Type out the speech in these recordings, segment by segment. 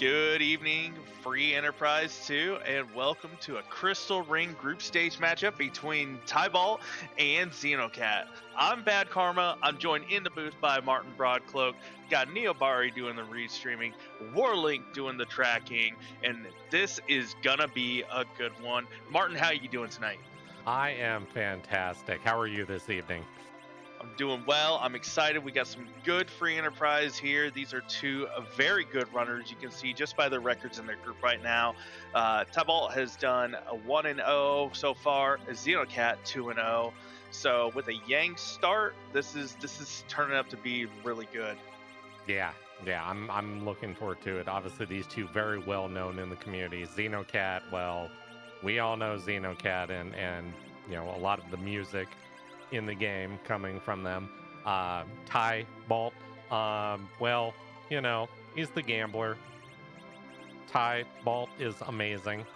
Good evening, Free Enterprise 2, and welcome to a Crystal Ring group stage matchup between Tybalt and Xenocat. I'm Bad Karma. I'm joined in the booth by Martin Broadcloak. Got Neobari doing the re-streaming, Warlink doing the tracking, and this is gonna be a good one. Martin, how you doing tonight? I am fantastic. How are you this evening? I'm doing well. I'm excited. We got some good Free Enterprise here. These are two very good runners. You can see just by the records in their group right now. Tybalt has done a 1-0 so far. Xenocat 2-0. So with a Yang start, this is turning up to be really good. Yeah, I'm looking forward to it. Obviously, these two very well known in the community. Xenocat, well, we all know Xenocat and you know a lot of the music in the game coming from them. Tybalt, well, you know, he's the gambler. Tybalt is amazing.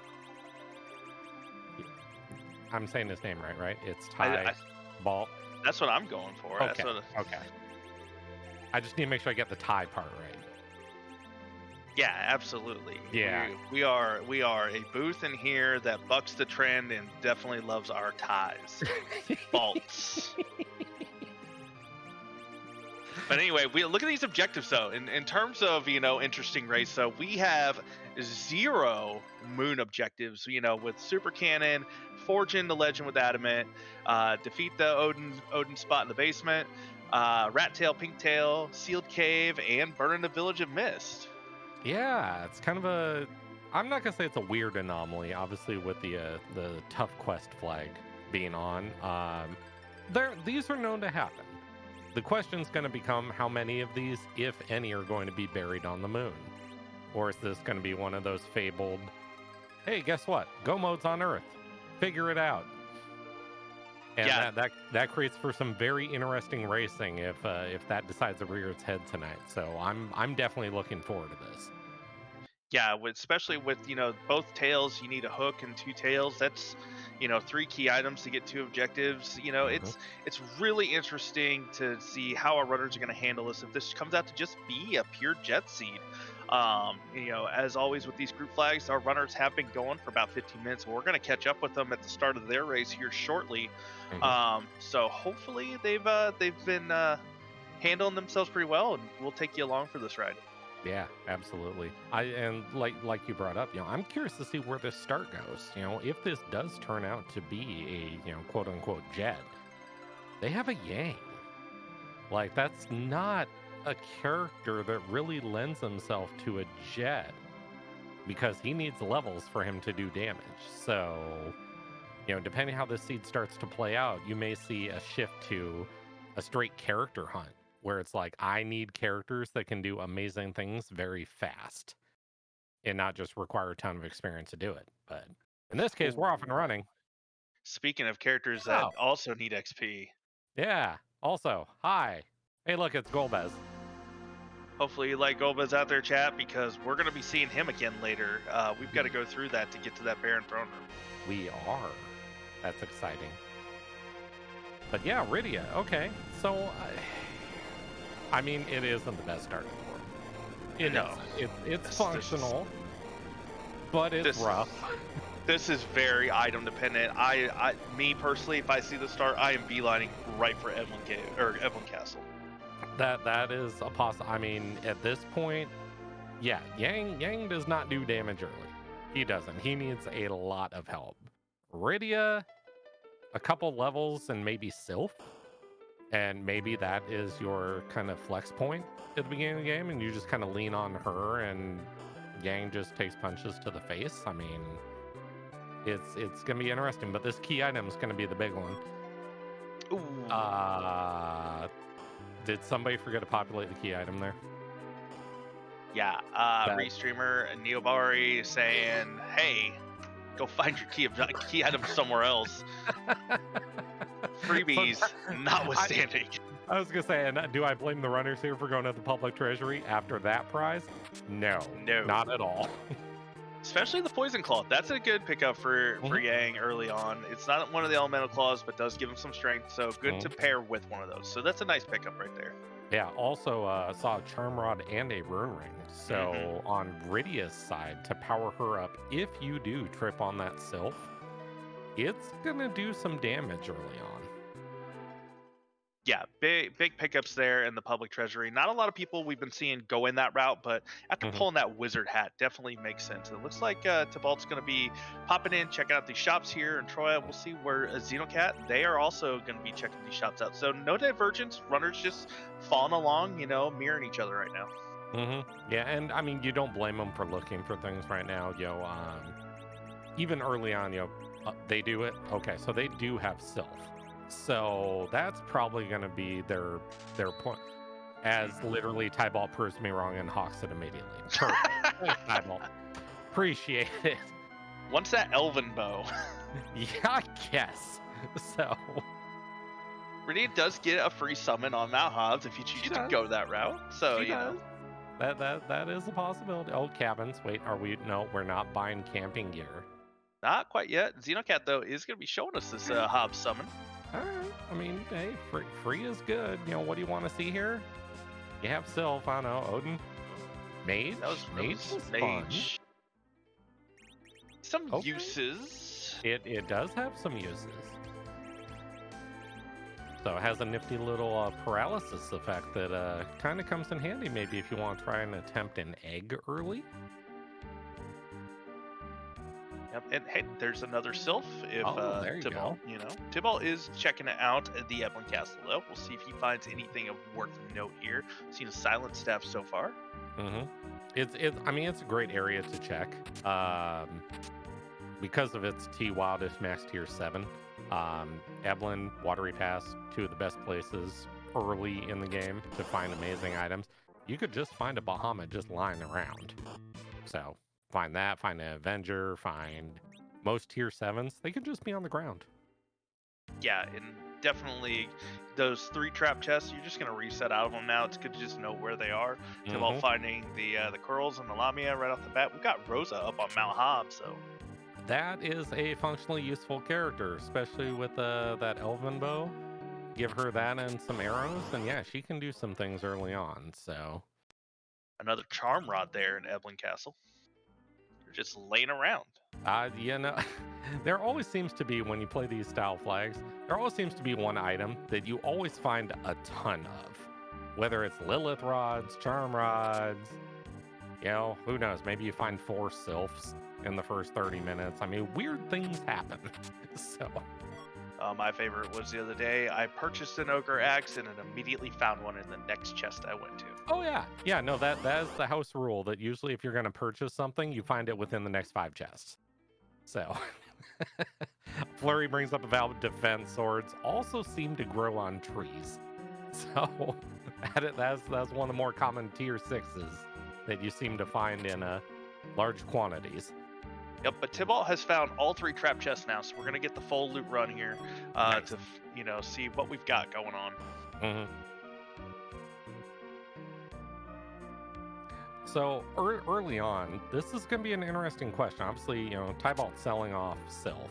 I'm saying his name right? It's Tybalt. That's what I'm going for. Okay. Okay. I just need to make sure I get the tie part right. Yeah, absolutely. Yeah. We are a booth in here that bucks the trend and definitely loves our ties. Bolts. But anyway, we look at these objectives though. In terms of, interesting race, so we have 0 moon objectives, with Super Cannon, Forging the Legend with Adamant, defeat the Odin spot in the basement, Rat Tail, Pink Tail, Sealed Cave, and burn in the Village of Mist. Yeah, it's kind of I'm not gonna say it's a weird anomaly, obviously with the tough quest flag being on. These are known to happen. The question's gonna become how many of these, if any, are going to be buried on the moon, or is this gonna be one of those fabled? Hey, guess what? Go mode's on Earth. Figure it out. And yeah, that creates for some very interesting racing if that decides to rear its head tonight. So I'm definitely looking forward to this. Yeah, especially with both tails, you need a hook and 2 tails. That's 3 key items to get 2 objectives. It's really interesting to see how our runners are going to handle this if this comes out to just be a pure jet seed. As always with these group flags, our runners have been going for about 15 minutes. We're going to catch up with them at the start of their race here shortly. So hopefully they've been handling themselves pretty well, and we'll take you along for this ride. Yeah, absolutely. Like you brought up, I'm curious to see where this start goes. If this does turn out to be a quote unquote jet, they have a Yang. Like that's not a character that really lends himself to a jet because he needs levels for him to do damage. So, depending how this seed starts to play out, you may see a shift to a straight character hunt where it's like, I need characters that can do amazing things very fast and not just require a ton of experience to do it. But in this case, we're off and running. Speaking of characters that also need XP. Yeah. Also, hi. Hey, look, it's Golbez. Hopefully you like Golbez out there, chat, because we're going to be seeing him again later. We've got to go through that to get to that Baron Throne Room. We are. That's exciting. But yeah, Rydia. Okay. So, I mean, it isn't the best start in the world. It's functional, but it's rough. This is very item dependent. Me personally, if I see the start, I am beelining right for Evelyn Castle. That is a I mean, at this point, yeah, Yang does not do damage early. He doesn't. He needs a lot of help. Rydia, a couple levels and maybe Sylph, and maybe that is your kind of flex point at the beginning of the game, and you just kind of lean on her, and Yang just takes punches to the face. I mean, it's gonna be interesting, but this key item is gonna be the big one. Ooh. Did somebody forget to populate the key item there? Yeah, Restreamer and Neobari saying, hey, go find your key item somewhere else. Freebies notwithstanding. I was going to say, and do I blame the runners here for going to the public treasury after that prize? No, not at all. Especially the Poison Claw. That's a good pickup for Yang early on. It's not one of the elemental claws, but does give him some strength. So good to pair with one of those. So that's a nice pickup right there. Yeah, also saw a Charm Rod and a Rune Ring. Hmm. So on Rydia's side, to power her up, if you do trip on that Sylph, it's gonna do some damage early on. Yeah, big pickups there in the public treasury. Not a lot of people we've been seeing go in that route, but after Hmm. pulling that wizard hat, definitely makes sense. It looks like Tybalt's going to be popping in, checking out these shops here in Troy. We'll see where Xenocat, they are also going to be checking these shops out. So no divergence, runners just following along, mirroring each other right now. Yeah, and I mean, you don't blame them for looking for things right now. Even early on, they do it. Okay, so they do have Sylph. So that's probably going to be their point. As literally Tybalt proves me wrong and hawks it immediately. Perfect. Thanks, Tybalt. Appreciate it. Once that elven bow. Yeah, I guess. So Rydia does get a free summon on Mount Hobbs if you choose she to does. go that route. So, She does. That is a possibility. Oh, cabins. Wait, are we? No, we're not buying camping gear. Not quite yet. Xenocat, though, is going to be showing us this Hobbs summon. All right. I mean, hey, free is good. What do you want to see here? You have Sylph. I don't know. Odin. Mage. Mage is fun. Mage. Some Okay. uses. It does have some uses. So it has a nifty little paralysis effect that kind of comes in handy maybe if you want to try and attempt an egg early. Yep. And hey, there's another Sylph. If There you Tybalt, Tybalt is checking it out at the Eblin Castle, though. We'll see if he finds anything of worth note here. Seen a silent staff so far. I mean, it's a great area to check. Because of its T Wildish max tier 7. Eblin, Watery Pass, two of the best places early in the game to find amazing items. You could just find a Bahamut just lying around. So find that, find an Avenger, find most tier 7s. They could just be on the ground. Yeah, and definitely those 3 trap chests, you're just going to reset out of them now. It's good to just know where they are. Tybalt finding the Curls and the Lamia right off the bat. We've got Rosa up on Mount Hobbs, so... That is a functionally useful character, especially with that Elven Bow. Give her that and some arrows, and yeah, she can do some things early on, so... Another Charm Rod there in Eblin Castle. They're just laying around. There always seems to be, when you play these style flags, there always seems to be one item that you always find a ton of. Whether it's Lilith Rods, Charm Rods, who knows, maybe you find 4 Sylphs in the first 30 minutes. I mean, weird things happen. So my favorite was the other day. I purchased an Ogre Axe and immediately found one in the next chest I went to. Oh yeah, no, that is the house rule, that usually if you're going to purchase something, you find it within the next 5 chests. So Flurry brings up a valid defense. Swords also seem to grow on trees, so that's one of the more common tier 6s that you seem to find in large quantities. Yep, but Tybalt has found all 3 trap chests now, so we're gonna get the full loot run here Nice. to see what we've got going on. So early on, this is going to be an interesting question. Obviously, Tybalt selling off Sylph.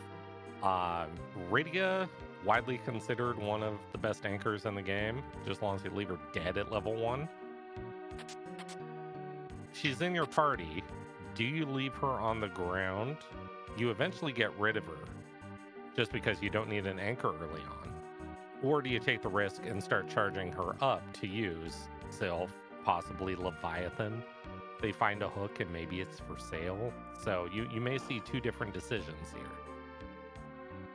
Rydia, widely considered one of the best anchors in the game, just as long as you leave her dead at level 1. She's in your party. Do you leave her on the ground? You eventually get rid of her just because you don't need an anchor early on. Or do you take the risk and start charging her up to use Sylph, possibly Leviathan? They find a hook and maybe it's for sale. So you may see 2 different decisions here.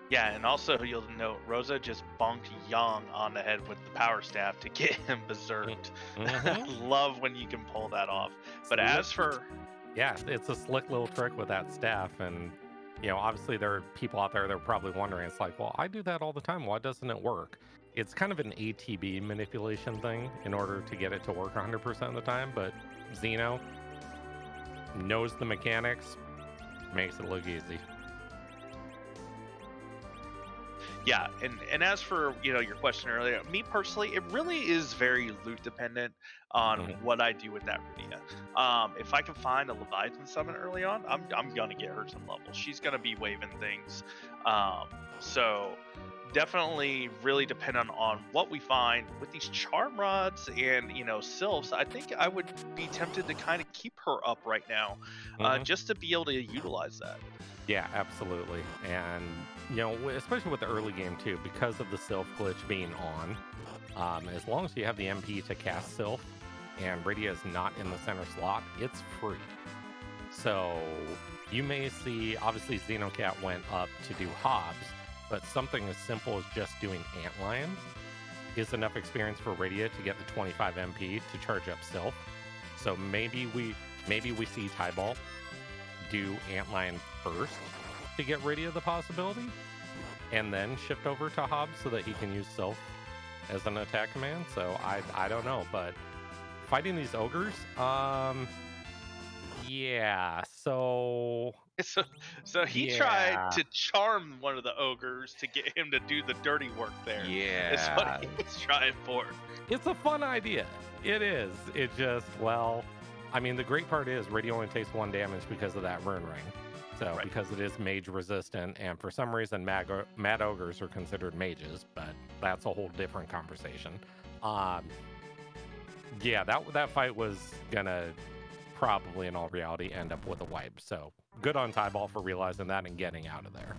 Yeah, and also you'll note Rosa just bonked Yang on the head with the power staff to get him berserked. Love when you can pull that off. But as for... Yeah, it's a slick little trick with that staff. And, obviously there are people out there that are probably wondering, it's like, well, I do that all the time. Why doesn't it work? It's kind of an ATB manipulation thing in order to get it to work 100% of the time. But Xeno knows the mechanics, makes it look easy. Yeah, and as for your question earlier, me personally, it really is very loot dependent on what I do with that Rydia. If I can find a Leviathan summon early on, I'm gonna get her some levels. She's gonna be waving things. So definitely really dependent on what we find with these charm rods and sylphs. I think I would be tempted to kind of keep her up right now, Hmm. just to be able to utilize that. Yeah, absolutely. And, especially with the early game, too, because of the Sylph glitch being on, as long as you have the MP to cast Sylph and Radia is not in the center slot, it's free. So you may see, obviously, Xenocat went up to do Hobbs, but something as simple as just doing Antlion is enough experience for Radia to get the 25 MP to charge up Sylph. So maybe we see Tybalt do Antlion first to get Radia the possibility, and then shift over to Hobbs so that he can use Sylph as an attack command. So I don't know, but fighting these ogres, yeah. So So he tried yeah, to charm one of the ogres to get him to do the dirty work there. Is what yeah. he was trying for. It's a fun idea. It is. It just, well, I mean, the great part is Radia only takes 1 damage because of that rune ring. So Right. because it is mage resistant, and for some reason mad ogres are considered mages, but that's a whole different conversation. Yeah, that fight was gonna probably in all reality end up with a wipe. So good on Tybalt for realizing that and getting out of there.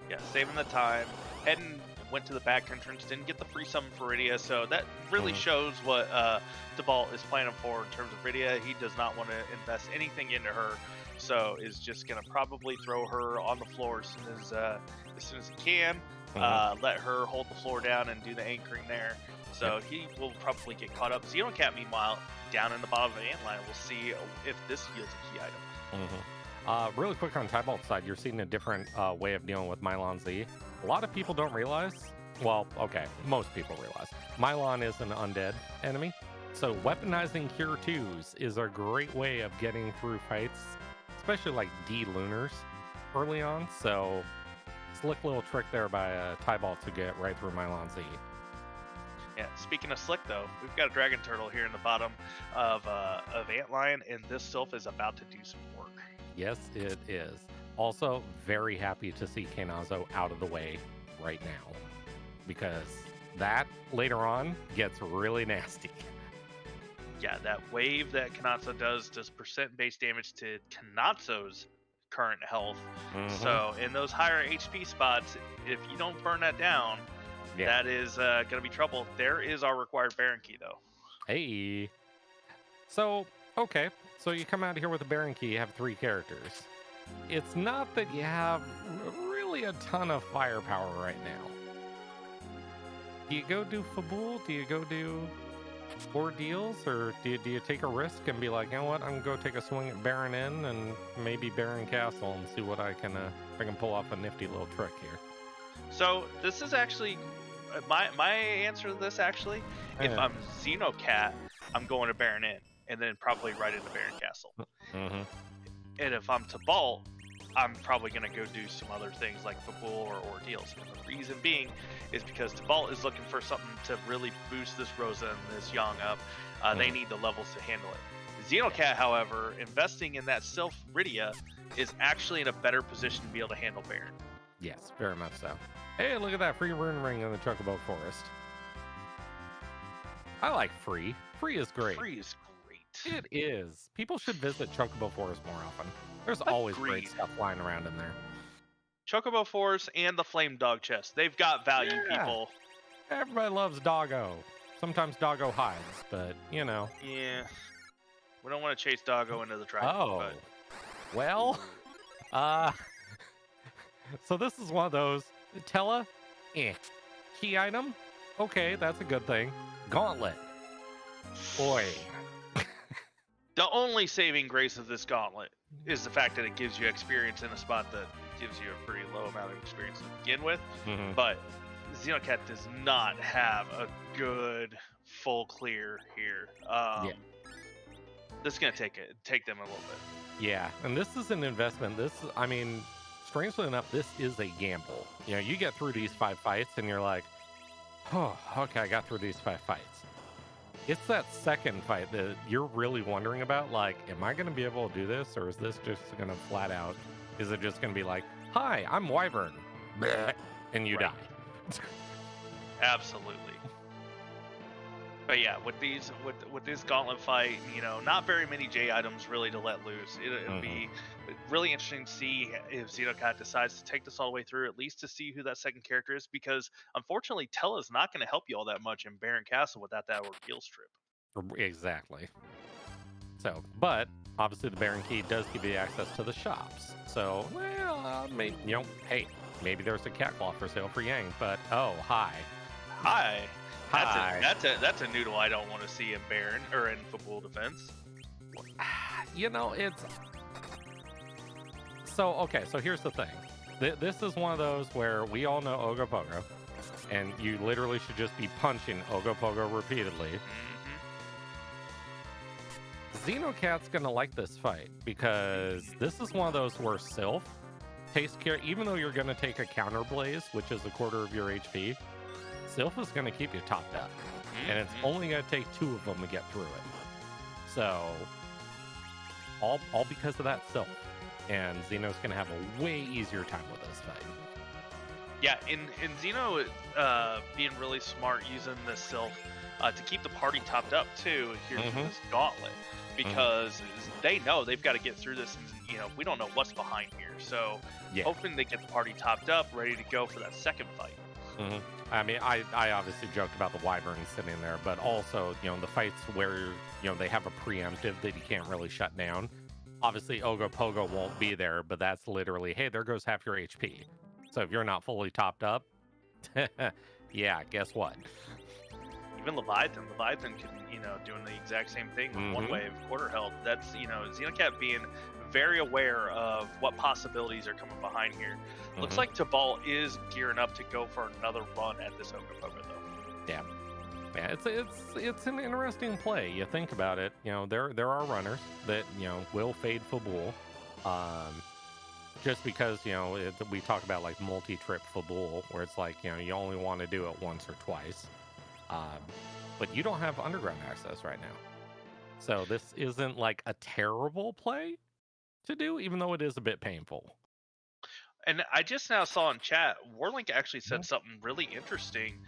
Yeah, saving the time. Heading went to the back entrance, didn't get the free summon for Rydia, so that really shows what Tybalt is planning for in terms of Rydia. He does not want to invest anything into her, so is just gonna probably throw her on the floor as soon as he can. Let her hold the floor down and do the anchoring there. So he will probably get caught up. Xenocat, meanwhile, down in the bottom of the antline. We'll see if this yields a key item. Really quick on Tybalt's side, you're seeing a different way of dealing with Mylon Z. A lot of people don't realize, well, okay, most people realize, Mylon is an undead enemy. So weaponizing Cure 2s is a great way of getting through fights, especially like D-Lunars early on. So slick little trick there by Tybalt to get right through Mylon Z. Yeah, speaking of slick though, we've got a dragon turtle here in the bottom of Antlion, and this sylph is about to do some work. Yes, it is. Also, very happy to see Kenazo out of the way right now, because that later on gets really nasty. Yeah, that wave that Kanatsu does percent base damage to Kanatsu's current health. So in those higher HP spots, if you don't burn that down, that is going to be trouble. There is our required Baron Key, though. Hey. So, okay. So you come out here with a Baron Key, you have 3 characters. It's not that you have really a ton of firepower right now. Do you go do Fabul? Do you go do Ordeals? Or do you take a risk and be like, you know what, I'm going to go take a swing at Baron Inn and maybe Baron Castle and see what I can pull off a nifty little trick here. So this is actually my answer to this. Actually, if I'm Xenocat, I'm going to Baron Inn and then probably right into Baron Castle. And if I'm Tybalt, I'm probably going to go do some other things like Fabul or Ordeals. And the reason being is because Tybalt is looking for something to really boost this Rosa and this Yang up. They need the levels to handle it. Xenocat, however, investing in that Sylph Rydia is actually in a better position to be able to handle Baron. Yes, very much so. Hey, look at that free rune ring in the Chocobo Forest. I like free. Free is great. Free is great. It is. People should visit Chocobo Forest more often. There's always great stuff flying around in there. Chocobo Forest and the Flame Dog Chest. They've got value, people. Everybody loves Doggo. Sometimes Doggo hides, but, you know. Yeah. We don't want to chase Doggo into the dragon. Oh. But... Well, so this is one of those. Tella, key item, okay, that's a good thing. Gauntlet, boy. The only saving grace of this gauntlet is the fact that it gives you experience in a spot that gives you a pretty low amount of experience to begin with. But Xenocat does not have a good full clear here. This is gonna take them a little bit. Yeah, and this is an investment. I mean, strangely enough, this is a gamble. You know, you get through these 5 fights and you're like, oh, okay, I got through these 5 fights. It's that second fight that you're really wondering about, like, am I going to be able to do this? Or is this just going to flat out, is it just going to be like, hi, I'm Wyvern, bleh, and you die? Absolutely. But yeah, with this gauntlet fight, not very many J items really to let loose. It'll be really interesting to see if Xenocat decides to take this all the way through, at least to see who that second character is, because unfortunately, Tella's not going to help you all that much in Baron Castle without that ordeal strip. Exactly. So, but obviously the Baron Key does give you access to the shops. So, well, maybe, hey, maybe there's a cat claw for sale for Yang, but oh, hi. Hi. That's a noodle I don't want to see in Baron or in Fabul defense. It's so okay. So here's the thing. This is one of those where we all know Ogopogo, and you literally should just be punching Ogopogo repeatedly. Xenocat's gonna like this fight because this is one of those where Sylph takes care. Even though you're gonna take a counter blaze, which is a quarter of your HP. Sylph is going to keep you topped up, and it's only going to take 2 of them to get through it. So, all because of that Sylph, and Xeno's going to have a way easier time with this fight. Yeah, in Xeno being really smart using the Sylph to keep the party topped up too. Here's this gauntlet, because they know they've got to get through this, and we don't know what's behind here. So, hoping they get the party topped up, ready to go for that second fight. I mean, I obviously joked about the Wyvern sitting there, but also, the fights where, they have a preemptive that you can't really shut down. Obviously, Ogopogo won't be there, but that's literally, hey, there goes half your HP. So if you're not fully topped up, yeah, guess what? Even Leviathan can, doing the exact same thing with one wave, quarter health. That's, Xenocat being very aware of what possibilities are coming behind here. Looks like Tybalt is gearing up to go for another run at this Ogopogo, though. Yeah, it's an interesting play. You think about it. There are runners that will fade Fabul, just because we talk about like multi-trip Fabul, where it's like you only want to do it once or twice, but you don't have underground access right now, so this isn't like a terrible play to do, even though it is a bit painful. And I just now saw in chat, Warlink actually said something really interesting.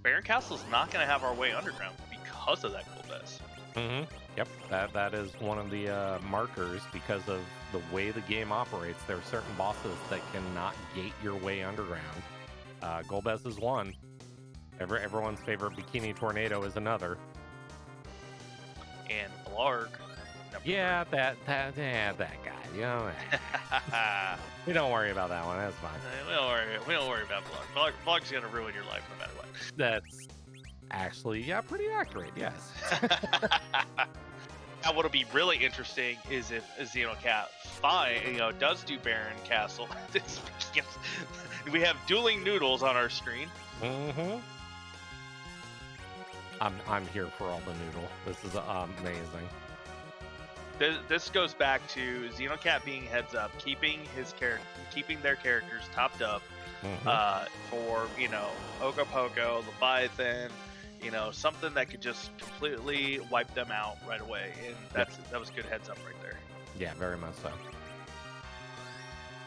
Baron Castle's not going to have our way underground because of that Golbez. Yep, that is one of the markers because of the way the game operates. There are certain bosses that cannot gate your way underground. Golbez is one. Everyone's favorite Bikini Tornado is another. And Blarg. Yeah, that guy. We don't worry about that one. That's fine. We don't worry about Blarg. Blarg's gonna ruin your life no matter what. That's actually pretty accurate. Yes. Now, what'll be really interesting is if Xenocat does do Baron Castle. We have dueling noodles on our screen. I'm here for all the noodle. This is amazing. This goes back to Xenocat being heads up, keeping their characters topped up for Ogopogo, Leviathan, something that could just completely wipe them out right away, and that was good heads up right there. Yeah, very much so.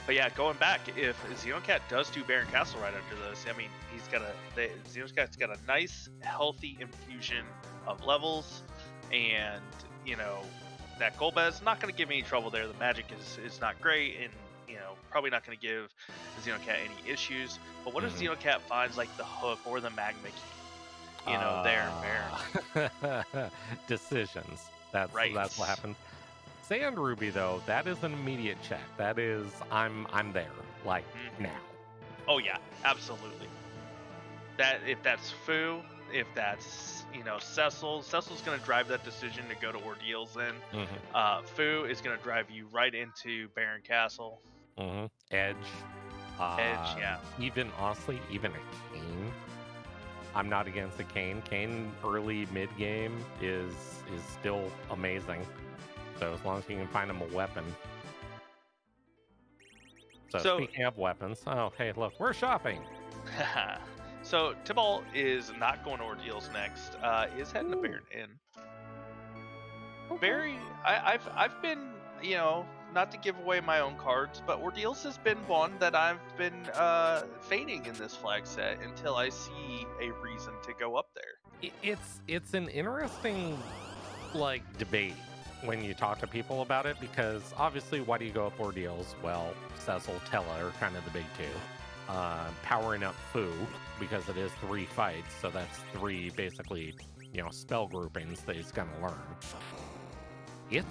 But yeah, going back, if Xenocat does do Baron Castle right after this, I mean, Xenocat's got a nice, healthy infusion of levels, and that Golbez not going to give me any trouble there. The magic is not great, and probably not going to give Xenocat any issues. But what if Xenocat finds like the hook or the magma key, there and Baron? Decisions. That's what happened. Sand Ruby though, that is an immediate check. That is I'm there like now. Oh yeah, absolutely. That if that's Fu, if that's Cecil's going to drive that decision to go to Ordeals then. Fu is going to drive you right into Baron Castle. Edge, yeah. Even honestly, even a Kayn. I'm not against a Kayn. Kayn early mid game is still amazing. So as long as you can find him a weapon. So speaking of weapons, hey, look, we're shopping. So Tybalt is not going to Ordeals next. Is heading to Baron Inn. Okay. I've been not to give away my own cards, but Ordeals has been one that I've been fading in this flag set until I see a reason to go up there. It's an interesting like debate when you talk to people about it, because obviously, why do you go up Ordeals? Well, Cecil, Tella are kind of the big two. Powering up Fu, because it is 3 fights, so that's 3 basically, spell groupings that he's gonna learn. It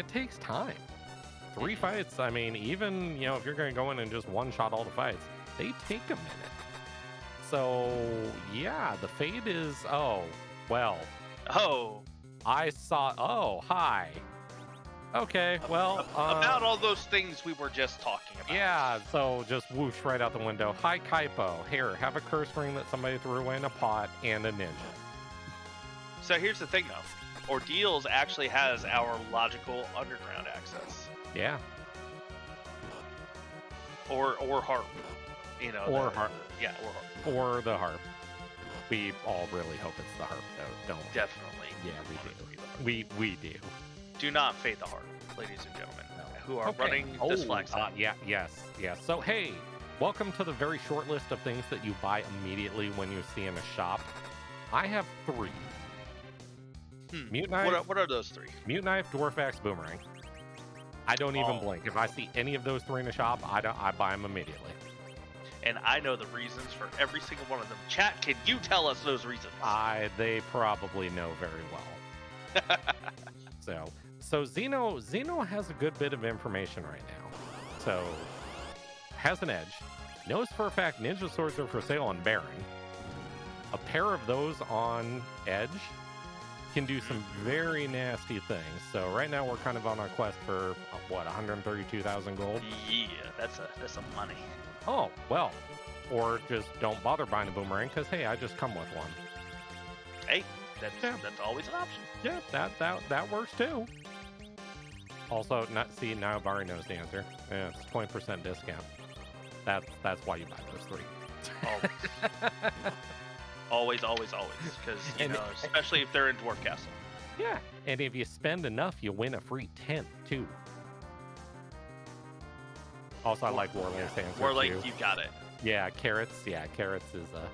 takes time. 3 fights, I mean, even, if you're gonna go in and just one-shot all the fights, they take a minute. So, yeah, the fade is, I saw, hi. Okay, well, about all those things we were just talking about. Yeah, so just whoosh right out the window. Hi, Kaipo. Here, have a curse ring that somebody threw away in a pot and a ninja. So here's the thing, though. Ordeals actually has our logical underground access. Yeah. Or harp. Or harp. Yeah, or harp. Or the harp. We all really hope it's the harp, though, don't we? Definitely. Yeah, we do. We do. Do not fade the harp, ladies and gentlemen, who are running this flag set. Yes. So, hey, welcome to the very short list of things that you buy immediately when you see in a shop. I have 3. Mute Knife. What are those 3? Mute Knife, Dwarf Axe, Boomerang. I don't even blink. If I see any of those 3 in a shop, I buy them immediately. And I know the reasons for every single one of them. Chat, can you tell us those reasons? They probably know very well. So Xeno has a good bit of information right now. So, has an edge. Knows for a fact ninja swords are for sale on Baron. A pair of those on edge can do some very nasty things. So right now we're kind of on our quest for, 132,000 gold? Yeah, that's some money. Oh, well. Or just don't bother buying a boomerang, because, hey, I just come with one. Hey, that's always an option. Yeah, that works too. Also, now Bari knows the answer. Yeah, it's 20% discount. That's why you buy those 3. Always. Because, especially if they're in Dwarf Castle. Yeah, and if you spend enough, you win a free 10, too. Also, I like Warlane's answer, Warlane, you got it. Yeah, carrots. Yeah, carrots is, yeah.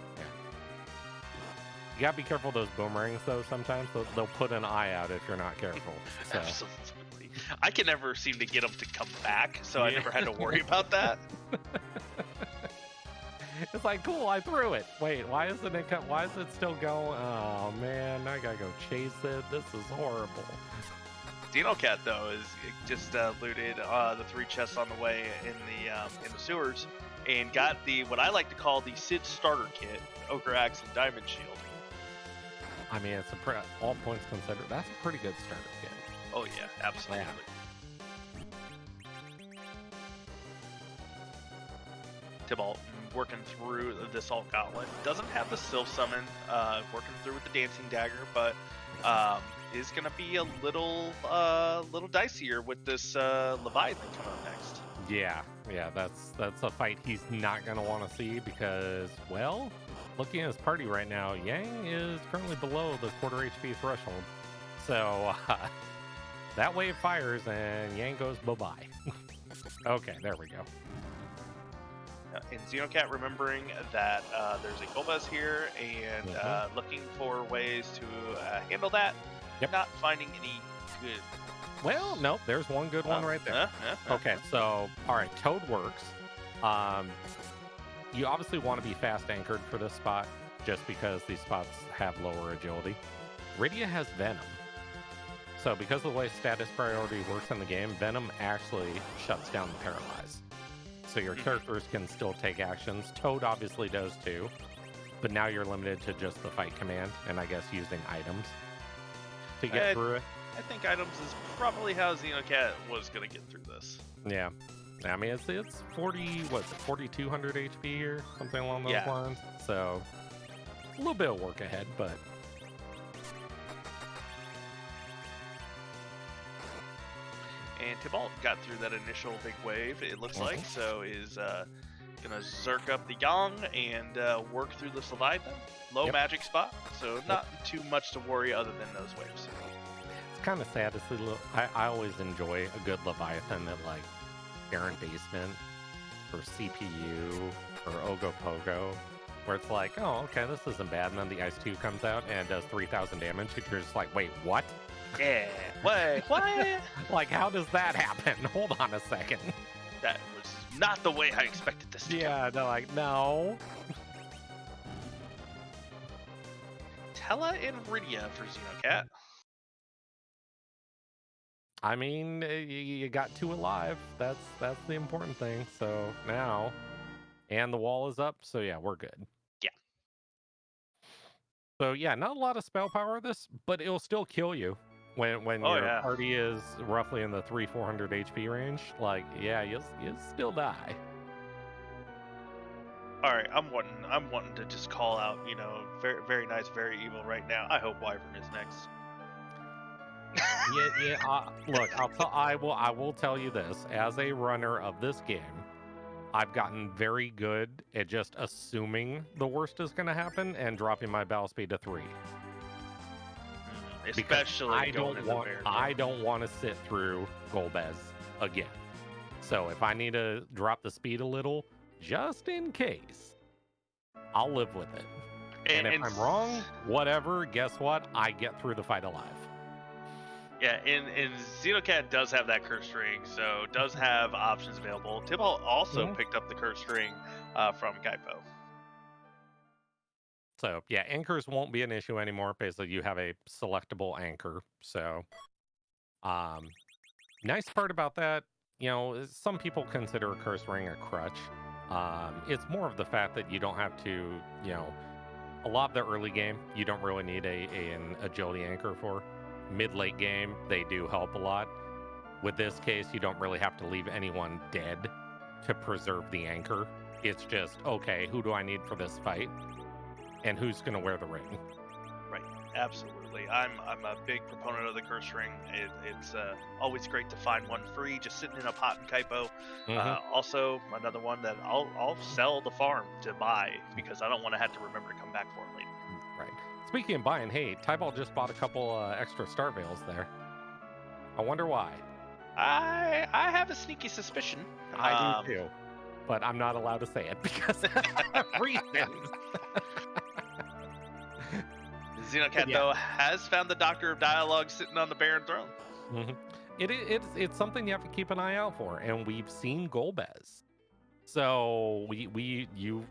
You gotta be careful of those boomerangs, though, sometimes. They'll put an eye out if you're not careful. So. Absolutely. I can never seem to get them to come back, so I never had to worry about that. It's like, cool, I threw it. Wait, why is it still going? Oh, man, I gotta go chase it. This is horrible. Xenocat, though, is just looted the 3 chests on the way in the sewers, and got what I like to call the Sid starter kit, Ogre Axe and Diamond Shield. I mean, it's all points considered. That's a pretty good starter kit. Oh yeah, absolutely. Yeah. Tybalt working through the Salt Gauntlet. Doesn't have the Sylph Summon, working through with the Dancing Dagger, but is going to be a little dicier with this Leviathan coming up next. Yeah, that's a fight he's not going to want to see because, well, looking at his party right now, Yang is currently below the quarter HP threshold. So that wave fires and Yang goes bye-bye. Okay, there we go. In Xenocat, remembering that there's a Golbez here and looking for ways to handle that. Yep. Not finding any good. Well, nope, there's one good one right there. Okay, so, all right, Toad works. You obviously want to be fast anchored for this spot, just because these spots have lower agility. Rydia has Venom. So because of the way status priority works in the game, Venom actually shuts down the Paralyze. So your characters can still take actions. Toad obviously does too. But now you're limited to just the fight command, and I guess using items to get through it. I think items is probably how Xenocat was going to get through this. Yeah. I mean, it's 4,200 HP here, something along those lines. So, a little bit of work ahead, but... And Tybalt got through that initial big wave, it looks like, so is going to Zerk up the Yang and work through this Leviathan. Low magic spot, so not too much to worry other than those waves. kind of sad to see. I always enjoy a good Leviathan at like Baron Basement or CPU or Ogopogo, where it's like, oh, okay, this isn't bad, and then the Ice 2 comes out and does 3,000 damage, and you're just like, wait, what? Yeah. Wait, what? Like, how does that happen? Hold on a second. That was not the way I expected this to go. Yeah, they're like, no. Tella and Rydia for Xenocat. I mean, you got 2 alive. That's the important thing. So now, and the wall is up. So yeah, we're good. Yeah. So yeah, not a lot of spell power this, but it'll still kill you when your party is roughly in the 300-400 HP range. Like, yeah, you'll still die. All right, I'm wanting to just call out, very very nice, very evil right now. I hope Wyvern is next. Look, I will tell you this. As a runner of this game, I've gotten very good at just assuming the worst is going to happen and dropping my battle speed to 3. Especially I don't want to sit through Golbez again. So if I need to drop the speed a little, just in case, I'll live with it. And if I'm wrong, whatever, guess what? I get through the fight alive. Yeah, and Xenocat does have that curse ring, so does have options available. Tybalt also picked up the curse ring from Gaipo. So yeah, anchors won't be an issue anymore. Basically, you have a selectable anchor. So, nice part about that, some people consider a curse ring a crutch. It's more of the fact that you don't have to, a lot of the early game, you don't really need an agility anchor for. Mid-late game, they do help a lot. With this case, you don't really have to leave anyone dead to preserve the anchor. It's just, okay, who do I need for this fight? And who's going to wear the ring? Right, absolutely. I'm a big proponent of the curse ring. It's always great to find one free, just sitting in a pot in Kaipo. Also, another one that I'll sell the farm to buy because I don't want to have to remember to come back for it later. Right. Speaking of buying, hey, Tybalt just bought a couple extra star veils there. I wonder why. I have a sneaky suspicion. I do too, but I'm not allowed to say it because of reasons. Xenocat, though, has found the Doctor of Dialogue sitting on the Baron throne. It's something you have to keep an eye out for, and we've seen Golbez. So you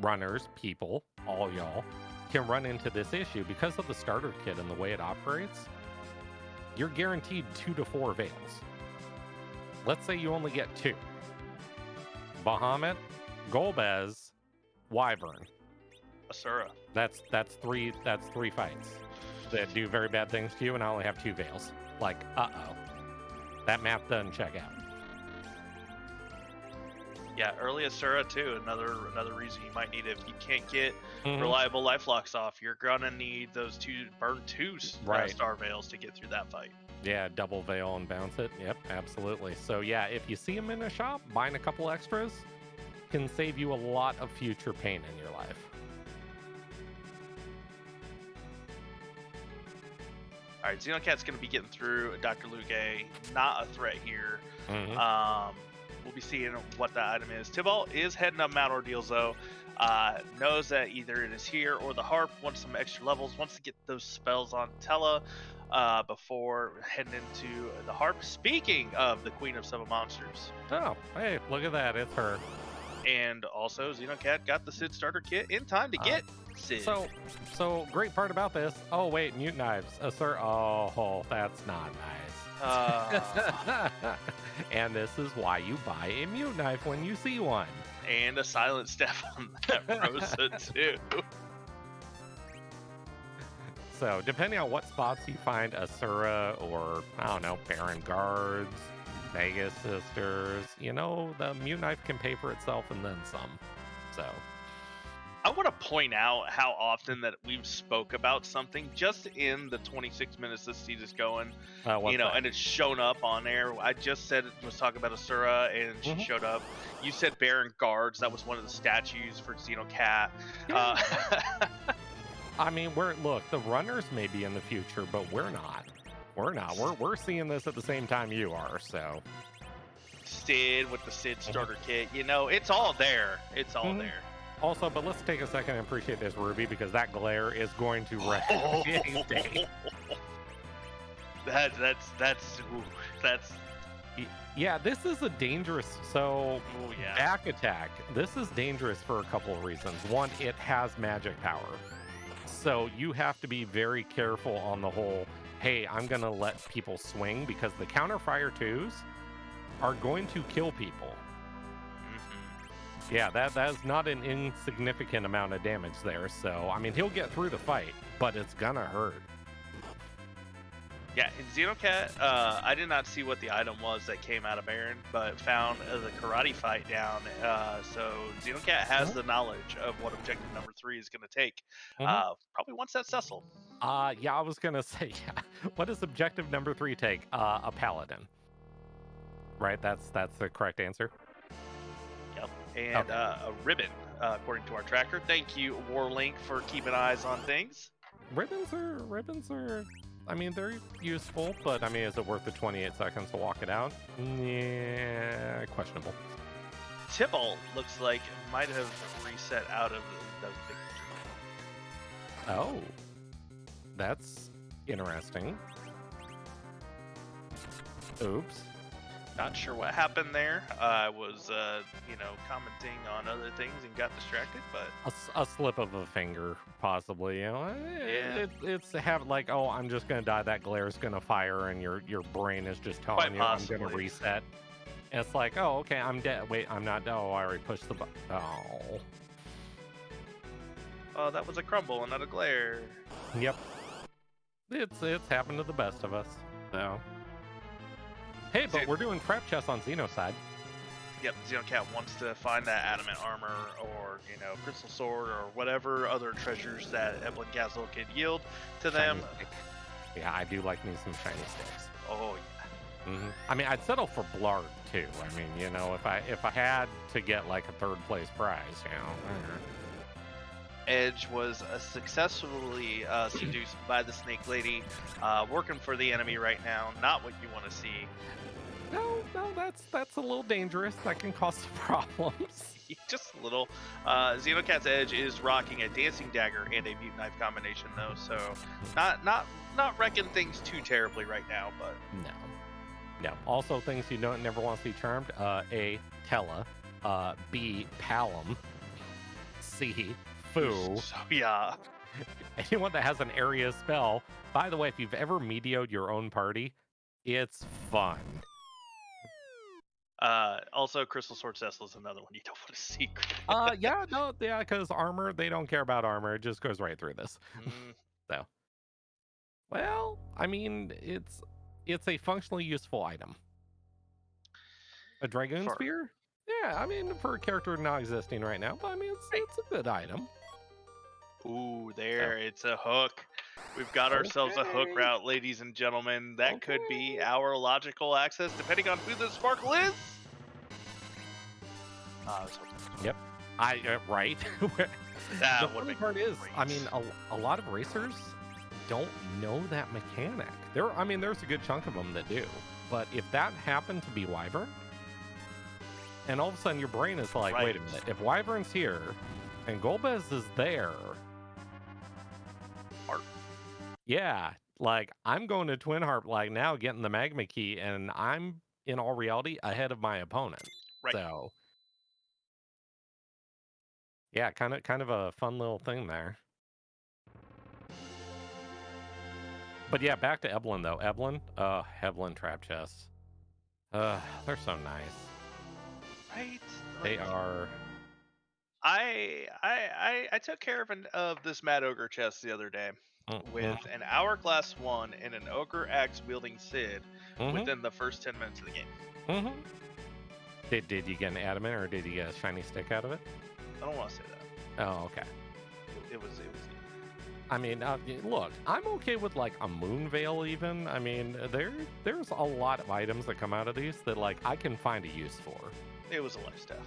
runners, people, all y'all, can run into this issue because of the starter kit and the way it operates. You're guaranteed 2 to 4 veils. Let's say you only get 2. Bahamut, Golbez, Wyvern. Asura. That's 3 fights that do very bad things to you, and I only have 2 veils. Like, that math doesn't check out. Yeah, early Asura too. Another reason you might need it if you can't get reliable life locks off. You're gonna need those 2 star veils to get through that fight. Yeah, double veil and bounce it. Yep, absolutely. So yeah, if you see them in a shop, buying a couple extras can save you a lot of future pain in your life. All right, Xenocat's going to be getting through Dr. Luque. Not a threat here. We'll be seeing what that item is. Tybalt is heading up Mount Ordeals, though. Knows that either it is here or the harp. Wants some extra levels. Wants to get those spells on Tella before heading into the harp. Speaking of the Queen of Seven Monsters. Oh, hey, look at that. It's her. And also, Xenocat got the Sid starter kit in time to get Sid. So great part about this. Oh, wait, mute knives. Sir. Oh, that's not nice. And this is why you buy a mute knife when you see one. And a silent staff on that Rosa, too. So, depending on what spots you find Asura or, I don't know, Baron Guards, Vegas Sisters, the mute knife can pay for itself and then some. So, I want to point out how often that we've spoke about something just in the 26 minutes this seed is going, and it's shown up on air. I just said it was talking about Asura, and she showed up. You said Baron Guards. That was one of the statues for Xenocat. I mean, the runners may be in the future, but we're not. We're not. We're seeing this at the same time you are, so. Sid with the Sid starter kit. You know, it's all there. It's all there. Also, but let's take a second and appreciate this Ruby, because that glare is going to wreck any day. That's. Yeah, this is a dangerous. So, back attack. This is dangerous for a couple of reasons. One, it has magic power, so you have to be very careful on the whole. Hey, I'm gonna let people swing, because the counter fire 2s are going to kill people. Yeah, that's not an insignificant amount of damage there. So, I mean, he'll get through the fight, but it's gonna hurt. Yeah, in Xenocat, I did not see what the item was that came out of Baron, but found the karate fight down. So Xenocat has the knowledge of what objective number 3 is going to take. Probably once that's Cecil. Yeah, I was gonna say, yeah. What does objective number 3 take? A paladin. Right, that's the correct answer. Yep, and a ribbon, according to our tracker. Thank you, Warlink, for keeping eyes on things. Ribbons are. I mean, they're useful, but I mean, is it worth the 28 seconds to walk it out? Yeah, questionable. Tybalt looks like might have reset out of the victory. Oh, that's interesting. Oops. Not sure what happened there. I was, commenting on other things and got distracted, but a slip of a finger, possibly. You know, it's have like, oh, I'm just gonna die. That glare's gonna fire, and your brain is just telling you I'm gonna reset. And it's like, oh, okay, I'm dead. Wait, I'm not. Oh, I already pushed the button. Oh. Oh, that was a crumble and not a glare. Yep. It's happened to the best of us. So. Hey, but we're doing trap chests on Xeno's side. Yep, Xenocat wants to find that adamant armor or, crystal sword or whatever other treasures that Evelyn Gazel could yield to them. Yeah, I do like me some shiny sticks. Oh, yeah. I mean, I'd settle for Blarg, too. I mean, if I had to get, like, a third place prize, Edge was successfully seduced by the Snake Lady, working for the enemy right now. Not what you want to see. No, that's a little dangerous. That can cause some problems. Just a little. Xenocat's Edge is rocking a dancing dagger and a mute knife combination, though, so not wrecking things too terribly right now. But no. Also, things you never want to see charmed: A, Tella, B, Palom, C, Fu. So, yeah. Anyone that has an area spell. By the way, if you've ever medioed your own party, it's fun. Also, Crystal Sword Cecil is another one you don't want to see. Because armor, they don't care about armor. It just goes right through this. So, well, I mean, it's a functionally useful item. A Dragoon Spear? Yeah, I mean, for a character not existing right now, but I mean, it's a good item. Ooh, it's a hook. We've got ourselves a hook route, ladies and gentlemen. That could be our logical access, depending on who the Sparkle is. Yep. Right. The funny part is, I mean, a lot of racers don't know that mechanic. There's a good chunk of them that do. But if that happened to be Wyvern, and all of a sudden your brain is like, wait a minute, if Wyvern's here and Golbez is there, yeah, like I'm going to Twin Harp like now, getting the magma key, and I'm in all reality ahead of my opponent. Right. So yeah, kind of a fun little thing there. But yeah, back to Evelyn though. Evelyn trap chests. They're so nice. Right. They are. I took care of this Mad Ogre chest the other day. With an Hourglass 1 and an Ogre Axe wielding Sid within the first 10 minutes of the game. Did you get an adamant or did you get a shiny stick out of it? I don't want to say that. Oh, okay. It was. I mean, look, I'm okay with like a moon veil even. I mean, there's a lot of items that come out of these that like I can find a use for. It was a life staff.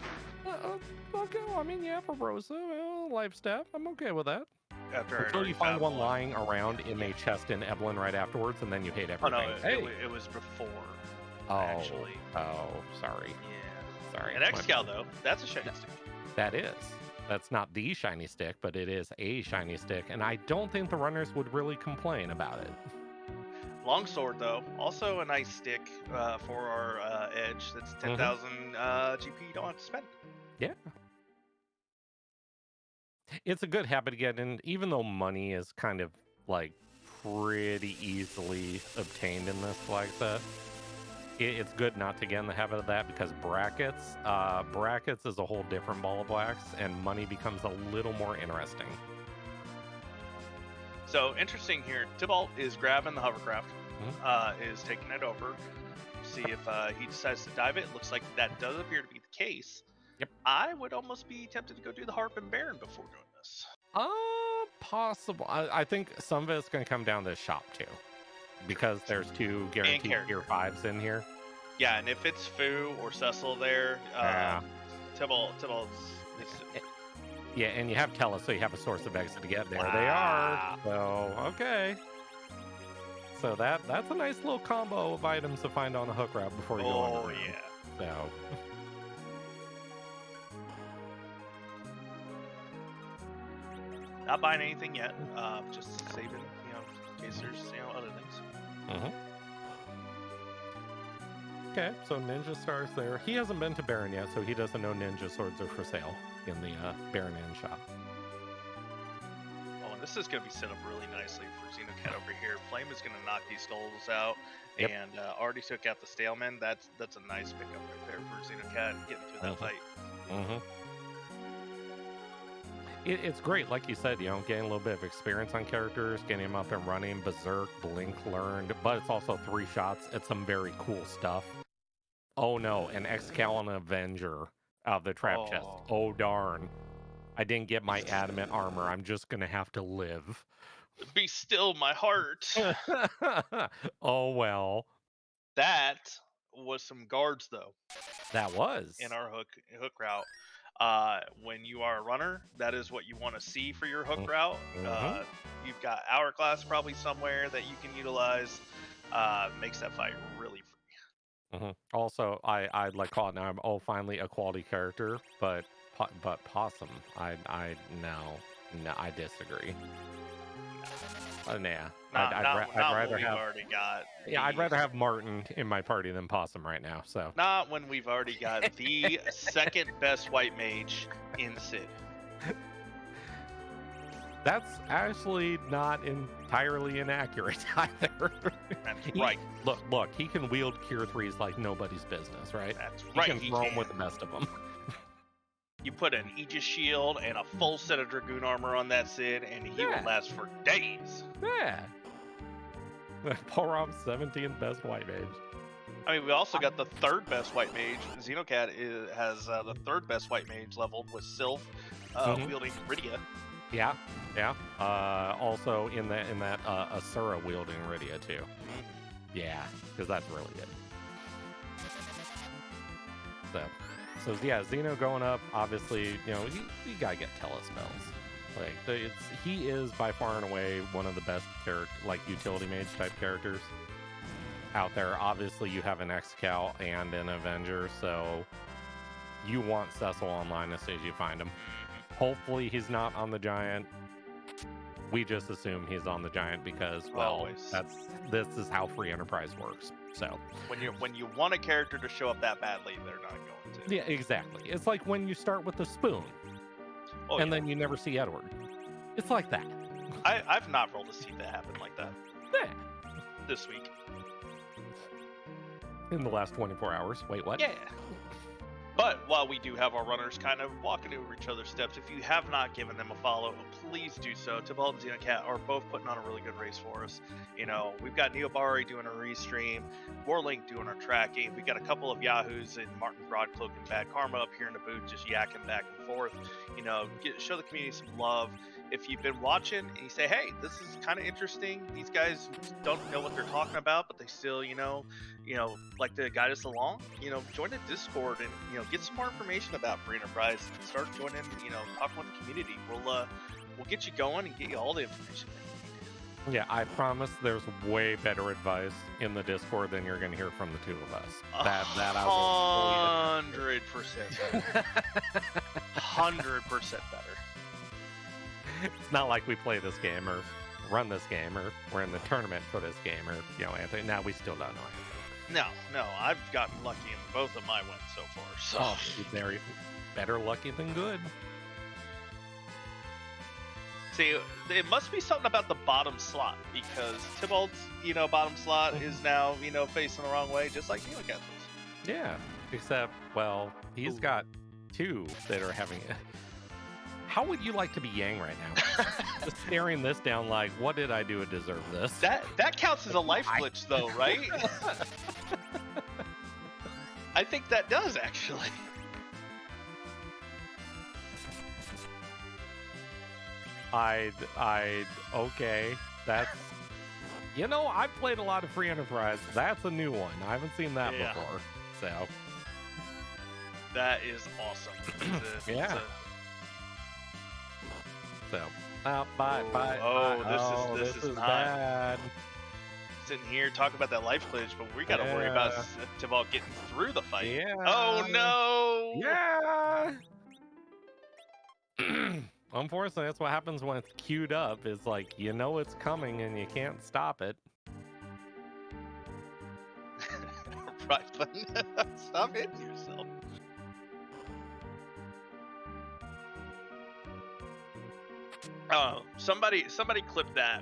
Okay, well, I mean, yeah, for Rosa, life staff, I'm okay with that. after Until you find one lying around in a chest in Evelyn right afterwards, and then you hate everything. Oh no, it was before. Actually. Oh, sorry. Yeah. Sorry. An Xcal though, that's a shiny stick. That is. That's not the shiny stick, but it is a shiny stick, and I don't think the runners would really complain about it. Longsword though, also a nice stick for our edge. That's 10,000 GP you don't have to spend. Yeah. It's a good habit to get in, even though money is kind of like pretty easily obtained in this flag set. It's good not to get in the habit of that, because brackets is a whole different ball of wax, and money becomes a little more interesting. So interesting here, Tybalt is grabbing the hovercraft, is taking it over. See if he decides to dive it. Looks like that does appear to be the case. Yep. I would almost be tempted to go do the Harp and Baron before doing this. Possible. I think some of it's going to come down to shop too, because there's 2 guaranteed tier 5s in here. Yeah, and if it's Fu or Cecil there, Tybalt's... Yeah, and you have Tella, so you have a source of exit to get there. They are. So, okay. So that's a nice little combo of items to find on a hook route before you go on. Oh, yeah. So... Not buying anything yet, just saving, in case there's, other things. Okay, so Ninja Star's there. He hasn't been to Baron yet, so he doesn't know Ninja Swords are for sale in the Baron Inn shop. Oh, and this is going to be set up really nicely for Xenocat over here. Flame is going to knock these skulls out, and already took out the Staleman. That's a nice pickup right there for Xenocat getting through that fight. It's great, like you said, getting a little bit of experience on characters, getting them up and running. Berserk, Blink learned, but it's also 3 shots. It's some very cool stuff. Oh no, an Xcal and an Avenger out of the trap chest. Oh darn. I didn't get my adamant armor. I'm just going to have to live. Be still, my heart. Oh well. That was some guards, though. That was. In our hook route. When you are a runner, that is what you want to see for your hook route. You've got Hourglass probably somewhere that you can utilize. Makes that fight really free. Also, I'd like call it now. I'm finally a quality character, but Possum, I disagree. I'd rather have. Already got I'd rather have Martin in my party than Possum right now. So not when we've already got the second best white mage in Sid. That's actually not entirely inaccurate either. That's right. Look, he can wield Cure 3s like nobody's business, right? That's right. He can throw them with the best of them. You put an Aegis shield and a full set of Dragoon armor on that Sid, and he will last for days. Yeah. Porom's 17th best white mage. I mean, we also got the 3rd best white mage. Xenocat has the 3rd best white mage leveled with Sylph wielding Rydia. Yeah. Also in that Asura wielding Rydia too. Yeah, because that's really good. So yeah, Xeno going up. Obviously, you gotta get telespells. Like he is by far and away one of the best utility mage type characters out there. Obviously, you have an Xcal and an Avenger, so you want Cecil online as soon as you find him. Hopefully, he's not on the Giant. We just assume he's on the Giant because, this is how free enterprise works. So when you want a character to show up that badly, they're not going to. Yeah, exactly. It's like when you start with the spoon, then you never see Edward. It's like that. I've not rolled a seed that happened like that. Yeah. This week. In the last 24 hours. Wait, what? Yeah. But while we do have our runners kind of walking over each other's steps, if you have not given them a follow, please do so. Tybalt and Xenocat are both putting on a really good race for us. We've got Neobari doing a restream, Warlink doing our tracking. We've got a couple of Yahoos in Martin Broadcloak and Bad Karma up here in the booth just yakking back and forth. Show the community some love. If you've been watching and you say, hey, this is kind of interesting, these guys don't know what they're talking about, but they still, like to guide us along, join the Discord and, get some more information about Free Enterprise and start joining, talking with the community. we'll get you going and get you all the information. Yeah, I promise there's way better advice in the Discord than you're going to hear from the two of us. That I will 100% better. 100% better. It's not like we play this game or run this game or we're in the tournament for this game or, Anthony. Now we still don't know anything. No, I've gotten lucky in both of my wins so far. So. Oh, they're better lucky than good. See, it must be something about the bottom slot, because Tybalt's, bottom slot is now, facing the wrong way, just like Xenocat's was. Yeah, except, well, he's got two that are having it. How would you like to be Yang right now? Just staring this down like, what did I do to deserve this? That counts as a life glitch, though, right? I think that does, actually. Okay, that's, I've played a lot of Free Enterprise. That's a new one. I haven't seen that before, so. That is awesome. Yeah. So, bye. This is not bad. Sitting here talking about that life glitch, but we got to worry about Tybalt getting through the fight. Yeah. Oh, no. Yeah. Unfortunately, that's what happens when it's queued up. It's like, it's coming and you can't stop it. Right, but stop hitting yourself. Somebody clip that,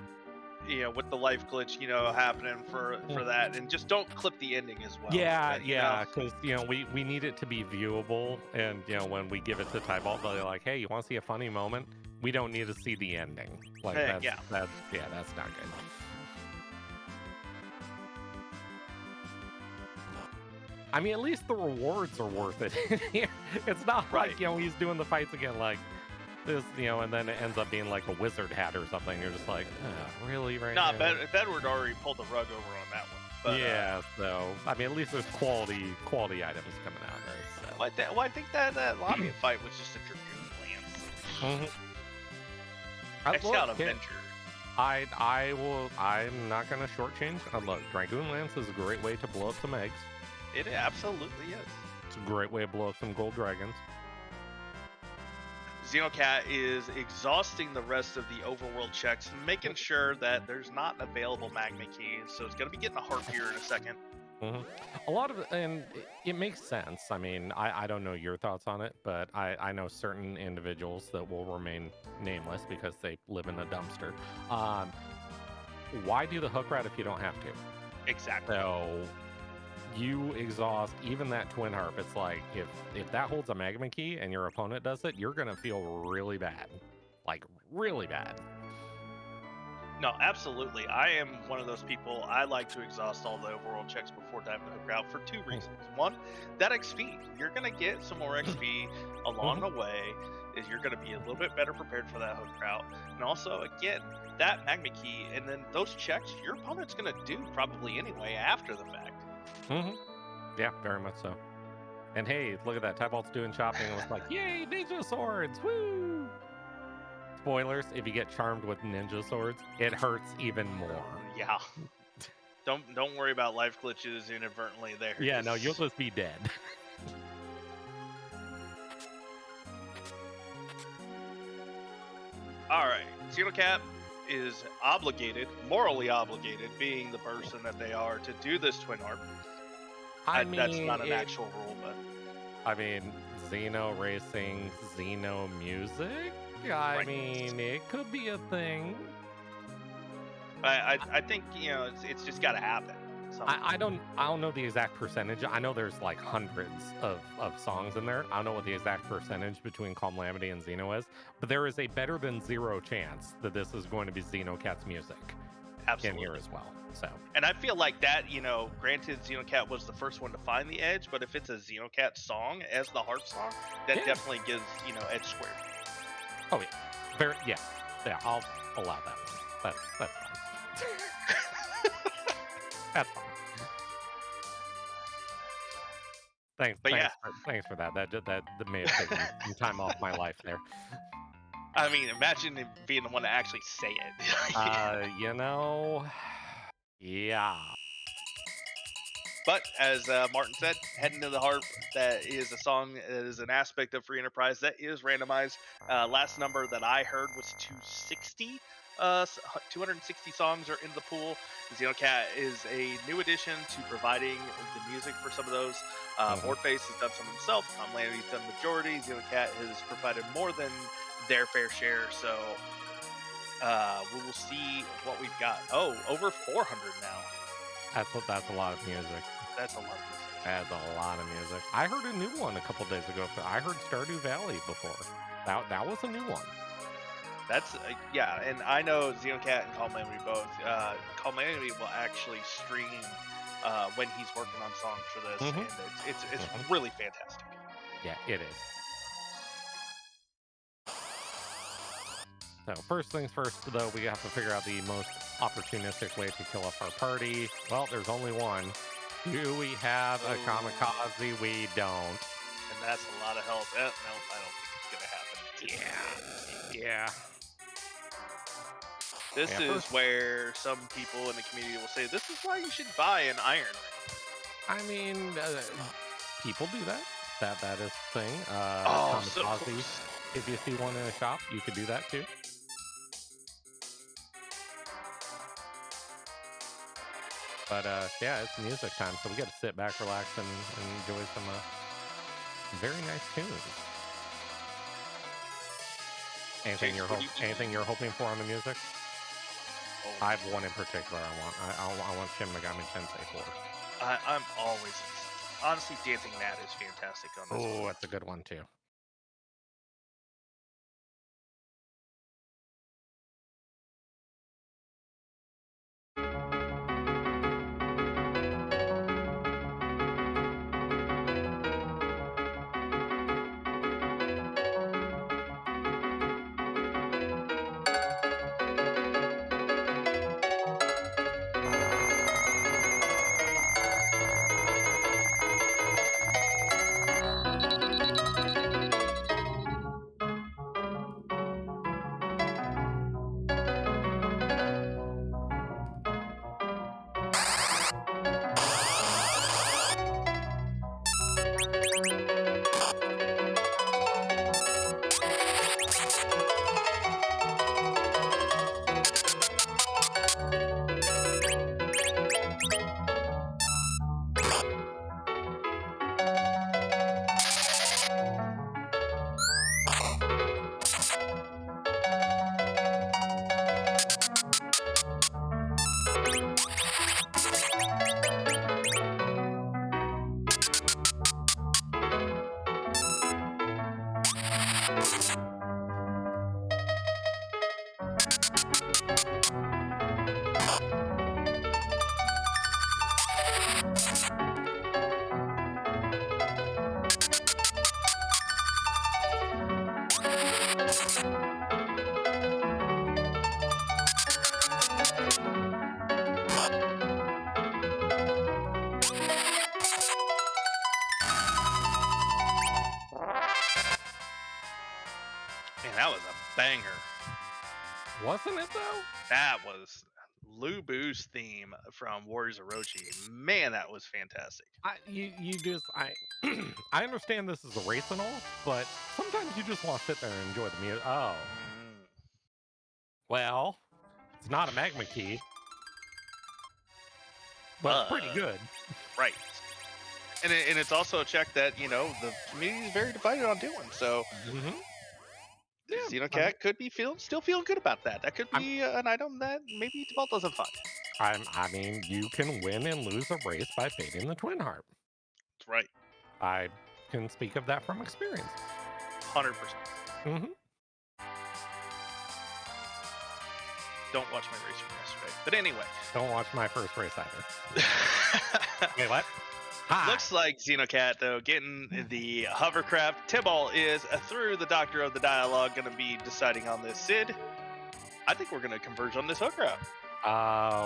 with the life glitch, happening for that, and just don't clip the ending as well. Yeah, because we need it to be viewable, and when we give it to Tybalt, they're like, hey, you want to see a funny moment? We don't need to see the ending. Like that's not good. I mean, at least the rewards are worth it. It's not like he's doing the fights again like this, and then it ends up being like a wizard hat or something. You're just like, really, right? Nah, Bedward already pulled the rug over on that one. But, so I mean, at least there's quality items coming out of there. So. Well, I think that lobby fight was just a Dragoon Lance. X-Scout Avenger. I'm not gonna shortchange. Look, Dragoon Lance is a great way to blow up some eggs. It absolutely is. It's a great way to blow up some gold dragons. Xenocat is exhausting the rest of the overworld checks and making sure that there's not an available magma key, so it's going to be getting a heart here in a second. A lot of it, and it makes sense. I mean, I don't know your thoughts on it, but I know certain individuals that will remain nameless because they live in a dumpster. Why do the hook rat if you don't have to? Exactly. So you exhaust even that twin harp. It's like if that holds a magma key and your opponent does it, you're gonna feel really bad, like really bad. No, absolutely. I am one of those people. I like to exhaust all the overworld checks before diving the hook route for two reasons. One, that XP. You're gonna get some more XP along the way. Is you're gonna be a little bit better prepared for that hook route, and also again that magma key, and then those checks your opponent's gonna do probably anyway after the fact. Yeah, very much so. And hey, look at that. Tybalt's doing shopping and it's like, yay, ninja swords! Woo! Spoilers, if you get charmed with ninja swords, it hurts even more. Yeah. Don't worry about life glitches inadvertently there. Yeah, no, you'll just be dead. Alright, Xenocat is morally obligated, being the person that they are, to do this twin harp. That's not an actual rule, but... I mean, Xeno racing, Xeno music? I mean, it could be a thing. I think, it's just got to happen. I don't know the exact percentage. I know there's like hundreds of songs in there. I don't know what the exact percentage between Calamity and Xeno is, but there is a better than zero chance that this is going to be Xenocat's music. Absolutely. In here as well. So, and I feel like that, granted Xenocat was the first one to find the edge, but if it's a Xenocat song as the harp song, that definitely gives, edge squared. Oh yeah. Yeah, I'll allow that one. That's fine. That's fine. Thanks for that. That may have taken some time off my life there. I mean, imagine him being the one to actually say it. You know, yeah. But as Martin said, heading to the harp, that is a song that is an aspect of Free Enterprise that is randomized. Last number that I heard was 260. 260 songs are in the pool. Xenocat is a new addition to providing the music for some of those. Mhm. Boardface has done some himself. Tom Landy's done the majority. Xenocat has provided more than their fair share. So we will see what we've got. Oh, over 400 now. That's a lot of music. That's a lot of music. That's a lot of music. I heard a new one a couple days ago. I heard Stardew Valley before. That was a new one. That's yeah, and I know Xenocat and Calm Enemy both. Calm Enemy will actually stream when he's working on songs for this, Hmm. and it's Hmm. really fantastic. Yeah, it is. So first things first, though, we have to figure out the most opportunistic way to kill off our party. Well, there's only one. Do we have a kamikaze? We don't. And that's a lot of health. No, I don't think it's gonna happen. Yeah. This Yeah, is first, where some people in the community will say, "This is why you should buy an iron ring." I mean, people do that. That is the thing. Oh, so Kamikaze. If you see one in a shop, you could do that too. But yeah, it's music time, so we got to sit back, relax, and enjoy some very nice tunes. Chase, what do you think? Anything you're hoping for on the music? Oh, I have one in particular. I want Shin Megami Tensei 4. I'm always honestly Dancing Gnat is fantastic on this Oh, one. that's a good one too. Man, that was a banger. Wasn't it though? That was Lubu's theme from Warriors of Orochi. Man, that was fantastic. You just I understand this is a race and all, but sometimes you just want to sit there and enjoy the music. Oh, Mm. well, it's not a magma key, but it's pretty But good. right, and it's also a check that the community is very divided on doing. So Hmm. Yeah, Xenocat could be still feeling good about that. That could I'm, be an item that maybe Tybalt doesn't find. I mean, you can win and lose a race by fading the twin harp. That's right, I can speak of that from experience. 100%. Hmm. Don't watch my race from yesterday. But anyway, Don't watch my first race either. Wait, what? Hi. looks like Xenocat though getting the hovercraft. Tybalt is through the Doctor of the Dialogue going to be deciding on this. Sid, I think we're going to converge on this hovercraft.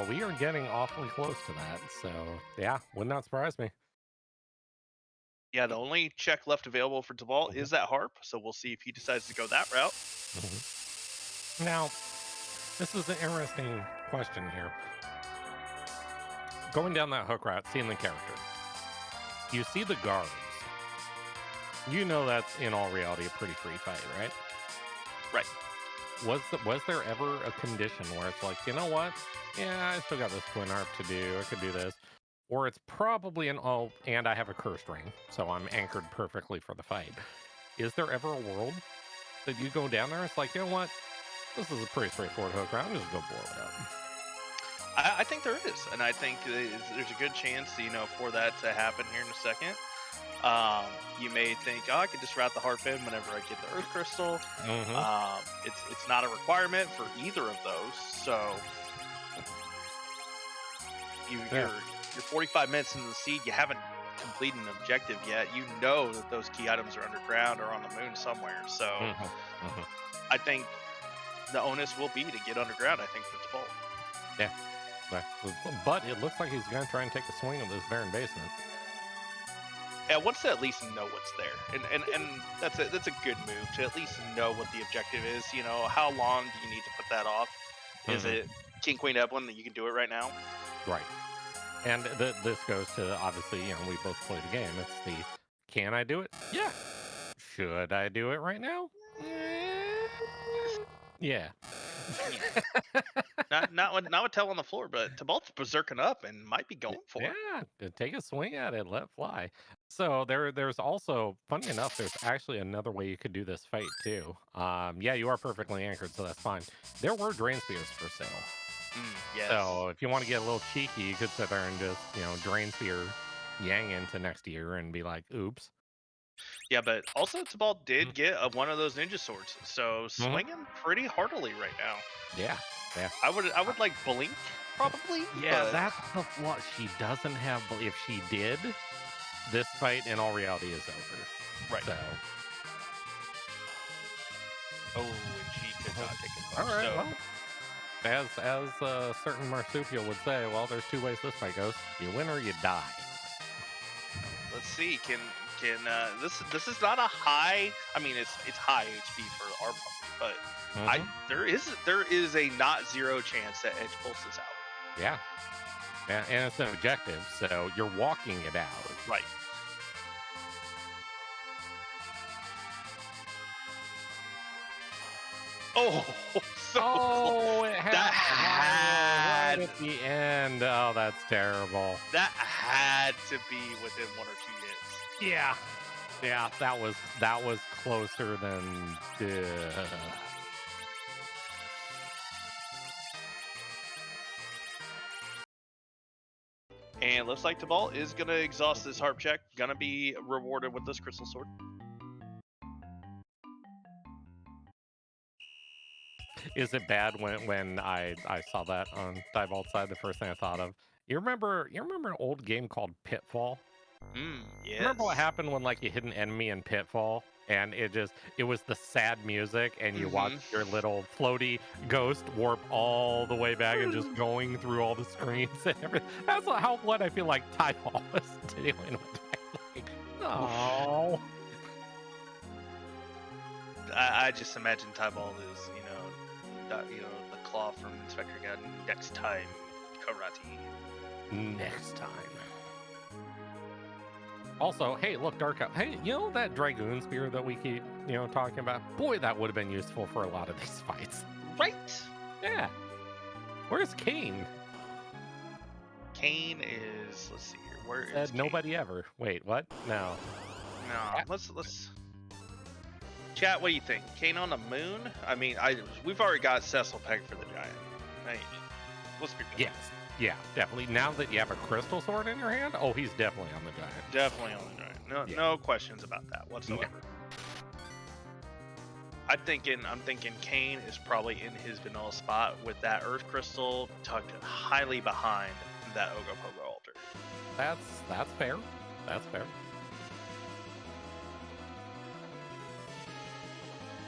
We are getting awfully close to that, so yeah, would not surprise me. Yeah, the only check left available for Tybalt is that harp, so we'll see if he decides to go that route. Now, this is an interesting question here. Going down that hook route, seeing the character, you see the guards. You know that's in all reality a pretty free fight, right? Right. Was there ever a condition where it's like, you know what? Yeah, I still got this twin harp to do. I could do this. Or it's probably and I have a cursed ring, so I'm anchored perfectly for the fight. Is there ever a world that you go down there? It's like, you know what? This is a pretty straightforward hook round. I'm just go blow it up. I think there is, and I think there's a good chance, for that to happen here in a second. You may think, oh, I could just route the harp in whenever I get the earth crystal. It's not a requirement for either of those, so you're 45 minutes into the seed. You haven't completed an objective yet. You know that those key items are underground or on the moon somewhere. So I think the onus will be to get underground. I think for Tybalt. Yeah. But it looks like he's going to try and take a swing of this barren basement. Yeah, wants to at least know what's there, and that's a good move to at least know what the objective is. How long do you need to put that off? Is it King Queen Evelyn that you can do it right now? Right. And this goes to, obviously, we both play the game. It's the, can I do it? Yeah. Should I do it right now? Yeah. not with Tell on the floor, but Tybalt's berserking up and might be going for it. Yeah, take a swing at it, let fly. So there's also, funny enough, there's actually another way you could do this fight too. Yeah, you are perfectly anchored, so that's fine. There were drain spears for sale. Yes. So if you want to get a little cheeky, you could sit there and just, drain spear Yang into next year and be like, oops. Yeah, but also Tybalt did get one of those ninja swords, so swinging pretty heartily right now. Yeah. I would like blink probably. Yeah, but that's the flaw. She doesn't have. If she did, this fight in all reality is over. Right. So. Oh, and she could not take it. All right. Well, as a certain marsupial would say, well, there's two ways this fight goes: you win or you die. Let's see. Can this is not a high. I mean, it's high HP for our puppy, but there is a not zero chance that Edge pulses out. Yeah, and it's an objective, so you're walking it out. Right. Oh, so close. It had right at the end. Oh, that's terrible. That had to be within 1 or 2 hits. Yeah, that was closer than. And it looks like Tybalt is gonna exhaust this harp check. Gonna be rewarded with this crystal sword. Is it bad when I saw that on Tybalt's side? The first thing I thought of. You remember an old game called Pitfall? Yes. Remember what happened when you hit an enemy in Pitfall and it was the sad music and you watch your little floaty ghost warp all the way back and just going through all the screens and everything. That's what I feel like Tybalt was doing with oh. I just imagine Tybalt is the claw from Inspector Gadget. Next time, karate. Next time. Also, hey, look, Dark Out. Hey, that Dragoon Spear that we keep, talking about? Boy, that would have been useful for a lot of these fights. Right. Yeah. Where's Kane? Kane is, let's see here. Where is Kane? Nobody ever. Wait, what? No. Let's chat, what do you think? Kane on the moon? I mean, we've already got Cecil pegged for the giant. Right? Let's be real. Yes. Yeah, definitely. Now that you have a crystal sword in your hand, oh, he's definitely on the giant. Definitely on the giant. No questions about that whatsoever. I'm thinking Kane is probably in his vanilla spot with that earth crystal tucked highly behind that Ogopogo altar. That's fair. That's fair.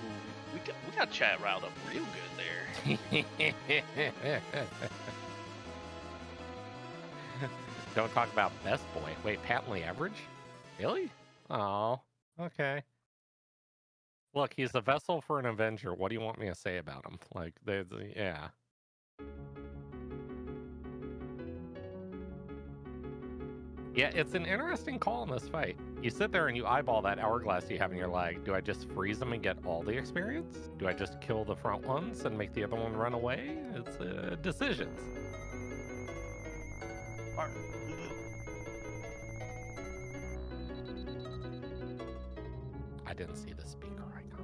Ooh, we got chat riled up real good there. Don't talk about best boy. Wait, patently average? Really? Oh, okay. Look, he's a vessel for an Avenger. What do you want me to say about him? Like, yeah. Yeah, it's an interesting call in this fight. You sit there and you eyeball that hourglass you have, and you're like, do I just freeze them and get all the experience? Do I just kill the front ones and make the other one run away? It's decisions. I didn't see the speaker icon.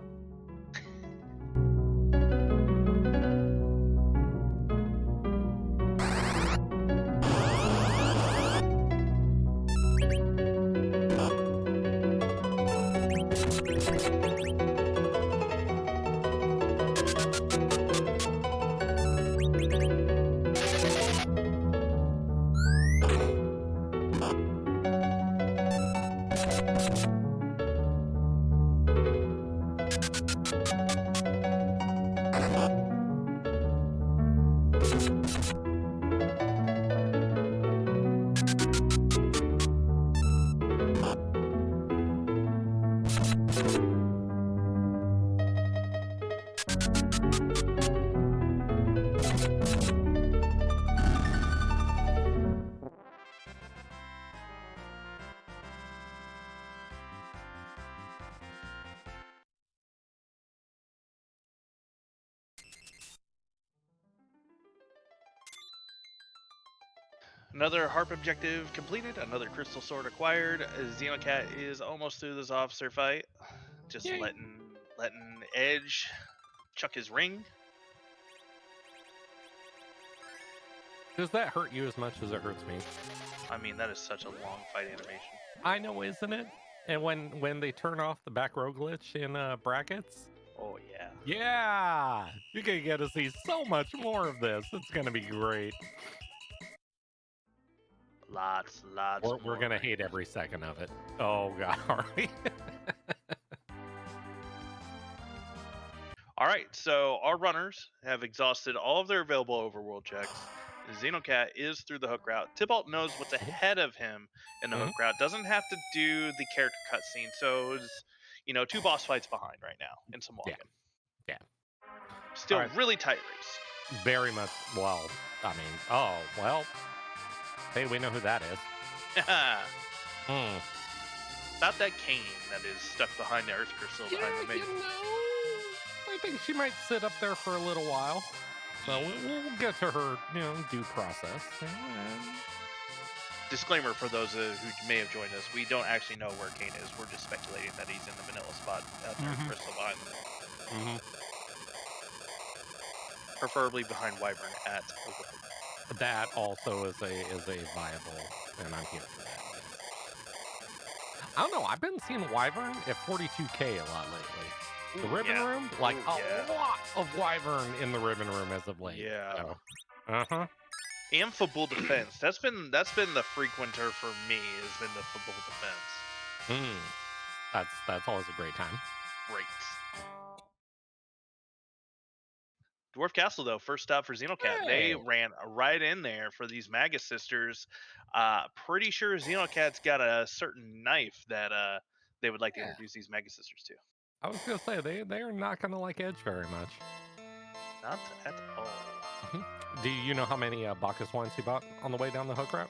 Another harp objective completed, another crystal sword acquired. Xenocat is almost through this officer fight. Just Yay. letting Edge chuck his ring. Does that hurt you as much as it hurts me? I mean, that is such a long fight animation. I know, isn't it? And when they turn off the back row glitch in brackets, Oh yeah. yeah, you're gonna get to see so much more of this. It's gonna be great. Lots. We're gonna hate every second of it. Oh god, are we? All right, so our runners have exhausted all of their available overworld checks. Xenocat is through the hook route. Tybalt knows what's ahead of him in the hook route. Doesn't have to do the character cutscene, so it's 2 boss fights behind right now in some walking. Yeah. Still All right. really tight race. Very much. Well, I mean, oh well. Hey, we know who that is. Not that cane that is stuck behind the Earth Crystal behind the maze. I think she might sit up there for a little while. So we'll get to her, due process. Disclaimer for those who may have joined us: we don't actually know where Kane is. We're just speculating that he's in the vanilla spot at the Earth Crystal behind them. Preferably behind Wyvern at Oklahoma. That also is a viable, and I'm here for that. I don't know. I've been seeing Wyvern at 42K a lot lately. The Ribbon Room, like a lot of Wyvern in the Ribbon Room as of late. Yeah. So. Amphibole defense. That's been the frequenter for me. Has been the Amphibole defense. That's always a great time. Great. Dwarf Castle, though, first stop for Xenocat. Hey. They ran right in there for these Magus sisters. Pretty sure Xenocat's got a certain knife that they would like to introduce these Magus sisters to. I was going to say, they are not going to like Edge very much. Not at all. Do you know how many Bacchus wines you bought on the way down the hook route?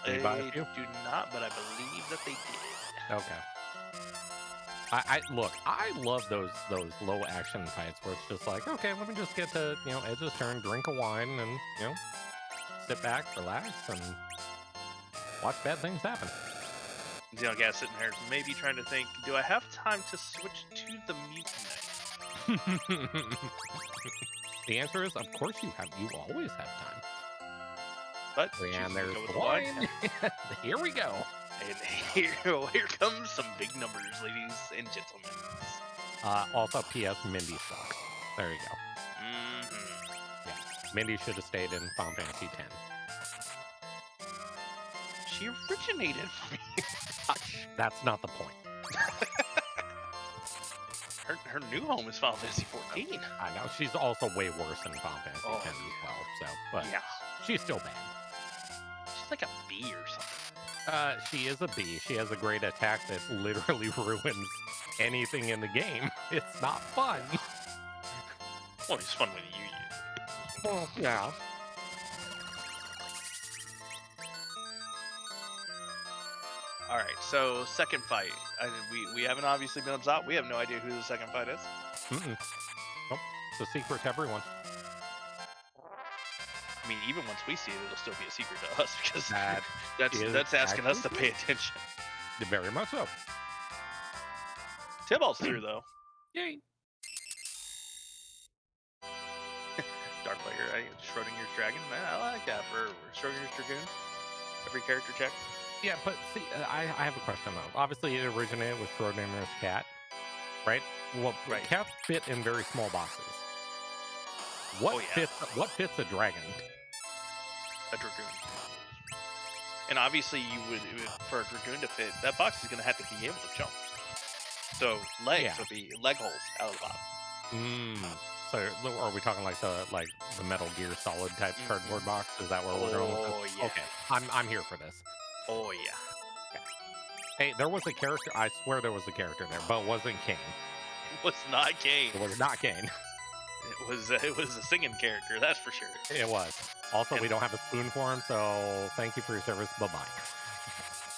Did you buy a few? Do not, but I believe that they did. Okay. I look, I love those low action fights where it's just like, okay, let me just get to Edge's turn, drink a wine, and sit back, relax, and watch bad things happen. Xenocat sitting here, maybe trying to think, do I have time to switch to the mutant? The answer is, of course you have. You always have time. But and there's the wine. Here we go. And here comes some big numbers, ladies and gentlemen. Also, P.S. Mindy sucks. There you go. Yeah, Mindy should have stayed in Final Fantasy X. She originated for me. That's not the point. her new home is Final Fantasy 14. I know. She's also way worse in Final Fantasy X as well. So, but yeah, she's still bad. She's like a B or something. She is a bee. She has a great attack that literally ruins anything in the game. It's not fun. Well, it's fun when you use it. Well, yeah. All right, so second fight. We haven't obviously been up. We have no idea who the second fight is. Mm-mm. Nope. It's a secret to everyone. I mean, even once we see it, it'll still be a secret to us because That that's asking us to actually pay attention. Very much so. Tybalt's through though. Yay. Darkblazer, Schrodinger's dragon. I like that for Schrodinger's dragoon. Every character check. Yeah, but see, I have a question though. Obviously, it originated with Schrodinger's cat, right? Well, Right. cats fit in very small boxes. What Oh, yeah. fits a dragon? A dragoon. And obviously, for a dragoon to fit, that box is going to have to be able to jump. So legs would be leg holes out of the bottom. So are we talking like the Metal Gear Solid type cardboard box? Is that where we're going with this? Yeah. Okay, I'm here for this. Oh yeah. Okay. Hey, there was a character. I swear there was a character there, but it wasn't Kane. It was not Kane. It was not Kane. It was a singing character, that's for sure. It was. Also, we don't have a spoon for him, so thank you for your service. Bye bye.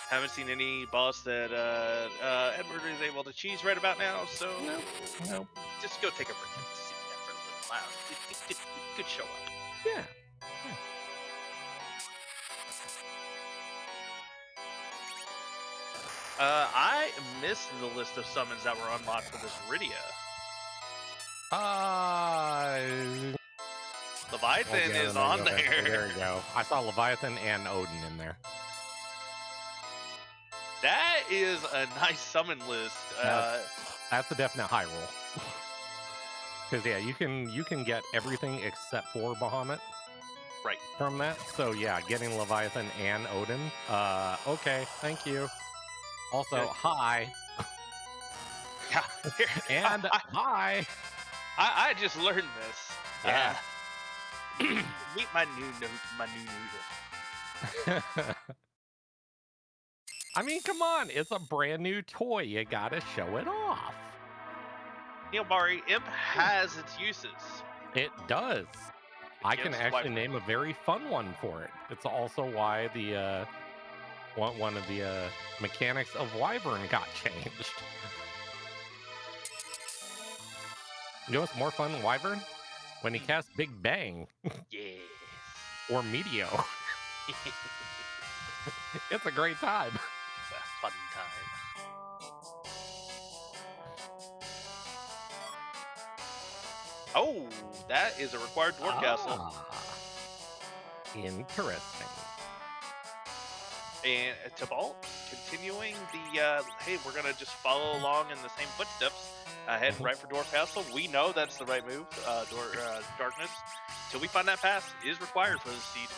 Haven't seen any boss that Edward is able to cheese right about now, so Nope. just go take a break and see that for a little while. Good show up. Yeah. I missed the list of summons that were unlocked for this Rydia. Leviathan is on there. There you go. I saw Leviathan and Odin in there. That is a nice summon list. That's a definite high roll. Because yeah, you can get everything except for Bahamut. Right. From that. So yeah, getting Leviathan and Odin. Okay, thank you. Also, Good. hi. Yeah. And hi. I just learned this. Yeah. Meet my new noodle. I mean, come on, it's a brand new toy. You gotta show it off. Neil Bari, Imp has its uses. It does. I can Gives actually Wyvern. name a very fun one for it. It's also why the one of the mechanics of Wyvern got changed. You know what's more fun than Wyvern? When he casts Big Bang Yes. or Meteor. It's a great time. It's a fun time. Oh, that is a required dwarf castle. Interesting. And Tybalt, continuing the, hey, we're going to just follow along in the same footsteps, heading right for Dwarf Castle. We know that's the right move, Darkness. Till we find that path is required for the seed.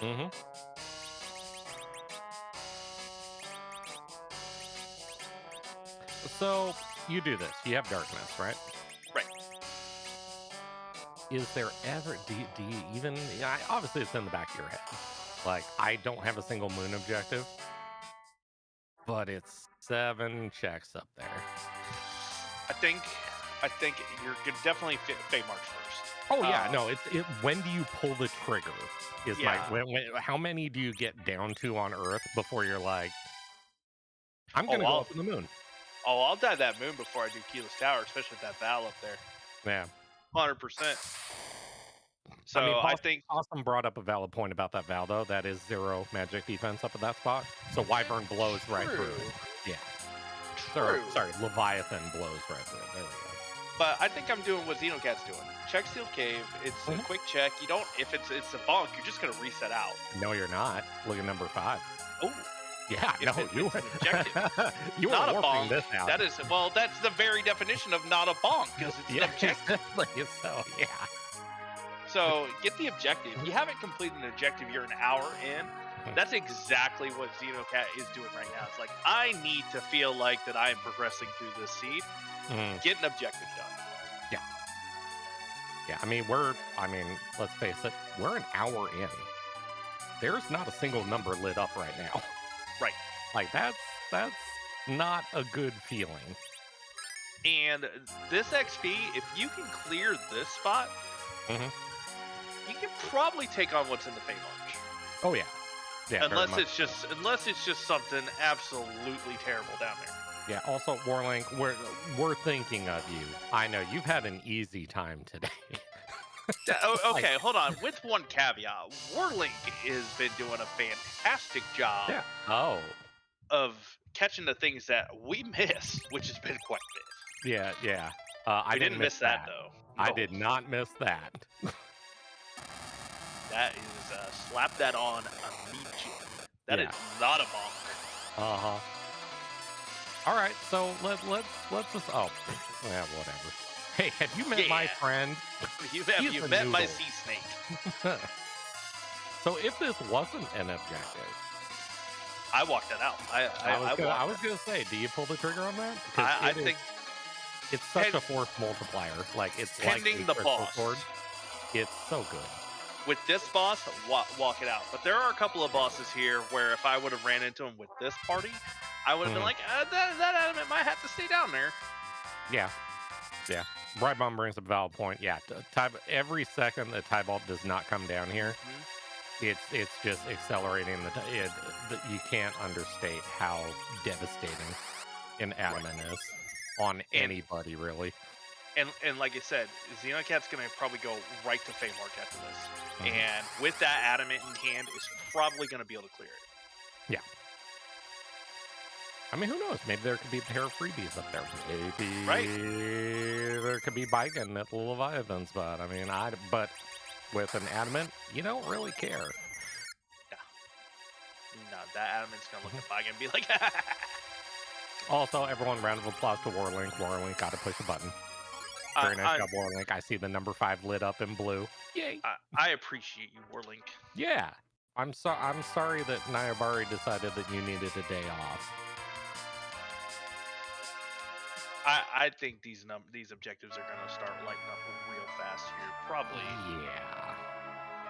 Mm-hmm. So, you do this. You have Darkness, right? Right. Is there ever, do you even, yeah, obviously it's in the back of your head. Like, I don't have a single moon objective, but it's 7 checks up there. I think you're gonna definitely Fate March first. Oh yeah, no, when do you pull the trigger? Is Yeah. how many do you get down to on Earth before you're like, I'm gonna go up in the moon? Oh, I'll dive that moon before I do Keyless Tower, especially with that Val up there. Yeah. 100%. So I mean, I think Awesome brought up a valid point about that Val, though. That is 0 magic defense up at that spot. So Wyvern blows right through. Yeah. Sorry, Leviathan blows right through. There we go. But I think I'm doing what Xenocat's doing. Check Sealed Cave. It's a quick check. You don't. If it's a bonk, you're just gonna reset out. No, you're not. Look at number 5. Oh. Yeah, If no, you it's an objective. you were Not a warping bonk. this out. That is that's the very definition of not a bonk because it's an objective. Exactly. So yeah. So get the objective. You haven't completed an objective. You're an hour in. That's exactly what Xenocat is doing right now. It's like, I need to feel like that I am progressing through this seed. Get an objective done. Yeah, I mean, let's face it, we're an hour in. There's not a single number lit up right now. Right. Like that's not a good feeling. And this XP, if you can clear this spot, Hmm. you can probably take on what's in the Feymarch. Oh yeah, yeah. Very Unless much it's just something absolutely terrible down there. Yeah. Also, Warlink, we're thinking of you. I know you've had an easy time today. Like, Okay, hold on. With one caveat, Warlink has been doing a fantastic job yeah. Oh, of catching the things that we missed, which has been quite a bit. yeah, yeah. I We didn't miss that that. though. I No, did not miss that. that is slap that on immediately. That is Yeah. not a bonk. Uh huh. All right, so let's just yeah, whatever. Hey, have you met my friend? You He's have a met my noodle. sea snake. So if this wasn't an objective, I walked it out. I was gonna say, do you pull the trigger on that? Because I think it's such a force multiplier. Like it's pending like a the crystal boss. sword. It's so good. With this boss, walk it out. But there are a couple of bosses here where if I would have ran into him with this party, I would have been like, that adamant might have to stay down there. Yeah, yeah. Brightbomb brings up a valid point. Yeah, every second that Tybalt does not come down here, it's just accelerating you can't understate how devastating an adamant is on anybody, really. And like I said, Xenocat's gonna probably go right to Feymarch after this, and with that adamant in hand, is probably gonna be able to clear it. Yeah. I mean, who knows? Maybe there could be a pair of freebies up there. Maybe there could be Bigan at the Leviathan spot. I mean, but with an adamant, you don't really care. No, that adamant's gonna look at Bigan and be like, Also, everyone, round of applause to Warlink. Warlink got to push a button. Very nice job, Warlink. I see the number 5 lit up in blue. Yay! I appreciate you, Warlink. Yeah. I'm sorry that Nyabari decided that you needed a day off. I think these objectives are gonna start lighting up real fast here. Probably. Yeah.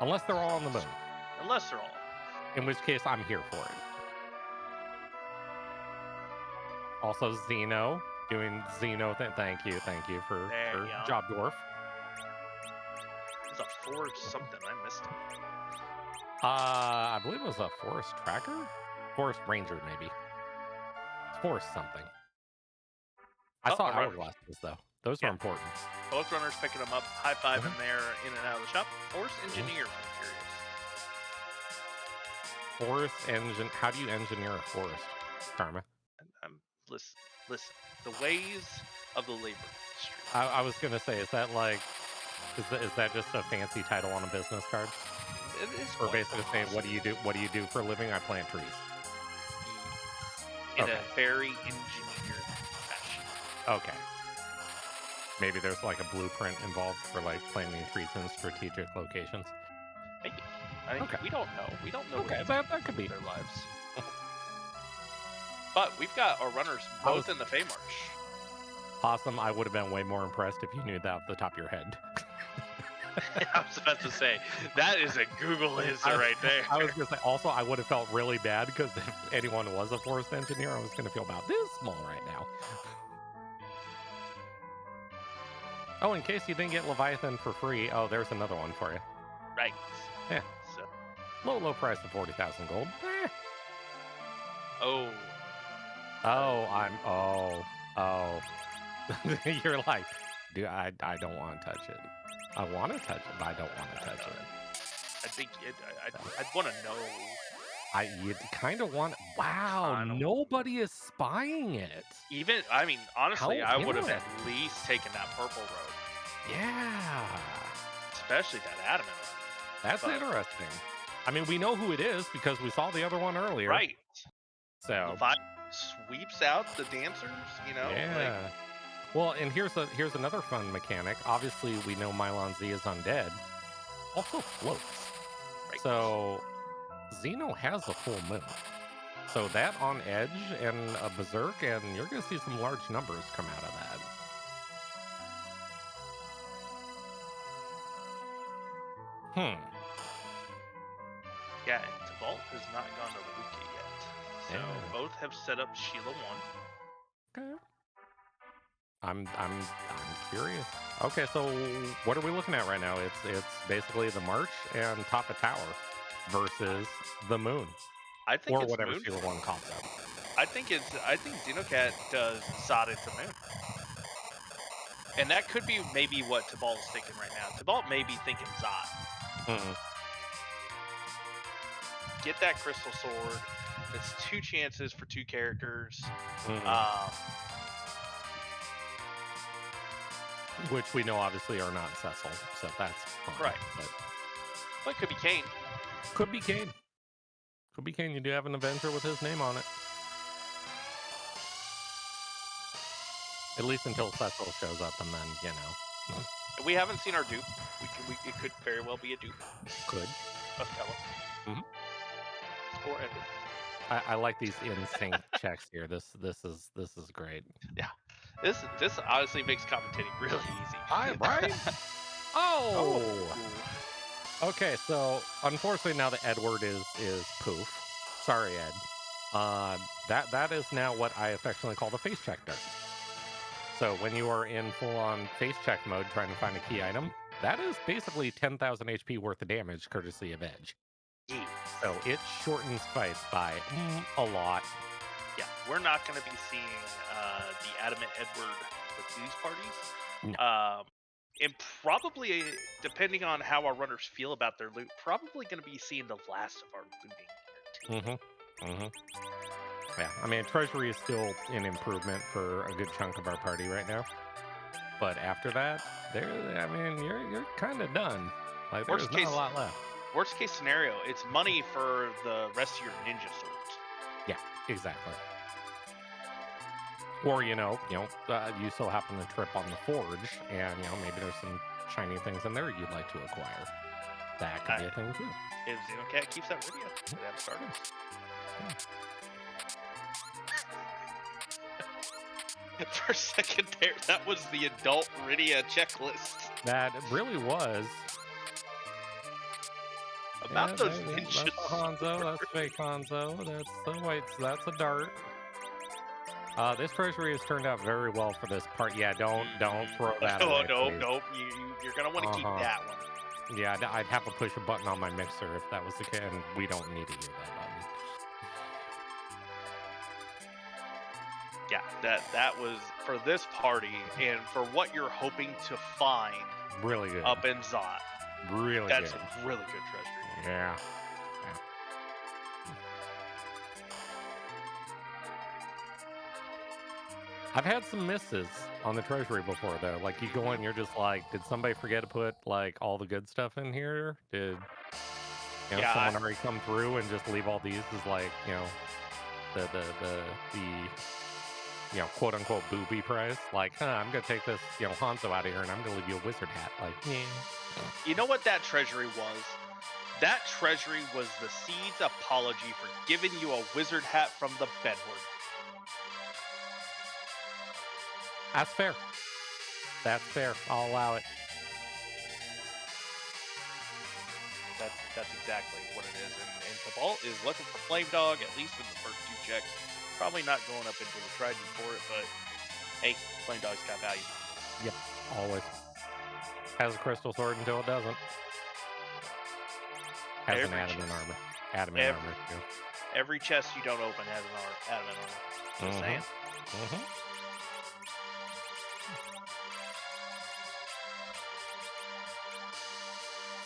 Unless they're all on the moon. Unless they're all. In which case, I'm here for it. Also, Xeno. Doing Xeno. Thank you for Job Dwarf. It's a forest something. I missed it. I believe it was a forest tracker? Forest ranger, maybe. Forest something. I saw hourglasses, though. Those are important. Both runners picking them up. High five in there, in and out of the shop. Forest engineer, if I'm curious. Forest engine. How do you engineer a forest, Karma? Listen. The ways of the labor industry. I was gonna say, is that like, is that just a fancy title on a business card? It is. Or basically saying, what do you do? What do you do for a living? I plant trees. In a very engineered fashion. Okay. Maybe there's like a blueprint involved for like planting trees in strategic locations. Maybe. I mean, we don't know. We don't know. Okay, that could be their lives. But we've got our runners both in the Feymarch. Possum, I would have been way more impressed if you knew that off the top of your head. I was about to say, that is a Google answer right there. I was going to say, also, I would have felt really bad because if anyone was a forest engineer, I was going to feel about this small right now. Oh, in case you didn't get Leviathan for free, oh, there's another one for you. Right. Yeah. So. Low price of 40,000 gold. Oh. Oh, You're like, dude, I don't want to touch it. I want to touch it, but I don't want to touch it. I think I'd want to know. You kind of want. Wow, nobody is spying it. Even, I mean, honestly, I would have at least taken that purple road. Yeah. Especially that adamant one. That's interesting. I mean, we know who it is because we saw the other one earlier. Right. So. Levi sweeps out the dancers, you know? Yeah. Well, and here's another fun mechanic. Obviously, we know Mylon Z is undead. Also floats. Right. So, Xeno has a full moon. So that on edge and a berserk, and you're going to see some large numbers come out of that. Yeah, and Tybalt has not gone to Luca yet. So both have set up Sheila 1. Okay. I'm curious. Okay, so what are we looking at right now? It's basically the March and top of tower versus the moon. I think or it's whatever Moon. Sheila 1 calls out. I think Xenocat does Zod into Moon. And that could be maybe what Tybalt is thinking right now. Tybalt may be thinking Zod. Mm-hmm. Get that crystal sword. It's 2 chances for 2 characters. Mm-hmm. Which we know obviously are not Cecil, so that's fine. Right. But it could be Kane. Could be Kane. Could be Kane. You do have an Avenger with his name on it. At least until Cecil shows up, and then, you know. We haven't seen our dupe. It could very well be a dupe. Could. Of Pella. Mm-hmm. Or Edward. I like these in sync checks here. This is great. Yeah. This honestly makes commentating really easy. Right? Oh! Okay, so unfortunately now the Edward is poof. Sorry, Ed. That is now what I affectionately call the face check dart. So when you are in full-on face check mode trying to find a key item, that is basically 10,000 HP worth of damage courtesy of Edge. Yeah. So it shortens fights by a lot. Yeah, we're not going to be seeing the Adamant Edward with these parties. No. And probably, depending on how our runners feel about their loot, probably going to be seeing the last of our looting here, too. Yeah, I mean, Treasury is still an improvement for a good chunk of our party right now. But after that, you're kind of done. Like, there's not a lot left. Worst case scenario, it's money for the rest of your ninja swords. Yeah, exactly. Or, you so happen to trip on the forge, and, maybe there's some shiny things in there you'd like to acquire. That could be a thing, too. If Xenocat keeps that radio, they have started. For a second there, that was the adult Rydia checklist. That really was. About those ninjas. That's a Hanzo, that's fake Hanzo, that's the whites, that's a dart. This treasury has turned out very well for this part. Yeah, don't throw that away. Nope. You're gonna want to keep that one. Yeah, I'd have to push a button on my mixer if that was the case, and we don't need to use that button. Yeah, that was for this party and for what you're hoping to find. Really good. Up in Zot. Really That's good. a really good treasury. Yeah. I've had some misses on the treasury before, though. Like, you go in, you're just like, did somebody forget to put, like, all the good stuff in here? Did, someone already come through and just leave all these as, like, the quote-unquote booby prize? Like, I'm going to take this, Hanzo out of here, and I'm going to leave you a wizard hat. Like, yeah. You know what that treasury was? That treasury was the Seed's apology for giving you a wizard hat from the bedward. That's fair. That's fair. I'll allow it. That's exactly what it is. And Tybalt is looking for Flame Dog, at least in the first 2 checks. Probably not going up into the Trident for it, but hey, Flame Dog's got value. Yep, always. Has a crystal sword until it doesn't. Has an adamant armor. Adamant armor, too. Every chest you don't open has an adamant armor. Just saying.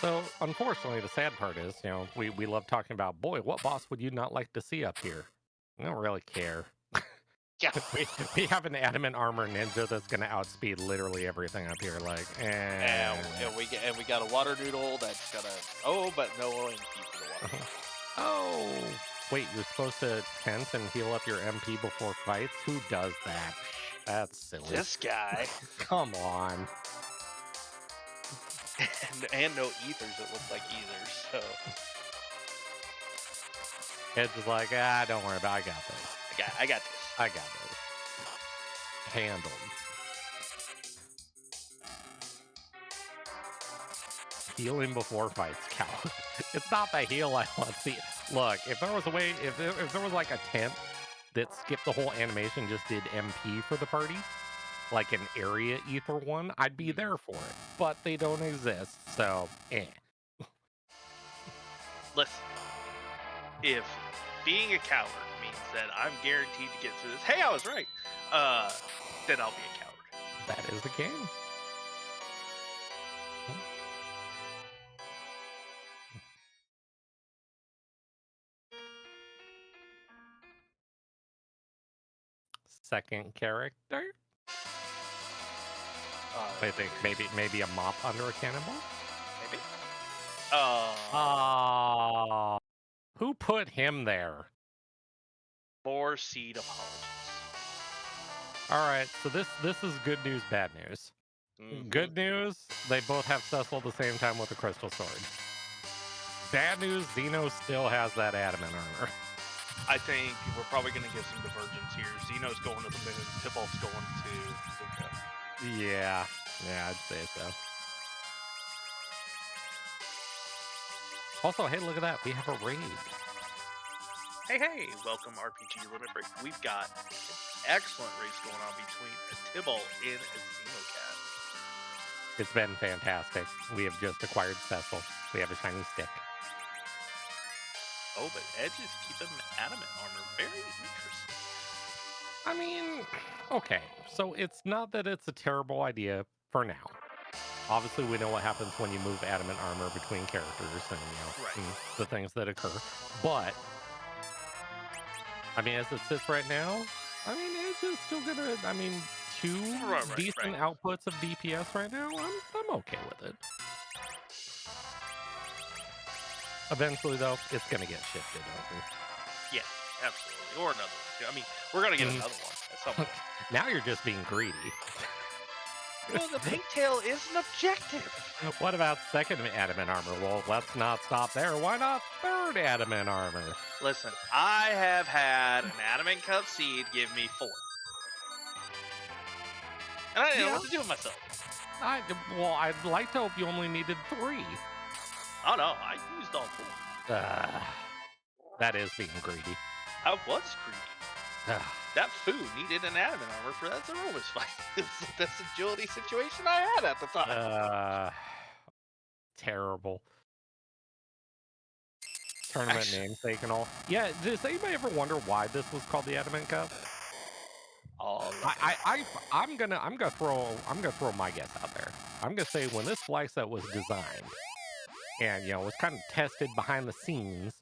So, unfortunately, the sad part is, we love talking about, boy, what boss would you not like to see up here? I don't really care. Yeah. we have an adamant armor ninja that's going to outspeed literally everything up here. Like, and we got a water noodle that's gonna. Oh, but no OMP for the water. Oh, wait, you're supposed to tense and heal up your MP before fights? Who does that? That's silly. This guy. Come on. and no ethers. It looks like ethers. So it's just like, don't worry about it. I got this. I got this. I got this. Handled. Healing before fights count. It's not the heal I want to see. Look, if there was a way, if there was like a tent that skipped the whole animation, just did MP for the party, like an area ether one, I'd be there for it. But they don't exist, so Listen, if being a coward means that I'm guaranteed to get through this, hey, I was right. Then I'll be a coward. That is the game. Second character. I think maybe a mop under a cannonball. Maybe. Who put him there? More seed apologies. All right, so this is good news, bad news. Good news, they both have Cecil at the same time with a crystal sword. Bad news, Xeno still has that adamant armor. I think we're probably going to get some divergence here. Xeno's going to the moon, Tybalt's going to Xenocat. Yeah, I'd say so. Also, hey, look at that. We have a raid. Hey, welcome RPG Limit Break. We've got an excellent race going on between Tybalt and Xenocat. It's been fantastic. We have just acquired Cecil. We have a shiny stick. Oh, but Edge is keeping adamant armor. Very interesting. I mean, okay. So it's not that it's a terrible idea for now. Obviously, we know what happens when you move adamant armor between characters and, and the things that occur. But, I mean, as it sits right now, I mean, Edge is still going to, two decent outputs of DPS right now. I'm okay with it. Eventually, though, it's going to get shifted over. Yeah, absolutely. Or another one. I mean, we're going to get another one at some point. Now you're just being greedy. Well, the pigtail is an objective. What about second adamant armor? Well, let's not stop there. Why not third adamant armor? Listen, I have had an adamant cup seed give me 4. And I didn't know what to do with myself. I'd like to hope you only needed 3. Oh no, I used all 4. That is being greedy. I was greedy. That food needed an adamant armor for that Zeromus fight. That's the agility situation I had at the time. Terrible. Tournament namesake and all. Yeah, does anybody ever wonder why this was called the Adamant Cup? I'm gonna throw my guess out there. I'm gonna say when this fly set was designed, and was kind of tested behind the scenes,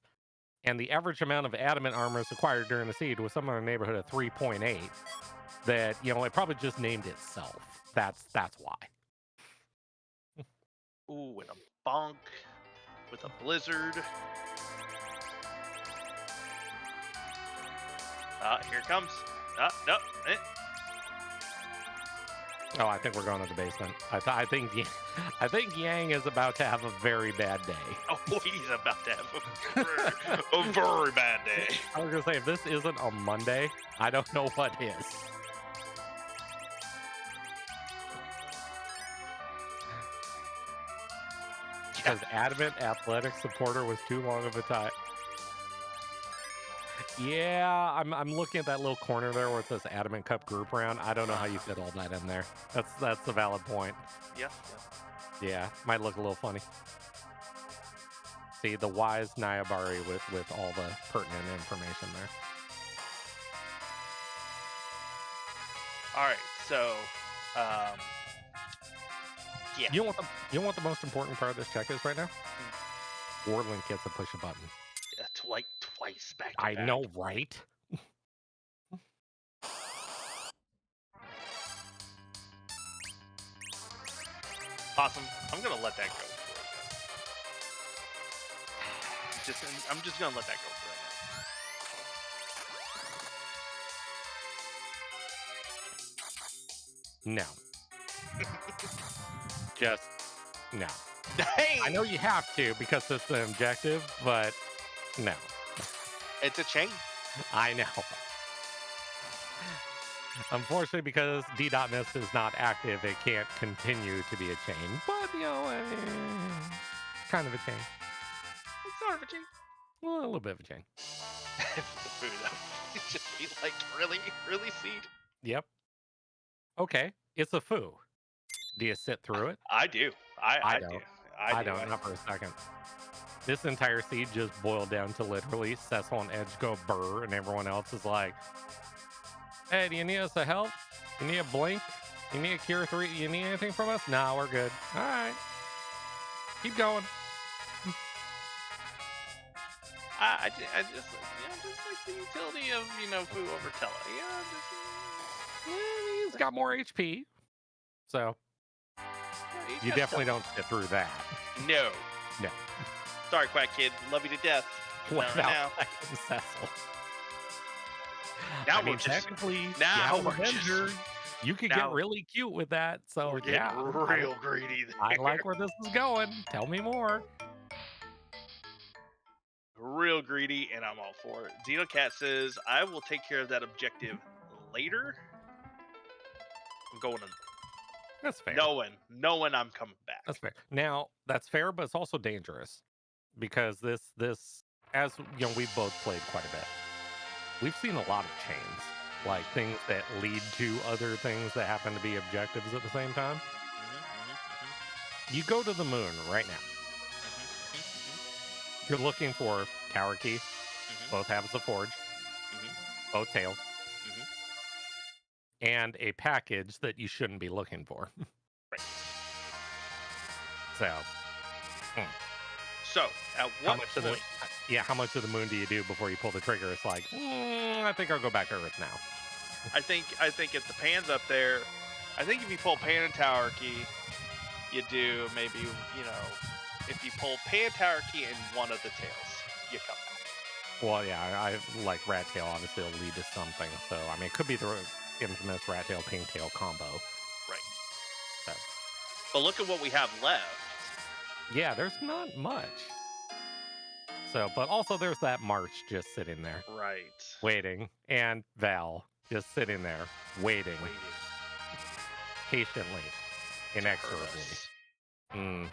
and the average amount of adamant armors acquired during the seed was somewhere in the neighborhood of 3.8, that it probably just named itself. That's why. Ooh, and a bonk with a blizzard. Here it comes. No. Oh, I think we're going to the basement. I think Yang is about to have a very bad day. Oh, he's about to have a very bad day. I was gonna say, if this isn't a Monday, I don't know what is. Because adamant athletic supporter was too long of a time. Yeah, I'm looking at that little corner there where it says Adamant Cup group round. I don't know how you fit all that in there. That's a valid point. Yeah, might look a little funny. See, the wise Nyabari with all the pertinent information there. All right, so yeah. You know what the most important part of this check is right now? Warlink gets to push a button. Yeah, twice back to back. I know, right? Awesome. I'm gonna let that go. I'm just gonna let that go for right now. No. Just no. Hey! I know you have to because it's an objective, but no. It's a chain. I know. Unfortunately, because D.Mist is not active, it can't continue to be a chain. But, kind of a chain. It's sort of a chain. Well, a little bit of a change. The food, though. Just be like, really, Seed? Yep. Okay, it's a foo. Do you sit through it? I do. I I do. don't. I I do. don't. Not for a second. This entire seed just boiled down to literally Cecil and Edge go burr, and everyone else is like, "Hey, do you need us to help? You need a blink? You need a cure 3? You need anything from us? Nah, we're good. All right, keep going." I just like the utility of Fu over Tella. He's got more HP, so He you just definitely don't sit through that. No. No. Sorry, Quack Kid. Love you to death. Without now. Cecil. Now I mean, we're just technically, now you have we're an Avenger. just You could now get really cute with that. So we're getting yeah, real greedy there. I like where this is going. Tell me more. Real greedy, and I'm all for it. Xenocat says, "I will take care of that objective later." I'm going to That's fair. knowing I'm coming back. That's fair. Now, that's fair, but it's also dangerous because this as you know, we've both played quite a bit. We've seen a lot of chains, like things that lead to other things that happen to be objectives at the same time. You go to the moon right now. You're looking for tower key, both halves of forge, both tails, and a package that you shouldn't be looking for. Right. So, So, at what point? How much of the moon do you do before you pull the trigger? It's like, I think I'll go back to Earth now. I think if the pan's up there, I think if you pull pan and tower key, you do maybe, if you pull pan, tower key, and one of the tails, you come back. Well, yeah, I like rat tail. Obviously, will lead to something. So, I mean, it could be the infamous rat tail, pink tail combo. Right. So. But look at what we have left. Yeah, there's not much. So, but also there's that March just sitting there. Right. Waiting. And Val just sitting there, waiting. Patiently. Inexorably.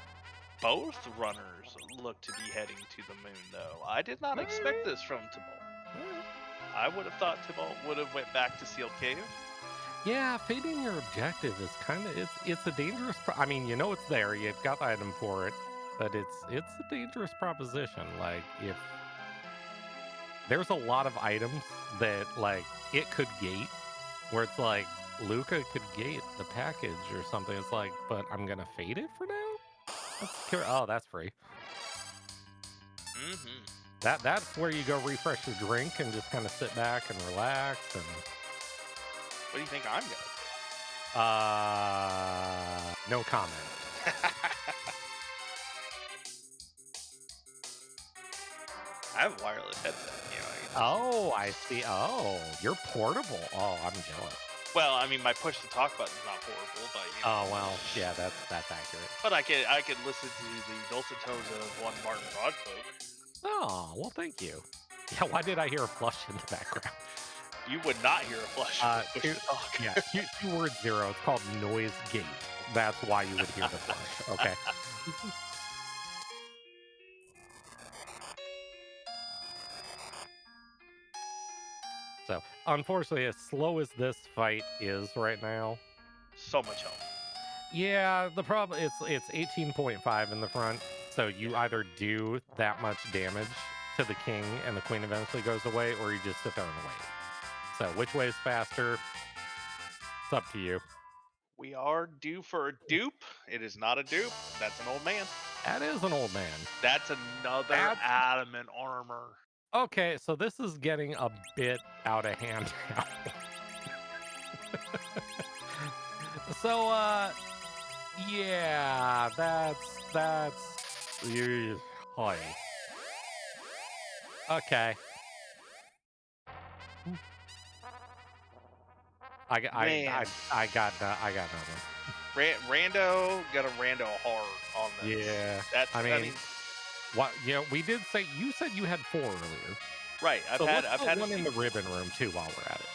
Both runners look to be heading to the moon, though. I did not expect this from Tybalt. I would have thought Tybalt would have went back to Seal Cave. Yeah, fading your objective is kind of it's a dangerous. I mean, you know it's there. You've got the item for it, but it's a dangerous proposition. Like if there's a lot of items that like it could gate, where it's like Luca could gate the package or something. It's like, but I'm gonna fade it for now. Oh, that's free. That's where you go refresh your drink and just kind of sit back and relax. And what do you think I'm gonna do? No comment. I have a wireless headset. Oh, I see. Oh, you're portable. Oh, I'm jealous. Well, I mean, my push to talk button's not portable, but oh well, yeah, that's accurate. But I could listen to the dulcet tones of one Martin Broadcloak. Oh well, thank you. Yeah, why did I hear a flush in the background? You would not hear a flush. Yeah, keyword 0. It's called noise gate. That's why you would hear the flush. Okay. So, unfortunately, as slow as this fight is right now, so much help. Yeah, the problem it's 18.5 in the front, so you either do that much damage to the king and the queen eventually goes away, or you just sit there and wait. So, which way is faster? It's up to you. We are due for a dupe. It is not a dupe. That's an old man. That is an old man. That's another adamant armor. Okay, so this is getting a bit out of hand now. So, yeah, that's you. Hi. Okay. I got nothing. Rando got a rando hard on this. Yeah. I mean, what? You know, we did say you said you had 4 earlier. Right. I've had one in the ribbon room too while we're at it.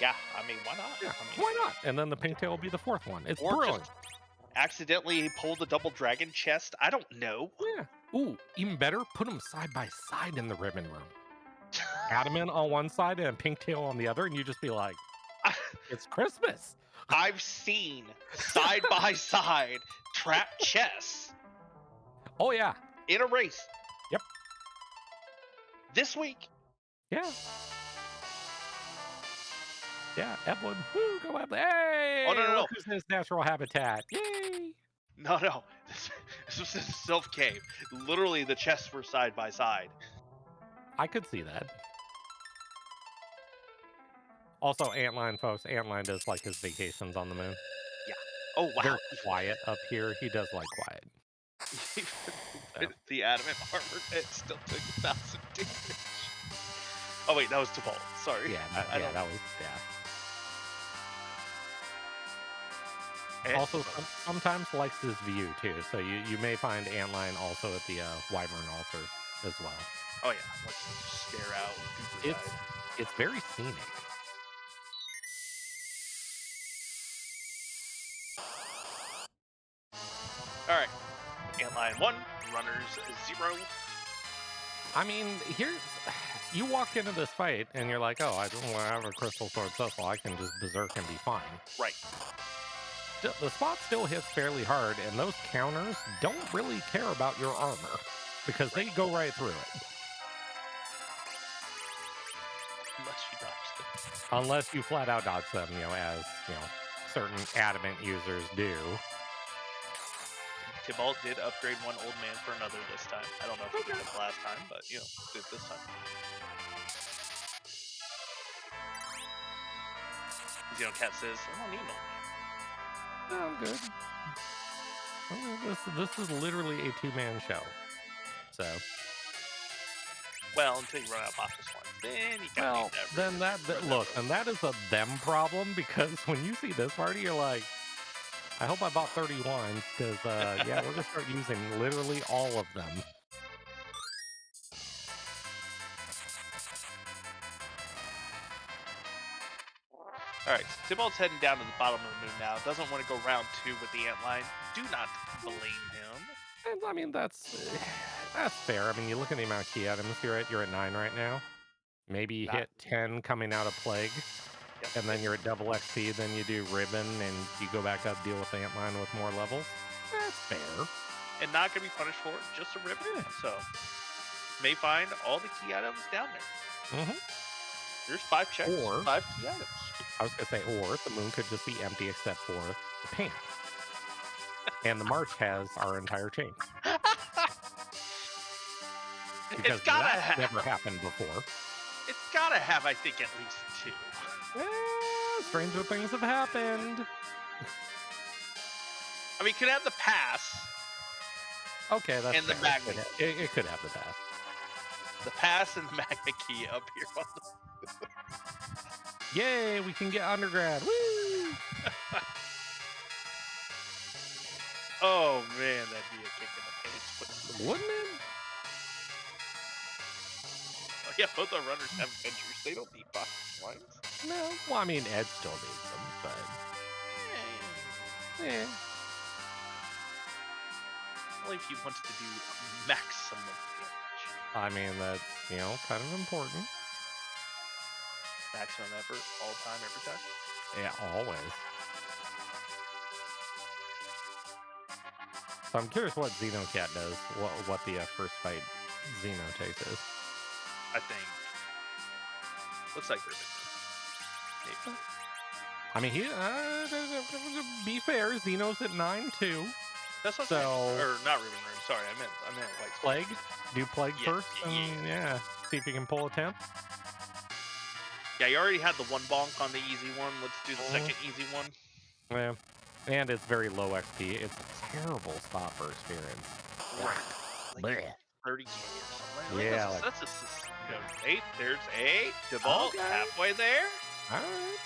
Yeah. I mean, why not? Yeah, why not? And then the pink tail will be the 4th one. It's brilliant. accidentally pulled the double dragon chest. I don't know. Yeah. Ooh, even better, put them side by side in the ribbon room. Adamant on one side and Pinktail on the other, and you just be like, it's Christmas. I've seen side by side trap chests Oh, yeah. in a race. Yep. This week. Yeah. Yeah, Evelyn. Woo, go Evelyn. Hey! Oh, no. Look who's in his natural habitat. Yay! No. This was a Sylph cave. Literally, the chests were side by side. I could see that. Also, Antline, folks. Antline does like his vacations on the moon. Yeah. Oh, wow. Very quiet up here. He does like quiet. The adamant armor it still took 1,000 damage. Oh wait, that was Tybalt. Sorry. Yeah, that was And also, sometimes likes his view too. So you may find Antline also at the Wyvern altar as well. Oh yeah, let's just stare out. It's very scenic. All right, Antline 1, runners 0. I mean, you walk into this fight and you're like, oh, I don't want to have a crystal sword so I can just berserk and be fine. Right. The spot still hits fairly hard, and those counters don't really care about your armor because they go right through it. Unless you dodge them. Unless you flat out dodge them, as certain adamant users do. Tybalt did upgrade one old man for another this time. I don't know if he did it last time, but did this time. Xenocat says, I don't need an old man. No, I'm good. This is literally a two-man show. So. Well, until you run out of Bacchus ones, then you got then look, and that is a them problem because when you see this party, you're like, I hope I bought 30 wines because we're gonna start using literally all of them. All right, so Tybalt's heading down to the bottom of the moon now. Doesn't want to go round 2 with the Antline. Do not blame him. And I mean, that's fair. I mean, you look at the amount of key items you're at 9 right now. Maybe you hit 10 coming out of Plague, and then you're at double XP, then you do Ribbon, and you go back up, deal with the Antline with more levels. That's fair. And not going to be punished for it, just a Ribbon. Yeah. So, may find all the key items down there. Mm-hmm. There's 5 checks, or 5 key items. I was going to say, or the moon could just be empty except for the pan. And the march has our entire chain. Because that's never happened before. It's got to have, I think, at least 2. Stranger things have happened. I mean, it could have the pass. Okay, that's and the magma. It could have the pass. The pass and the magma key up here on the... Yay, we can get undergrad. Woo! Oh man, that'd be a kick in the face. Wouldn't it? Oh, yeah, both our runners have adventures. They don't need box lines. No. Well, I mean, Ed still needs them, but... Yeah. Only if he wants to do maximum damage. I mean, that's, kind of important. Maximum effort, all time, every time? Yeah, always. So I'm curious what Xenocat does, what the first fight Xenotakes is. I think. Looks like Ribbon. Maybe. I mean, be fair, Xeno's at 9 too. That's what I'm saying. Or not Ribbon Room, sorry, I meant like Plague? Do Plague first? Yeah. See if you can pull a 10. Yeah, you already had the one bonk on the easy one. Let's do the second easy one. Yeah. And it's very low XP. It's a terrible spot for experience. Like 30K or something. Yeah. That's a 8. There's 8. Tybalt, halfway there. Alright.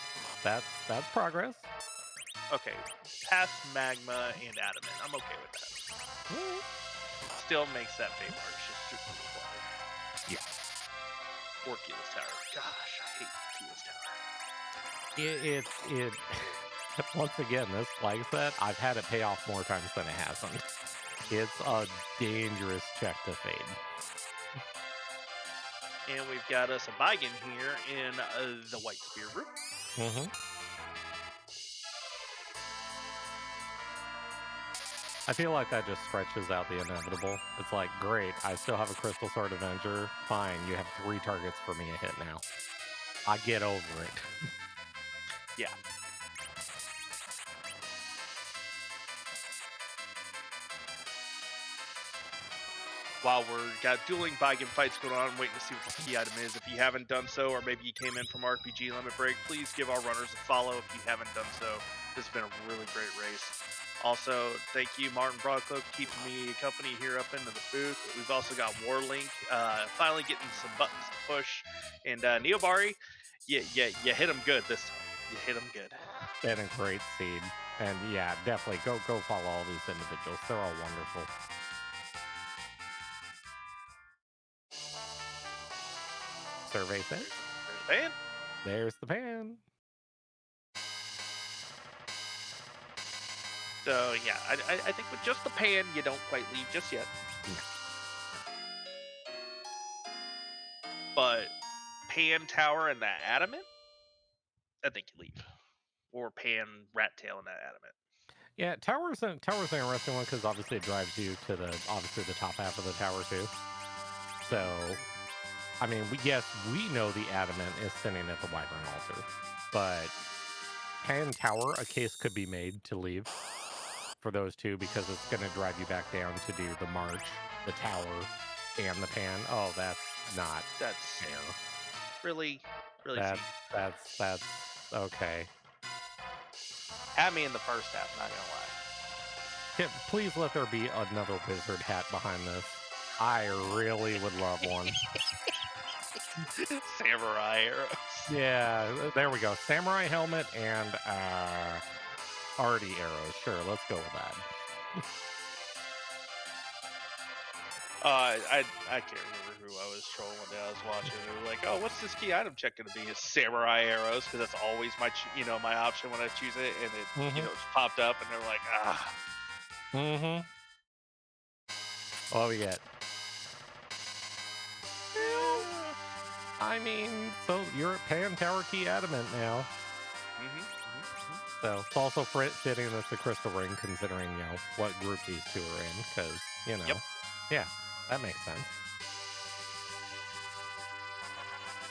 That's progress. Okay. Past Magma and Adamant. I'm okay with that. Still makes that Fate March just super required. Yeah. Or Keyless Tower. Gosh, I hate Keyless Tower. Once again, this flag set, I've had it pay off more times than it hasn't. It's a dangerous check to fade. And we've got us a Baigen here in the White Spear group. Mm-hmm. I feel like that just stretches out the inevitable. It's like, great, I still have a Crystal Sword Avenger. Fine, you have 3 targets for me a hit now. I get over it. Yeah. While we're got dueling Baigen fights going on, I'm waiting to see what the key item is. If you haven't done so, or maybe you came in from RPG Limit Break, please give our runners a follow if you haven't done so. This has been a really great race. Also, thank you, Martin Broadcloak, keeping me company here up into the booth. We've also got Warlink, finally getting some buttons to push. And Neobari, you hit him good this time. You hit him good. And a great seed. And yeah, definitely go follow all these individuals. They're all wonderful. Survey says. There's the pan. There's the pan. So yeah, I think with just the pan, you don't quite leave just yet. But pan tower and that adamant, I think you leave. Or pan rat tail and that adamant. Yeah, tower's an interesting one because obviously it drives you to the top half of the tower too. So, I mean, we know the adamant is sitting at the Wyvern altar, but pan tower, a case could be made to leave for those two because it's going to drive you back down to do the march, the tower, and the pan. Oh, that's fair. Really That's okay. Had me in the first half, not gonna lie. Please let there be another wizard hat behind this. I really would love one. Samurai arrows. Yeah, there we go. Samurai helmet and arty arrows. Sure, let's go with that. I can't remember who I was trolling when I was watching. They were like, "Oh, what's this key item check gonna be?" Is samurai arrows because that's always my my option when I choose it, and it it's popped up, and they're like, ah. Mm-hmm. What we get? I mean, so you're at Pan Tower Key Adamant now. So it's also fitting that's a crystal ring, considering what group these two are in, because yeah, that makes sense.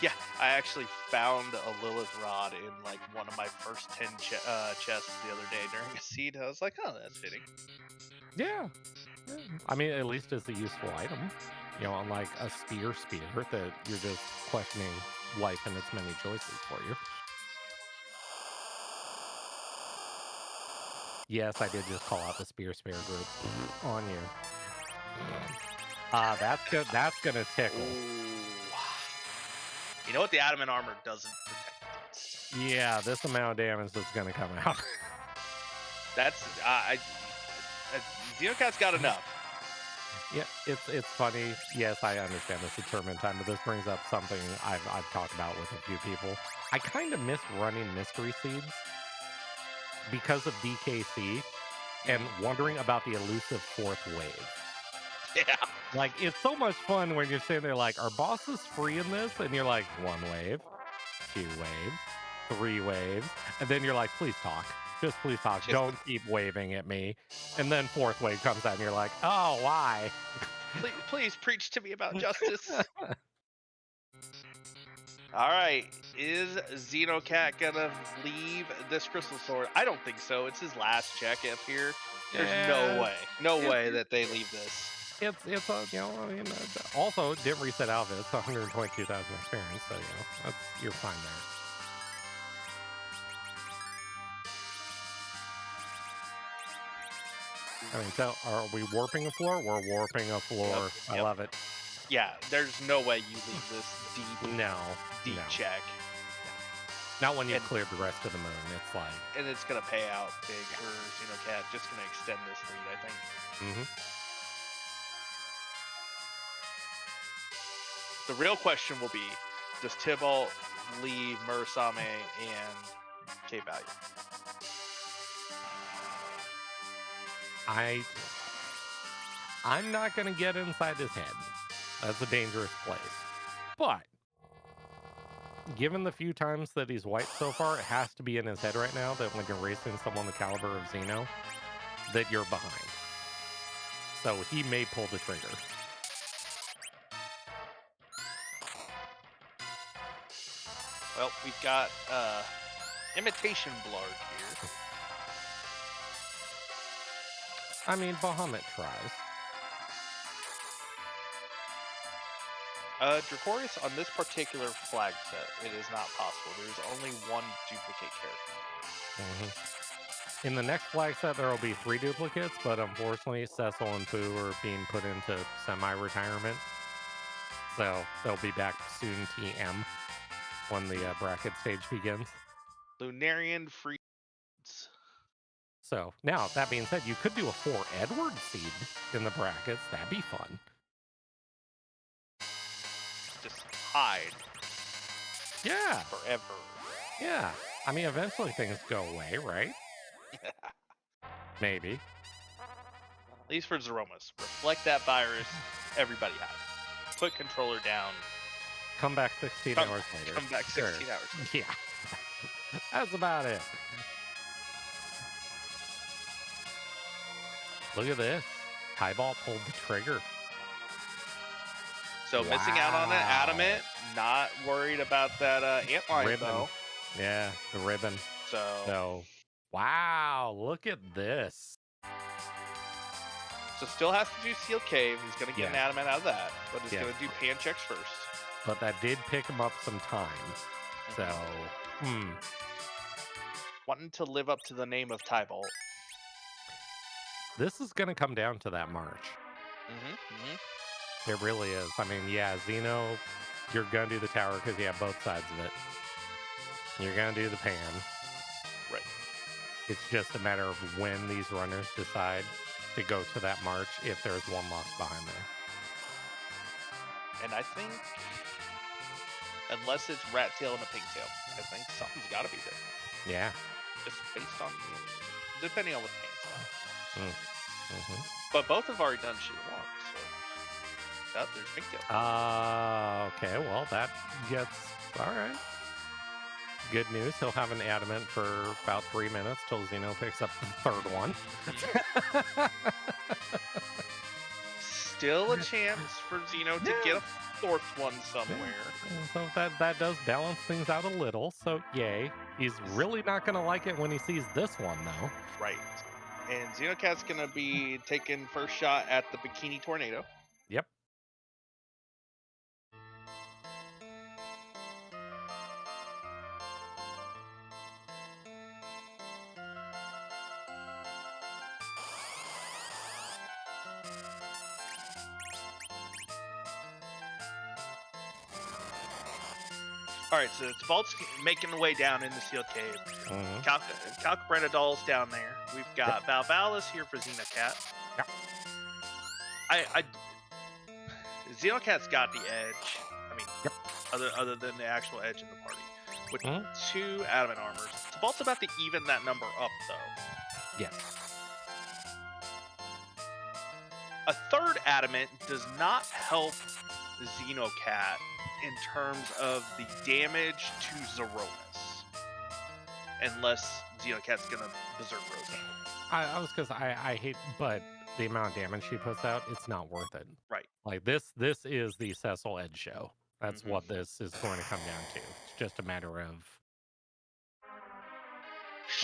Yeah, I actually found a Lilith rod in like one of my first 10 chests the other day during a seed. I was like, oh, that's fitting. Yeah. I mean, at least it's a useful item. Unlike a spear that you're just questioning life and its many choices for you. Yes, I did just call out the spear group on you. That's gonna tickle. Ooh. You know what? The adamant armor doesn't protect against. Yeah, this amount of damage that's gonna come out. That's Xenocat's got enough. Yeah, it's funny. Yes, I understand this is tournament time, but this brings up something I've talked about with a few people. I kind of miss running mystery seeds because of DKC and wondering about the elusive 4th wave. Yeah. Like, it's so much fun when you're sitting there like, are bosses free in this? And you're like, 1 wave, 2 waves, 3 waves. And then you're like, please talk. Just please talk. Don't keep waving at me. And then 4th wave comes out and you're like, oh, why? Please preach to me about justice. All right. Is Xenocat going to leave this crystal sword? I don't think so. It's his last check up here. There's no way that they leave this. It's also it didn't reset out of it. It's 122,000 experience, so you're fine there. I mean, so are we warping a floor? We're warping a floor. Yep. I love it. Yeah, there's no way you leave this deep check. Not when you cleared the rest of the moon. It's like, and it's gonna pay out big for Xenocat. Just gonna extend this lead, I think. Mm-hmm. The real question will be, does Tybalt leave Murasame and K-Value? I'm not going to get inside his head. That's a dangerous place. But given the few times that he's wiped so far, it has to be in his head right now that when you're racing someone the caliber of Xeno, that you're behind. So he may pull the trigger. Well, we've got imitation Blarg here. I mean, Bahamut tries. Dracorius, on this particular flag set, it is not possible. There's only one duplicate character. In the next flag set, there will be 3 duplicates, but unfortunately, Cecil and Pooh are being put into semi-retirement. So they'll be back soon, TM, when the bracket stage begins. Lunarian Freeds. So now, that being said, you could do a 4 Edward seed in the brackets. That'd be fun. Just hide. Yeah. Forever. Yeah. I mean, eventually things go away, right? Maybe. At least for Zeromas. Reflect that virus. Everybody hide. Put controller down. Come back 16 hours later. Come back 16 hours later. Yeah. That's about it. Look at this. Tybalt pulled the trigger. So missing out on an Adamant. Not worried about that antline, though. Yeah, the ribbon. So, wow, look at this. So still has to do Sealed Cave. He's going to get an Adamant out of that. But he's going to do pan checks first. But that did pick him up some time. So, Wanting to live up to the name of Tybalt. This is going to come down to that march. It really is. I mean, yeah, Xeno, you're going to do the tower because you have both sides of it. You're going to do the pan. Right. It's just a matter of when these runners decide to go to that march if there's one locked behind there. And I think, unless it's Rat Tail and a Pigtail, I think something's got to be there. Yeah. Just based on, depending on what the pan's on. But both have already done shit once, so there's Pigtail. Okay, well, that gets, all right. Good news, he'll have an Adamant for about 3 minutes till Xeno picks up the third one. Still a chance for Xeno to get a fourth one somewhere. So that does balance things out a little, so yay. He's really not going to like it when he sees this one, though. Right. And Xenocat's going to be taking first shot at the Bikini Tornado. Yep. All right, so Tybalt's making the way down in the Sealed Cave. Calcabretta down there. We've got Valvalis here for Xenocat. Yep. Xenocat's got the edge. I mean, other than the actual edge in the party. With 2 Adamant armors. Tybalt's about to even that number up, though. Yes. A third Adamant does not help Xenocat in terms of the damage to Zeromas. Unless Xenocat's gonna Berserk Rose. I was because I hate, but the amount of damage she puts out, it's not worth it. Right. Like this is the Cecil Edge show. That's what this is going to come down to. It's just a matter of.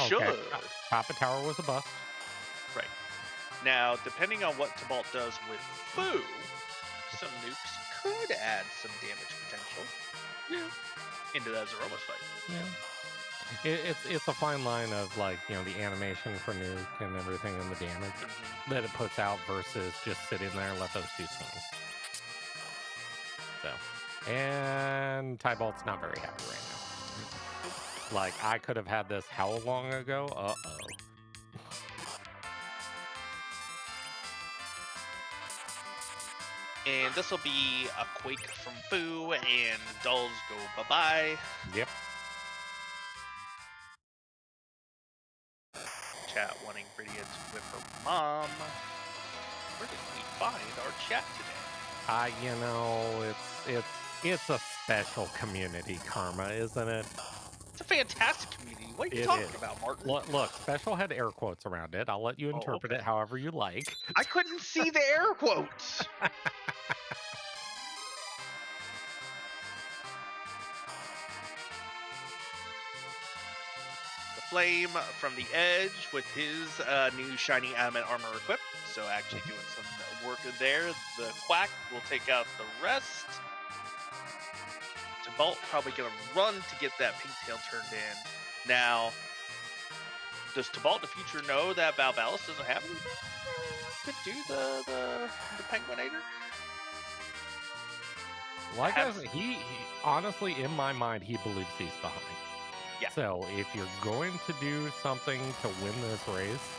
Okay. Papa Tower was a bust. Right. Now, depending on what Tybalt does with Foo, some nukes could add some damage potential into that Zeromas fight. Yeah. It's a fine line of, like, you know, the animation for nuke and everything and the damage that it puts out versus just sitting there and let those two swing. So, and Tybalt's not very happy right now. Like, I could have had this how long ago? Uh-oh. And this will be a Quake from Foo, and Dulls go bye-bye. Yep. chat wanting Bridia to whip her mom. Where did we find our chat today? You know, it's a special community, Karma, isn't it? It's a fantastic community. What are you It talking is. about, Martin? Look, special had air quotes around it. I'll let you interpret it however you like. I couldn't see the air quotes. The flame from the edge with his new shiny adamant armor equipped. So actually doing some work there. The quack will take out the rest. Tybalt probably gonna run to get that pink tail turned in. Now, does Tybalt in the future know that Balbalis doesn't have anything? Could do the Penguinator? Like I said, he honestly, in my mind, he believes he's behind. Yeah. So if you're going to do something to win this race,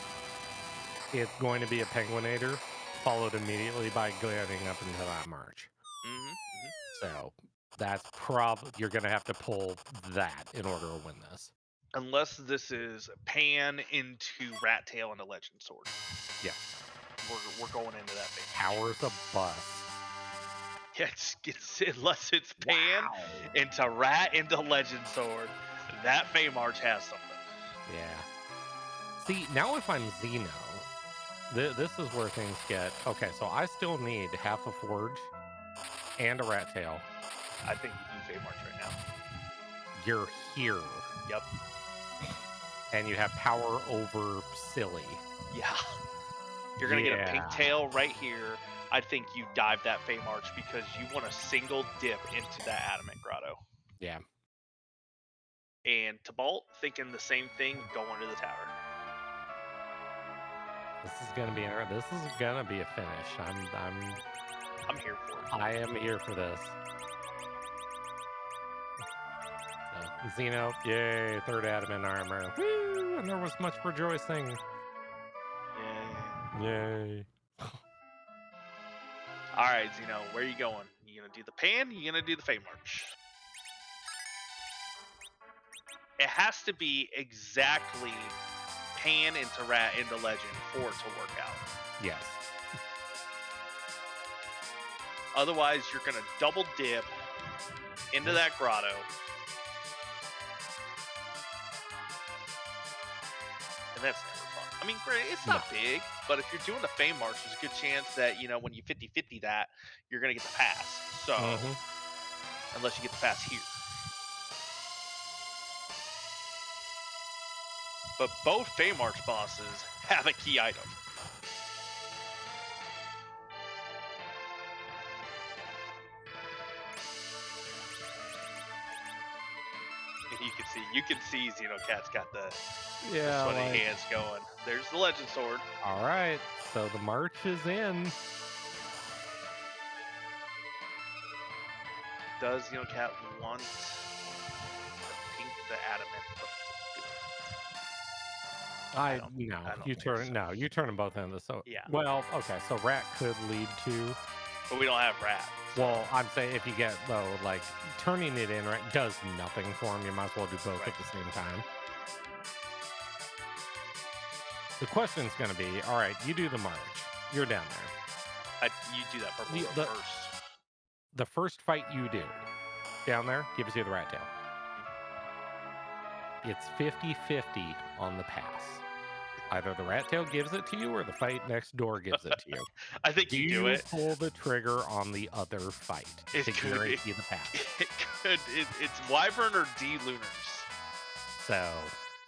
it's going to be a Penguinator, followed immediately by getting up into that march. So that's probably, you're going to have to pull that in order to win this. Unless this is Pan into Rat Tail and a Legend Sword. Yeah. We're going into that thing. Powers a bus. Yeah, unless it's Pan into Rat into Legend Sword. That Fey March has something. Yeah. See, now if I'm Xeno, this is where things get... Okay, so I still need half a Forge and a Rat Tail. I think you do Fey March right now. You're here. Yep. And you have power over Silly. Yeah. You're going to get a pink tail right here. I think you dive that Fey March because you want a single dip into that Adamant Grotto. Yeah. And Tybalt thinking the same thing, going to the tower. This is gonna be a finish. I'm here for it. I am here for this. So, Xeno, yay, third adamant armor. Woo! And there was much rejoicing. Yay. Alright, Xeno, where are you going? You gonna do the Pan? You gonna do the Fey March? It has to be exactly Pan into Rat into Legend for it to work out. Yes. Otherwise, you're going to double dip into that grotto. And that's never fun. I mean, great, it's not big, but if you're doing the Fey March, there's a good chance that, you know, when you 50-50 that, you're going to get the pass. So, unless you get the pass here. But both Fey March bosses have a key item. You can see Xenocat's got the sweaty hands going. There's the Legend Sword. All right, so the march is in. Does Xenocat want the Adamant? You turn them both into. So yeah. Well, okay, so Rat could lead to. But we don't have Rat. So. Well, I'm saying if you get like turning it in right does nothing for him. You might as well do both at the same time. The question's going to be, all right, you do the march. You're down there. You do that purple first. The first fight you do down there gives you the Rat Tail. It's 50-50 on the pass. Either the Rat Tail gives it to you or the fight next door gives it to you. I think you do it. Pull the trigger on the other fight to guarantee the pass. It could. It's Wyvern or D Lunars. So,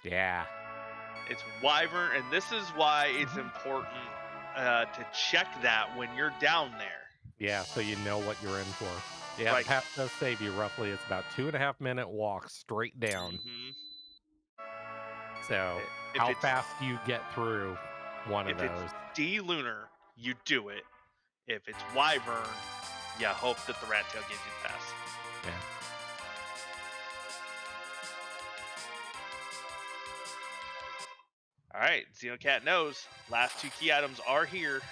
yeah. It's Wyvern, and this is why it's important to check that when you're down there. Yeah, so you know what you're in for. Yeah, the path does save you roughly. It's about 2.5-minute walk straight down. So, how fast do you get through one of those? If it's D Lunar, you do it. If it's Wyvern, you hope that the Rat Tail gives you the pass. Yeah. Alright, Xenocat knows. Last two key items are here.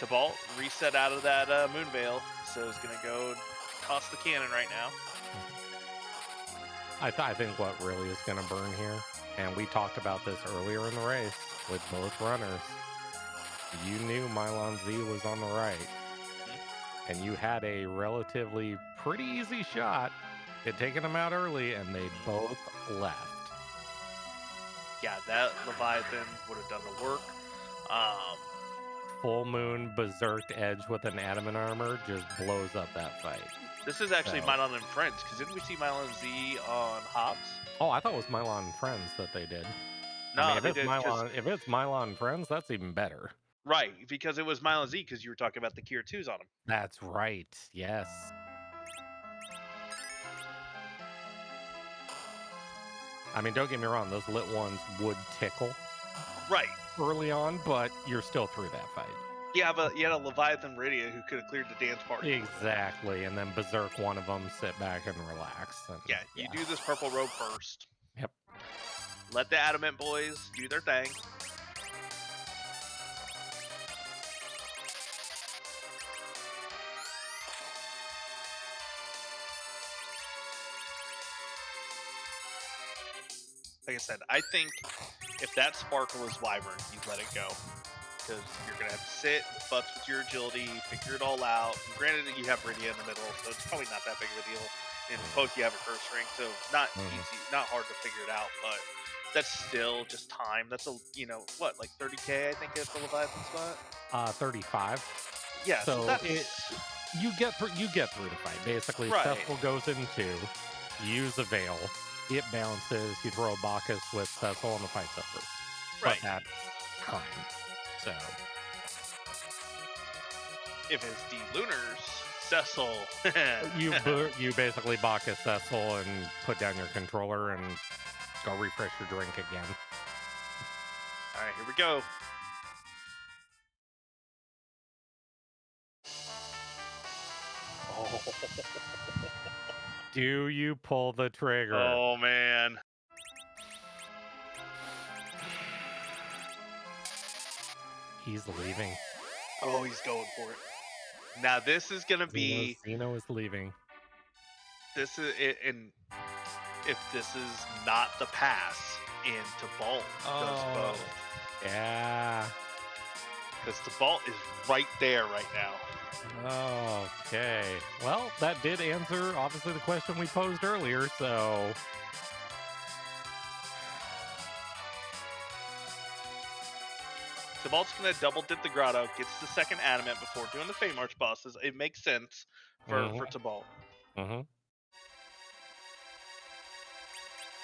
Tybalt reset out of that Moon Veil, so it's going to go toss the cannon right now. I think what really is going to burn here And we talked about this earlier in the race with both runners. You knew Mylon Z was on the right, and you had a relatively pretty easy shot at taking him out early, and they both left. Yeah, that Leviathan would have done the work. Full Moon Berserk Edge with an Adamant armor just blows up that fight. This is actually So- Mylon and Friends, because didn't we see Mylon Z on Hobbs? Oh, I thought it was Mylon and Friends that they did. No, I mean, they did, 'cause- if it's Mylon and Friends, that's even better. right, because it was Mylon Z, because you were talking about the Kier 2s on him. That's right. Yes. I mean, don't get me wrong; those lit ones would tickle Right. early on, but you're still through that fight. You had a Leviathan Radia who could have cleared the dance party. Exactly, and then Berserk one of them, sit back and relax. And, Yeah, you do this purple robe first. Yep. Let the Adamant boys do their thing. Like I said, I think if that Sparkle is Wyvern, you let it go. Because you're going to have to sit, butts with your agility, figure it all out. And granted, you have Rydia in the middle, so it's probably not that big of a deal. In both, you have a curse ring, so not easy, not hard to figure it out, but that's still just time. That's what, like 30k, I think, at the Leviathan spot? 35. Yeah, so that's... you get through the fight. Basically, Right. Cecil goes in 2, you use a Veil, it bounces, you throw a Bacchus with Cecil, and the fight's over. Right. But that's time. So, if it's D-Lunars, Cecil... you basically Bacchus Cecil and put down your controller and go refresh your drink again. Alright, here we go. Oh. Do you pull the trigger? Oh, man. He's leaving. Oh, he's going for it. Now, this is going to be... Xeno is leaving. This is... And if this is not the pass, and Tybalt does both. Yeah. Because Tybalt is right there right now. Okay. Well, that did answer, obviously, the question we posed earlier, so... Tybalt's going to double dip the Grotto, gets the second Adamant before doing the Feymarch bosses. It makes sense for Tybalt. Mm-hmm.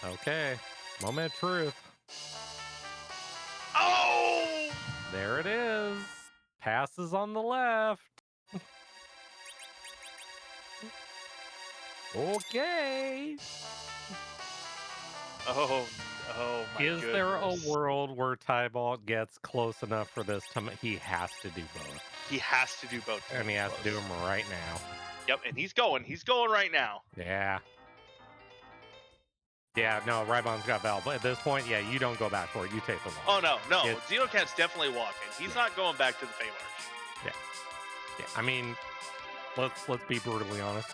Okay. Moment of truth. Oh! There it is. Passes on the left. Okay. Oh, my goodness. Is there a world where Tybalt gets close enough for this to... He has to do both. He has to do both. And he has to do them right now. Yep, and he's going. He's going right now. Yeah. Yeah, no, Rybon's got Val, but at this point, yeah, you don't go back for it. You take the walk. Oh, no. Xenocat's definitely walking. He's not going back to the Feymarch. Yeah, I mean, let's be brutally honest.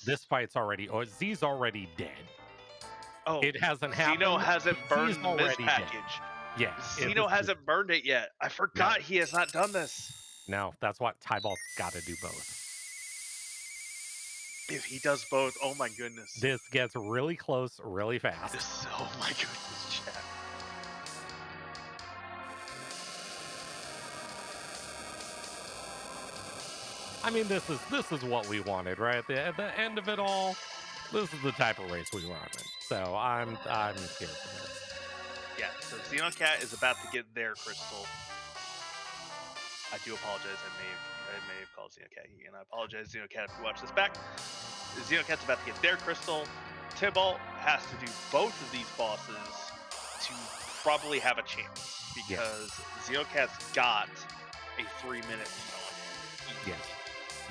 This fight's already... Oh, Z's already dead. Oh, it hasn't happened. Xeno hasn't burned this package. Dead. Yeah. Xeno hasn't burned it yet. I forgot he has not done this. No, that's what Tybalt's got to do both. If he does both, oh my goodness. This gets really close really fast. Oh my goodness, chat. I mean, this is what we wanted, right? At the end of it all, this is the type of race we wanted. So I'm here for this. Yeah, so Xenocat is about to get their crystal. I do apologize. I may have called Xenocat, and I apologize, Xenocat, if you watch this back. Xenocat's about to get their crystal. Tybalt has to do both of these bosses to probably have a chance, because Xenocat's got a 3-minute penalty. Yes.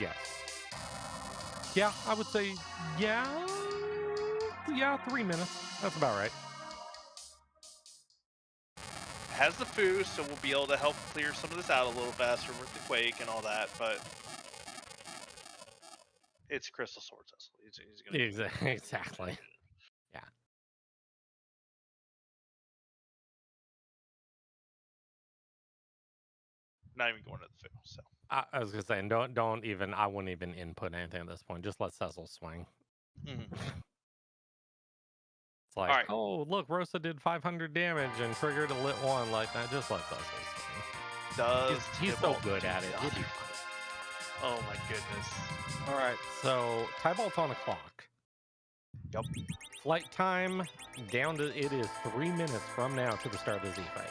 Yes. Yeah, I would say, yeah, 3 minutes. That's about right. Has the foo, so we'll be able to help clear some of this out a little faster with the Quake and all that, but it's Crystal Sword Cecil. He's gonna Exactly. Yeah. Not even going to the Fu. So I was gonna say, don't even. I wouldn't even input anything at this point. Just let Cecil swing. It's like, right. oh look, Rosa did 500 damage and triggered a lit one like that. Just let Cecil swing. Does He's so Tybalt good do at it. that? He'll be fine. Oh my goodness. All right, so Tybalt's on a clock. Yep. Flight time down to it is 3 minutes from now to the start of the Z fight.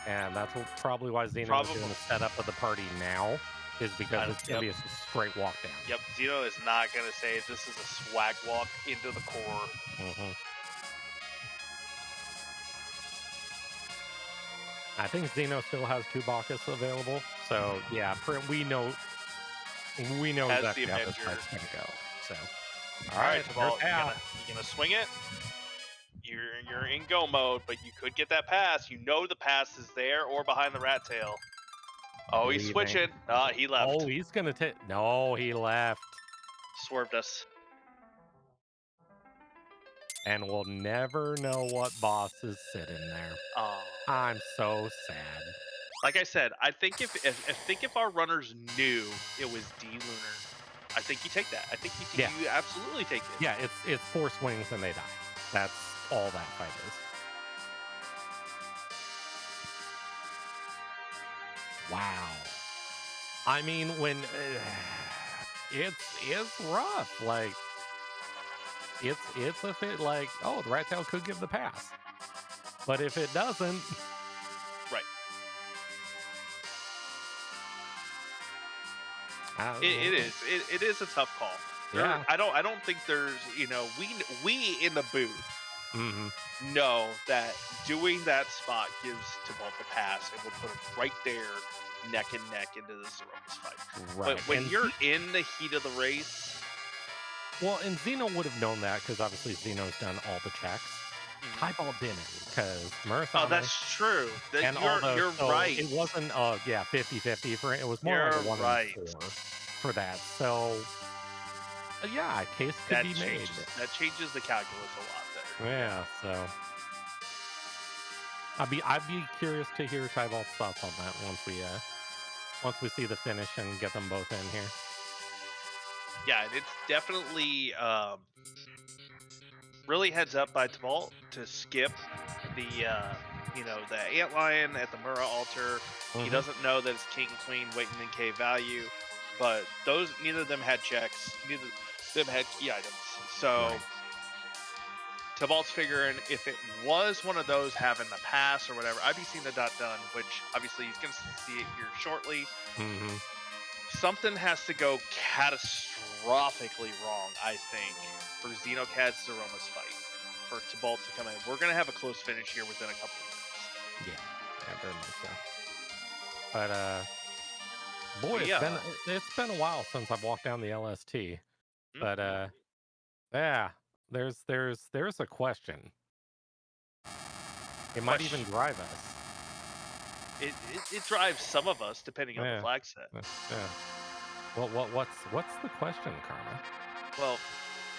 And that's probably why Xeno is doing the setup of the party now, is because it's going to be a straight walk down. Yep, Xeno is not going to say this is a swag walk into the core. I think Xeno still has 2 Bacchus available, so yeah, we know exactly how this fight's going to go. So, all right, Tybalt, you gonna swing it? You're in go mode, but you could get that pass. You know the pass is there or behind the rat tail. Oh, he's switching. He left. Oh, he's gonna take. No, he left. Swerved us. And we'll never know what boss is sitting there. Oh, I'm so sad. Like I said, I think if our runners knew it was D-Lunar, I think you take that. I think you absolutely take it. Yeah, it's 4 swings and they die. That's all that fight is. Wow. I mean, when it's rough. Like it's a fit. Like, oh, the rat tail could give the pass, but if it doesn't, right. It is a tough call. Yeah. I don't think there's, we in the booth know that doing that spot gives Tybalt the pass and will put him right there neck and neck into the Zeromus fight. Right. But when you're in the heat of the race, well, and Xeno would have known that because obviously Xeno's done all the checks. Tybalt didn't because Murasame. Oh, that's true. And you're right. It wasn't 50-50 for it. It was more like a 1 in 4 for that. So yeah, a case could be made. That changes the calculus a lot there. Yeah, so I'd be curious to hear Tybalt's thoughts on that once we see the finish and get them both in here. Yeah, it's definitely really heads up by Tybalt to skip the the antlion at the Mura altar. He doesn't know that it's king and queen waiting in K value, but neither of them had checks, neither of them had key items. So Tybalt's figuring if it was one of those having the pass or whatever, I'd be seeing the dot done, which obviously he's going to see it here shortly. Something has to go catastrophically wrong, I think, for Xenocat's Zeromus fight, for Tybalt to come in. We're going to have a close finish here within a couple of minutes. Yeah, very much so. But, boy, it's been a while since I've walked down the LST. But, yeah, there's a question. It might even drive us. It drives some of us, depending on the flag set. Yeah. Well, what's the question, Karma? Well,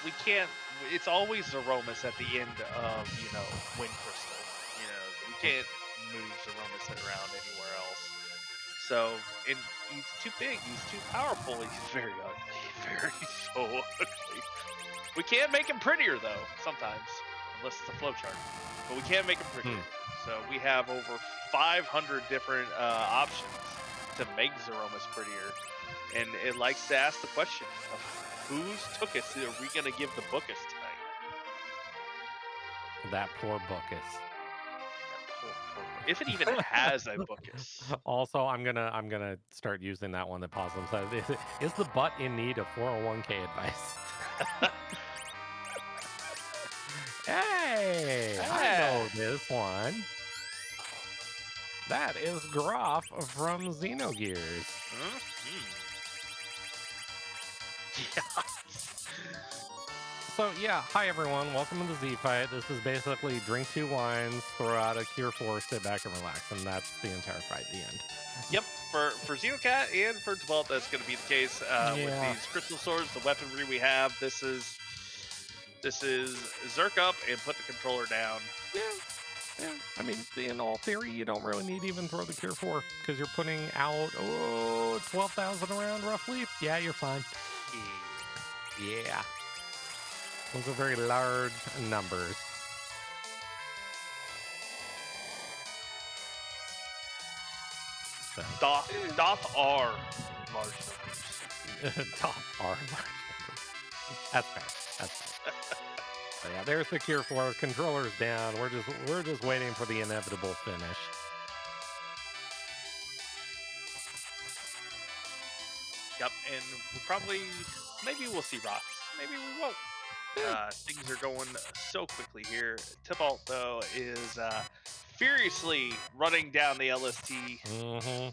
we can't. It's always Zeromus at the end of Wind Crystal. We can't move Zeromus around anywhere else. So, and he's too big. He's too powerful. He's very ugly. So ugly. We can't make him prettier though. Sometimes, unless it's a flowchart. But we can't make him prettier. So we have over 500 different options to make Zeromus prettier, and it likes to ask the question of whose Tookus are we going to give the Bookus tonight? That poor Bookus. If it even has a Bookus. Also, I'm gonna start using that one that Possum says. Is the butt in need of 401k advice? Hey, I know this one. That is Groff from Xenogears. So yeah, hi everyone, welcome to the Z Fight. This is basically drink 2 wines, throw out a Cure 4, sit back and relax, and that's the entire fight at the end. Yep, for Xenocat and for Tybalt, that's going to be the case. With these crystal swords, the weaponry we have, this is Zerk up and put the controller down. Yeah. Yeah, I mean, in all theory, you don't really need to even throw the Cure 4 because you're putting out 12,000 around roughly. Yeah, you're fine. Yeah, those are very large numbers. So. Doth are large numbers. Doth are large numbers. That's fair. That's fair. So yeah, there's the Cure 4. Controller's down. We're just waiting for the inevitable finish. Yep, and maybe we'll see rocks. Maybe we won't. Things are going so quickly here. Tybalt, though, is furiously running down the LST. Mm-hmm.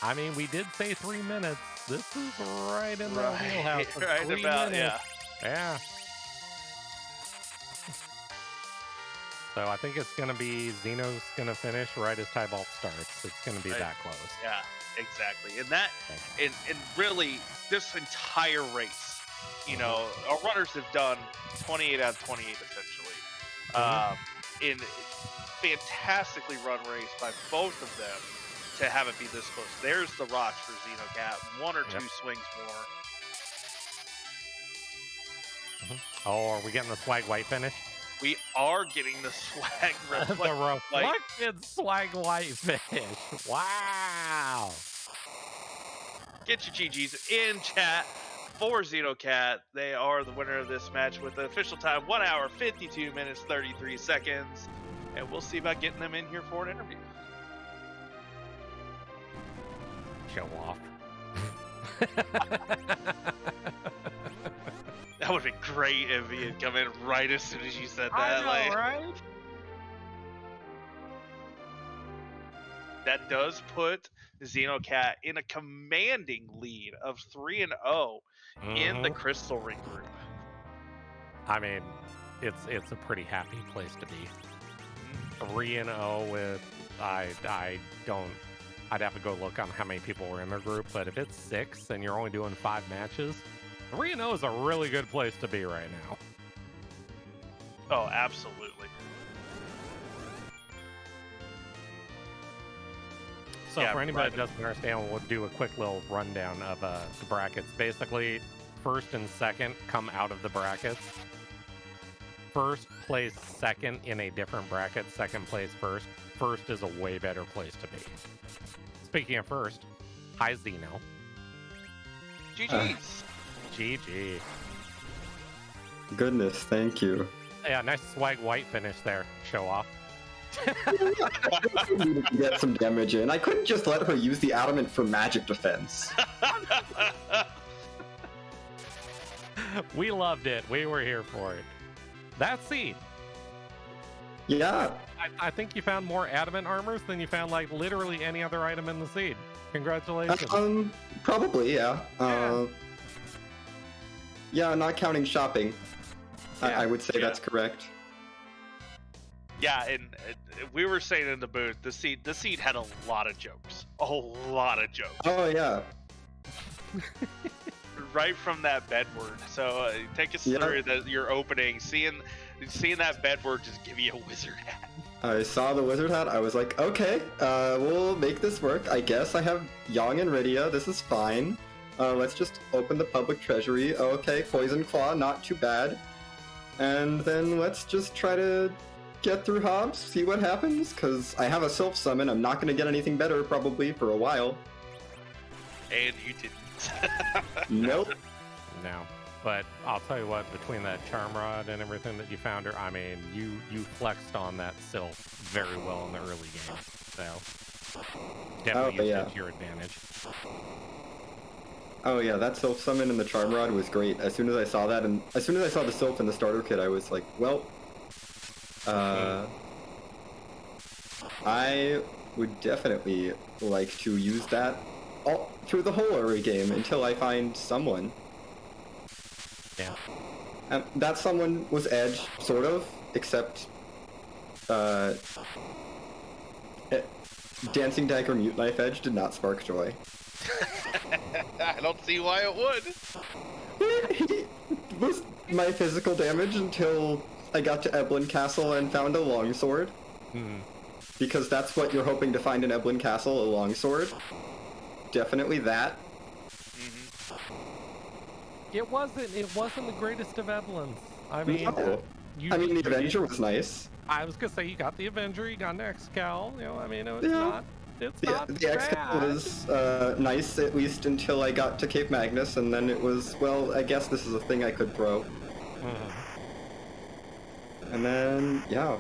I mean, we did say 3 minutes. This is right in the wheelhouse. Right 3 about, minutes. Yeah. So I think it's going to be Xeno's going to finish right as Tybalt starts. It's going to be that close. Yeah, exactly. And really, this entire race, you know, our runners have done 28 out of 28 essentially. In fantastically run race by both of them to have it be this close. There's the rocks for Xenocat. 1 or 2 swings more. Oh, are we getting the swag white finish? We are getting the swag reflect. The reflected swag white finish. Wow. Get your GGs in chat for Xenocat. They are the winner of this match with the official time 1 hour, 52 minutes, 33 seconds. And we'll see about getting them in here for an interview. Show off. That would have been great if he had come in right as soon as you said that. I know, right? That does put Xenocat in a commanding lead of 3-0 in the Crystal Ring group. I mean, it's a pretty happy place to be. 3-0 with I'd have to go look on how many people were in their group, but if it's 6 and you're only doing 5 matches, 3-0 is a really good place to be right now. Oh, absolutely. So for anybody that doesn't understand, we'll do a quick little rundown of the brackets. Basically, first and second come out of the brackets. First place second in a different bracket, second place first. First is a way better place to be. Speaking of first, hi Xeno. GG's. GG. Goodness, thank you. Yeah, nice swag white finish there. Show off. I needed to get some damage in. I couldn't just let her use the Adamant for magic defense. We loved it. We were here for it. That seed. Yeah. I think you found more Adamant armors than you found like literally any other item in the seed. Congratulations. Probably, yeah. Yeah, not counting shopping. Yeah. I would say that's correct. Yeah, and we were saying in the booth, the seed had a lot of jokes. A lot of jokes. Oh, yeah. Right from that bedward. So take us through your opening, seeing that bedward just give you a wizard hat. I saw the wizard hat. I was like, okay, we'll make this work. I guess I have Yang and Rydia. This is fine. Let's just open the public treasury. Okay, Poison Claw, not too bad. And then let's just try to get through Hobbs, see what happens, because I have a Sylph Summon. I'm not going to get anything better probably for a while. And you didn't. Nope. No. But I'll tell you what, between that Charm Rod and everything that you found her, I mean, you flexed on that Sylph very well in the early game. So definitely used it to your advantage. Oh yeah, that Sylph Summon and the Charm Rod was great. As soon as I saw that, and as soon as I saw the Sylph in the starter kit, I was like, well, I would definitely like to use that all through the whole early game until I find someone. Yeah. That someone was Edge, sort of, except Dancing Dagger Mute Knife Edge did not spark joy. I don't see why it would. He was my physical damage until I got to Eblin Castle and found a longsword. Because that's what you're hoping to find in Eblin Castle, a longsword. Definitely that. It wasn't the greatest of Eblins. I mean, No. The Avenger was nice. I was gonna say you got the Avenger, you got an Excal. I mean, it's Yeah. not. It's not The Excal was nice, at least until I got to Cape Magnus, and then it was, well, I guess this is a thing I could throw. And then, yeah.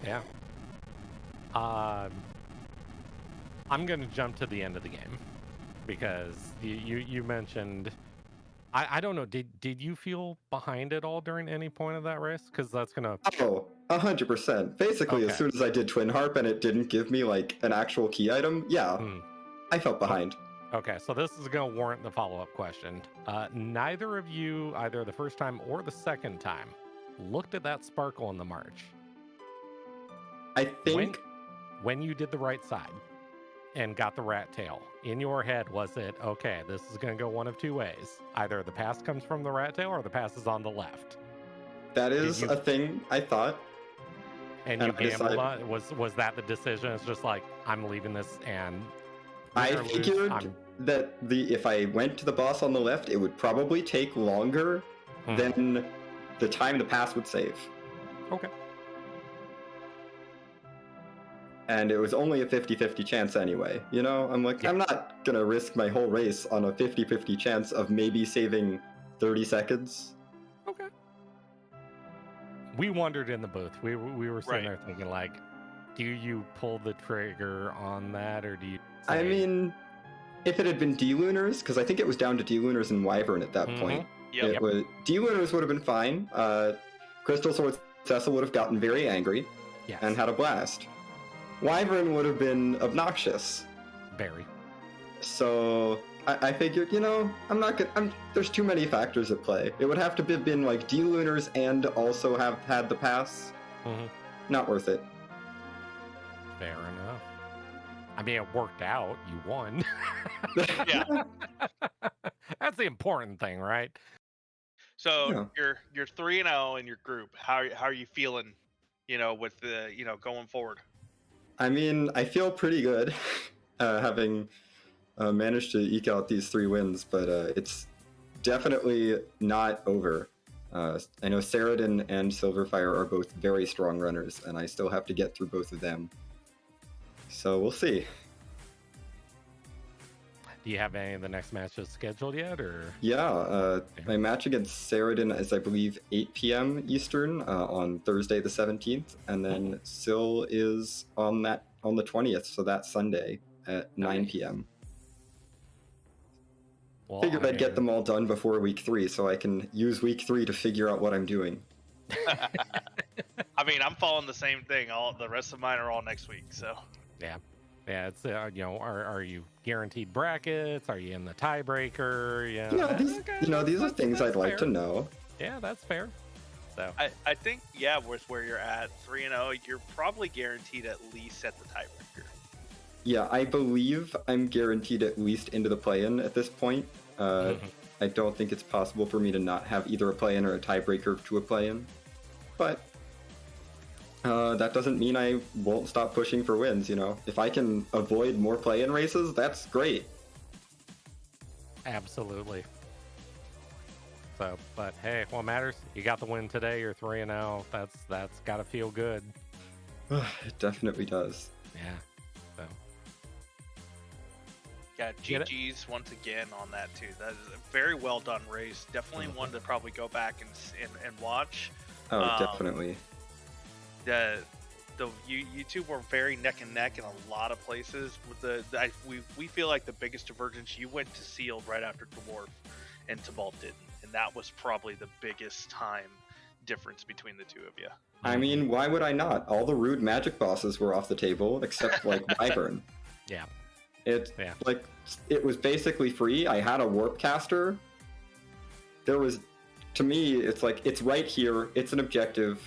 Yeah. I'm gonna jump to the end of the game because you mentioned. I don't know. Did you feel behind at all during any point of that race? Because that's gonna. Oh, 100%. Basically, Okay. as soon as I did Twin Harp and it didn't give me like an actual key item, yeah, I felt behind. Okay, so this is gonna warrant the follow-up question. Neither of you, either the first time or the second time, looked at that sparkle in the march. I think when you did the right side and got the rat tail, in your head was it, okay, this is going to go one of two ways. Either the pass comes from the rat tail or the pass is on the left. that is a thing I thought. And you gambled on it? Was that the decision? It's just like, I'm leaving this and... I figured that if I went to the boss on the left, it would probably take longer than the time the pass would save. Okay. And it was only a 50-50 chance anyway. I'm like, I'm not gonna risk my whole race on a 50-50 chance of maybe saving 30 seconds. Okay. We wondered in the booth. We were sitting there thinking, like, do you pull the trigger on that, or do you say... I mean, if it had been D-Lunars, because I think it was down to D-Lunars and Wyvern at that point. D-Lunars would have been fine. Crystal Sword Cecil would have gotten very angry and had a blast. Wyvern would have been obnoxious. Very. So I figured, I'm not gonna. There's too many factors at play. It would have to have been like D-Lunars and also have had the pass. Not worth it. Fair enough. I mean, it worked out. You won. Yeah. That's the important thing, right? So you're 3-0 in your group. How are you feeling? With the going forward. I mean, I feel pretty good, having managed to eke out these 3 wins, but it's definitely not over. I know Saradin and Silverfire are both very strong runners, and I still have to get through both of them. So we'll see. Do you have any of the next matches scheduled yet, or? Yeah, my match against Saradin is, I believe, 8 p.m. Eastern on Thursday the 17th, and then Sil is on the 20th, so that's Sunday at 9 p.m. Well, figured I'd get them all done before week 3, so I can use week 3 to figure out what I'm doing. I mean, I'm following the same thing. The rest of mine are all next week, so. Yeah. Yeah, it's are you guaranteed brackets? Are you in the tiebreaker? These are things I'd like to know. Yeah, that's fair. So I think with where you're at 3-0, you're probably guaranteed at least at the tiebreaker. Yeah, I believe I'm guaranteed at least into the play-in at this point. I don't think it's possible for me to not have either a play-in or a tiebreaker to a play-in, but. That doesn't mean I won't stop pushing for wins, If I can avoid more play-in races, that's great. Absolutely. So, but hey, what matters? You got the win today, you're 3-0. That's gotta feel good. It definitely does. Yeah. So. Yeah, GG's once again on that too. That is a very well done race. Definitely one to probably go back and watch. Oh, definitely. You two were very neck and neck in a lot of places. We feel like the biggest divergence, you went to Sealed right after Dwarf, and Tybalt didn't, and that was probably the biggest time difference between the two of you. I mean, why would I not? All the rude magic bosses were off the table except like Wyvern. Yeah. It was basically free. I had a warp caster. To me, it's like, it's right here. It's an objective.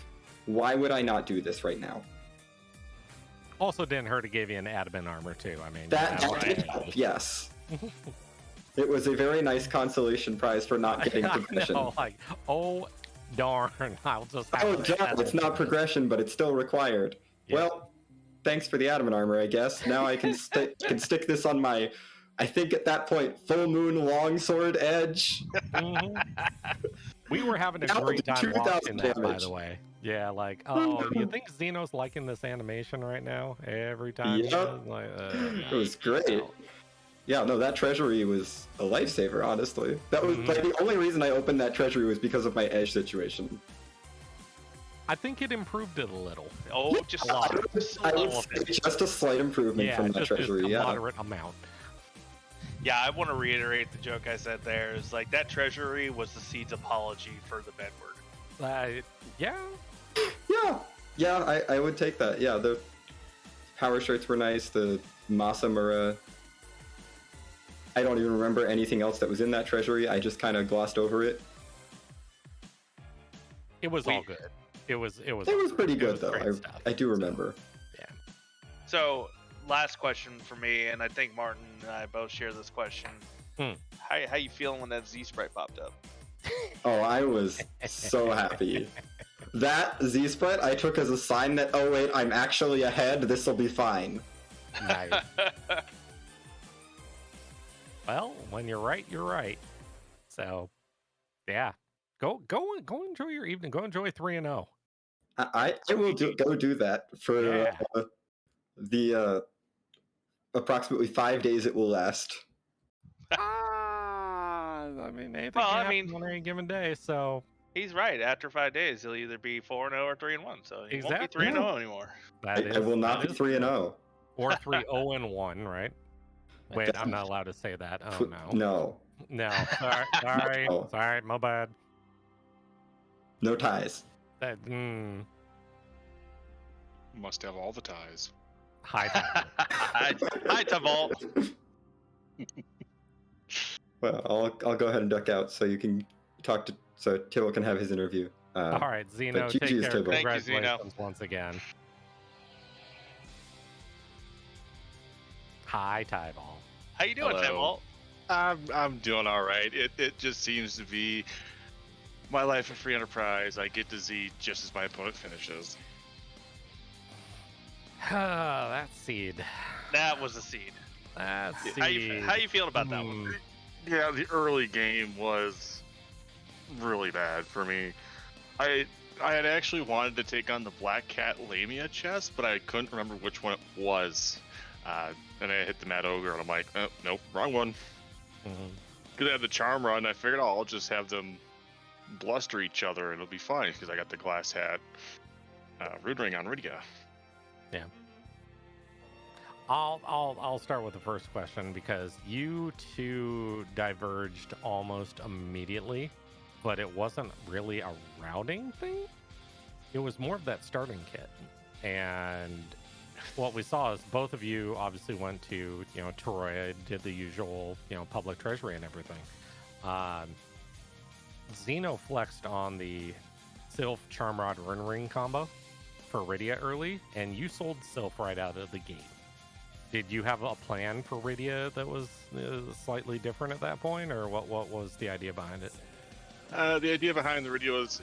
Why would I not do this right now? Also didn't hurt, it gave you an adamant armor too. I mean, that did help, yes. It was a very nice consolation prize for not getting progression. Oh darn, I'll just have darn, it's not progression, but it's still required. Well, thanks for the adamant armor, I guess. Now I can stick this on my, I think at that point, full moon longsword edge. We were having a Now great the time 2,000 watching that, by damage. the way. Yeah, like, oh, do you think Xeno's liking this animation right now? Every time he Yep. does, like, It was great. Yeah, no, that treasury was a lifesaver, honestly. That was like the only reason I opened that treasury was because of my edge situation. I think it improved it a little. Oh, just a lot. I would say just a slight improvement from that treasury, just a moderate amount. Yeah, I want to reiterate the joke I said there. Is like that treasury was the seed's apology for the bedward. Yeah. Yeah, I would take that. Yeah, the power shirts were nice. The Masamura. I don't even remember anything else that was in that treasury. I just kind of glossed over it. It was all good. It was pretty good though. I do remember. Yeah. So, last question for me, and I think Martin and I both share this question. How you feeling when that Z sprite popped up? Oh, I was so happy. That Z sprite I took as a sign that, oh wait, I'm actually ahead. This will be fine. Nice. Well, when you're right, you're right. So, yeah, go enjoy your evening. Go enjoy 3-0. I will go do that for the approximately 5 days it will last. I mean, anything can happen on any given day. So he's right. After 5 days, he'll either be 4-0 or 3-1. So he won't be 3-0 anymore. I will not be 3-0 or 3-0-1, right? Wait, I'm not allowed to say that. Oh no. No. Sorry. No. Sorry, my bad. No ties. Must have all the ties. Hi, Tybalt. Well, I'll go ahead and duck out so you can talk to Tybalt can have his interview. All right, Xeno, take care. Tybalt. Congratulations once again. Hi, Tybalt. How you doing, Tybalt? I'm doing all right. It just seems to be my life in free enterprise. I get to Z just as my opponent finishes. That seed. That was a seed. That seed. How you feeling about that one? Yeah, the early game was really bad for me. I had actually wanted to take on the Black Cat Lamia chest, but I couldn't remember which one it was. And I hit the Mad Ogre, and I'm like, oh, nope, wrong one. Because I had the Charm Run, I figured, I'll just have them bluster each other, and it'll be fine, because I got the Glass Hat Rude Ring on Rydia. Yeah. I'll start with the first question, because you two diverged almost immediately, but it wasn't really a routing thing. It was more of that starting kit. And what we saw is both of you obviously went to, Toroya, did the usual, public treasury and everything. Xeno flexed on the Sylph Charmrod Run Ring combo for Rydia early, and you sold Sylph right out of the gate. Did you have a plan for Rydia that was slightly different at that point, or what was the idea behind it? The idea behind the Rydia was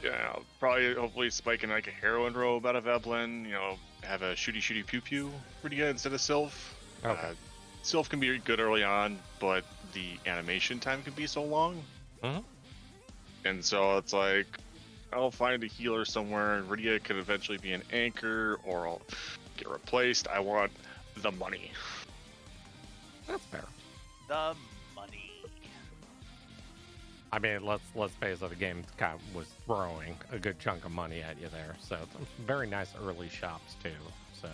probably hopefully spiking like a heroine robe out of Evelyn, have a shooty pew pew Rydia instead of Sylph. Okay. Sylph can be good early on, but the animation time can be so long. And so it's like, I'll find a healer somewhere, and Rydia could eventually be an anchor, or I'll get replaced. I want the money. That's fair. The money. I mean, let's face it, the game kind of was throwing a good chunk of money at you there. So some very nice early shops too. So.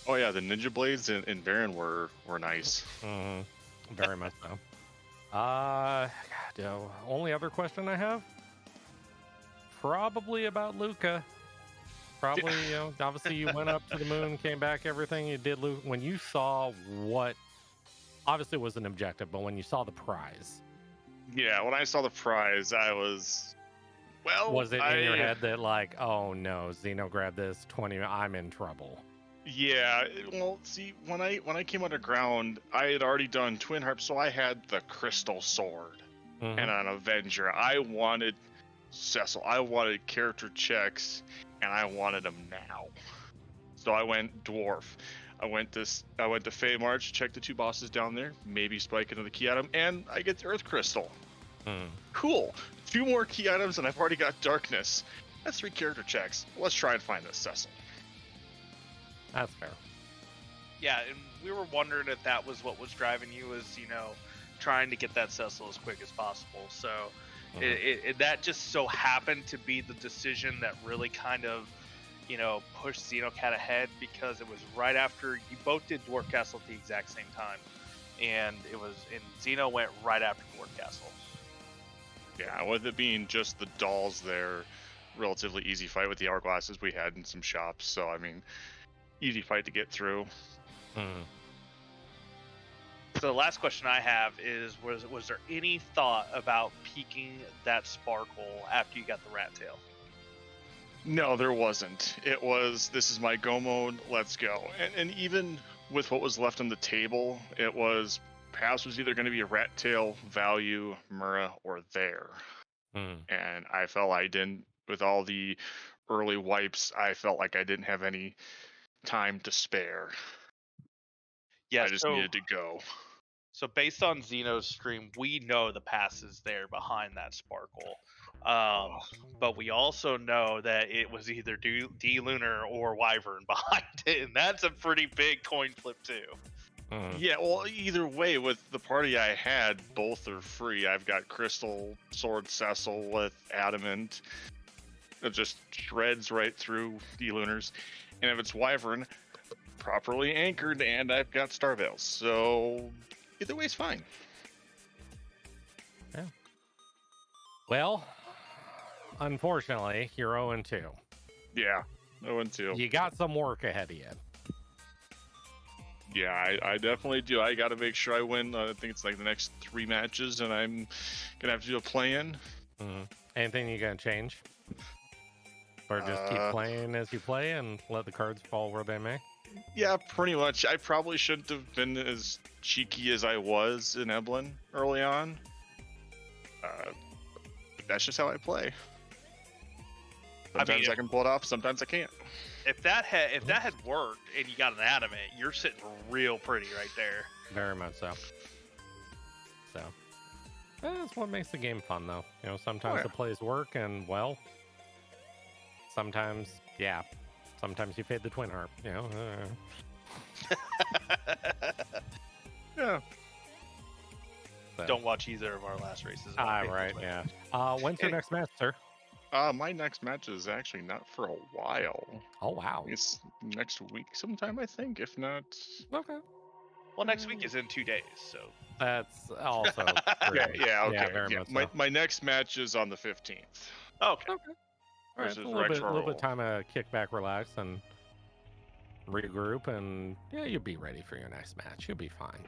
Oh yeah, the Ninja Blades in Baron were nice. Very much so. The only other question I have, probably about Luca. Probably, obviously you went up to the moon, came back, everything you did, Luke. When you saw what, obviously it was an objective, but when you saw the prize. Yeah, when I saw the prize, I was, was it in your head that like, oh no, Xeno grabbed this 20, I'm in trouble? Yeah, well, see, when I came underground, I had already done Twin Harp, so I had the Crystal Sword and an Avenger. I wanted Cecil, I wanted character checks, and I wanted them now. So I went Dwarf. I went to Fey March, check the 2 bosses down there, maybe spike into the key item, and I get the Earth Crystal. Cool. 2 more key items, and I've already got Darkness. That's 3 character checks. Let's try and find this Cecil. That's fair. Yeah, and we were wondering if that was what was driving you, was trying to get that Cecil as quick as possible. So that just so happened to be the decision that really kind of pushed Xenocat ahead, because it was right after you both did Dwarf Castle at the exact same time, and Xeno went right after Dwarf Castle. Yeah, with it being just the dolls there, relatively easy fight with the hourglasses we had in some shops. So I mean, easy fight to get through. So the last question I have is, was there any thought about peaking that sparkle after you got the rat tail? No, there wasn't. It was, this is my go mode, let's go. And even with what was left on the table, it was, perhaps was either going to be a rat tail, value, Mura, or there. And I felt I didn't, with all the early wipes, I felt like I didn't have any time to spare. Yeah, I just needed to go. So based on Xeno's stream, we know the pass is there behind that sparkle. But we also know that it was either D-Lunar or Wyvern behind it, and that's a pretty big coin flip too. Yeah, well, either way, with the party I had, both are free. I've got Crystal Sword Cecil with Adamant. It just shreds right through D-Lunars. And if it's Wyvern, properly anchored, and I've got Star Veils. So either way's fine. Yeah. Well, unfortunately, you're 0-2. Yeah, 0-2. You got some work ahead of you. Yeah, I definitely do. I got to make sure I win. I think it's like the next 3 matches, and I'm going to have to do a play-in. Anything you going to change? Or just keep playing as you play and let the cards fall where they may? Yeah, pretty much. I probably shouldn't have been as cheeky as I was in Eblin early on. But that's just how I play. Sometimes I can pull it off, sometimes I can't. If that had worked and you got an Adamant, you're sitting real pretty right there. Very much so. So that's what makes the game fun, though. Sometimes the plays work, and well, sometimes sometimes you fade the twin harp. Yeah. So. Don't watch either of our last races. Right, yeah. When's your next match, sir? My next match is actually not for a while. Oh, wow. It's next week sometime, I think, if not... Okay. Well, next week is in 2 days, so... That's also okay. Yeah, my next match is on the 15th. Okay. All right, a little bit of time to kick back, relax, and regroup, and you'll be ready for your next match. You'll be fine.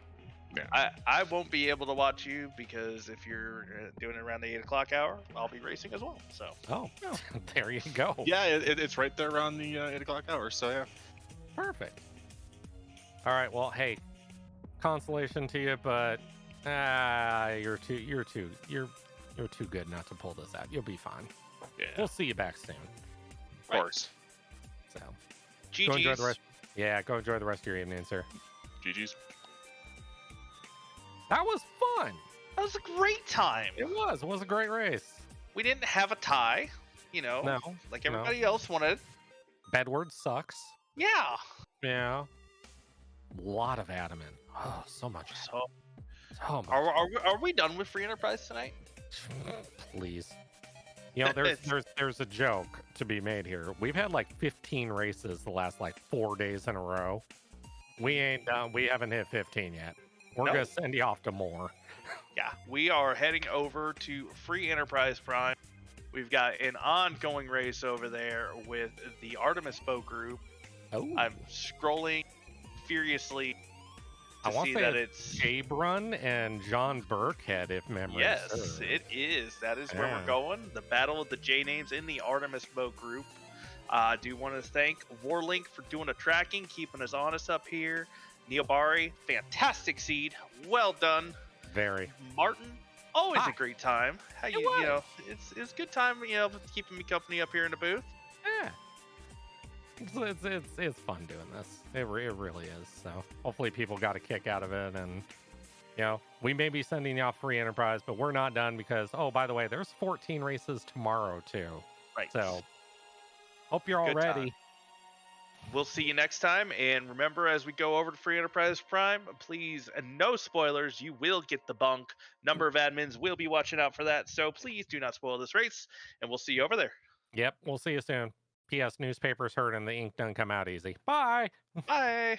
Yeah. I won't be able to watch you, because if you're doing it around the 8 o'clock hour, I'll be racing as well. So. Oh, there you go. Yeah, it's right there around the 8 o'clock hour. So yeah. Perfect. All right. Well, hey, consolation to you, but you're too good not to pull this out. You'll be fine. Yeah. We'll see you back soon. Of course. So. GG's. Go enjoy the rest. Yeah, go enjoy the rest of your evening, sir. GG's. That was fun. That was a great time. It was a great race. We didn't have a tie, No, like everybody else wanted. Bedward sucks. Yeah. Yeah. A lot of Adamant. Oh, so much. So much. are we done with Free Enterprise tonight? Please. There's a joke to be made here. We've had like 15 races the last 4 days in a row. We ain't done. We haven't hit 15 yet. We're going to send you off to more. Yeah, we are heading over to Free Enterprise Prime. We've got an ongoing race over there with the Artemis Bow group. Oh. I'm scrolling furiously to see that it's Jabrun and John Burkhead, if memory serves. It is. That is where we're going. The battle of the J names in the Artemis Bow group. I do want to thank Warlink for doing the tracking, keeping us honest up here. Neobari, fantastic seed. Well done. Very. Martin, always a great time. How it's good time, keeping me company up here in the booth. Yeah. It's fun doing this. It really is. So hopefully people got a kick out of it, and we may be sending you off free enterprise, but we're not done because by the way, there's 14 races tomorrow too. Right. So hope you're all Good ready. time. We'll see you next time, and remember, as we go over to Free Enterprise Prime, please, and no spoilers, you will get the bunk. Number of admins will be watching out for that, so please do not spoil this race, and we'll see you over there. Yep, we'll see you soon. P.S. Newspapers heard and the ink doesn't come out easy. Bye! Bye!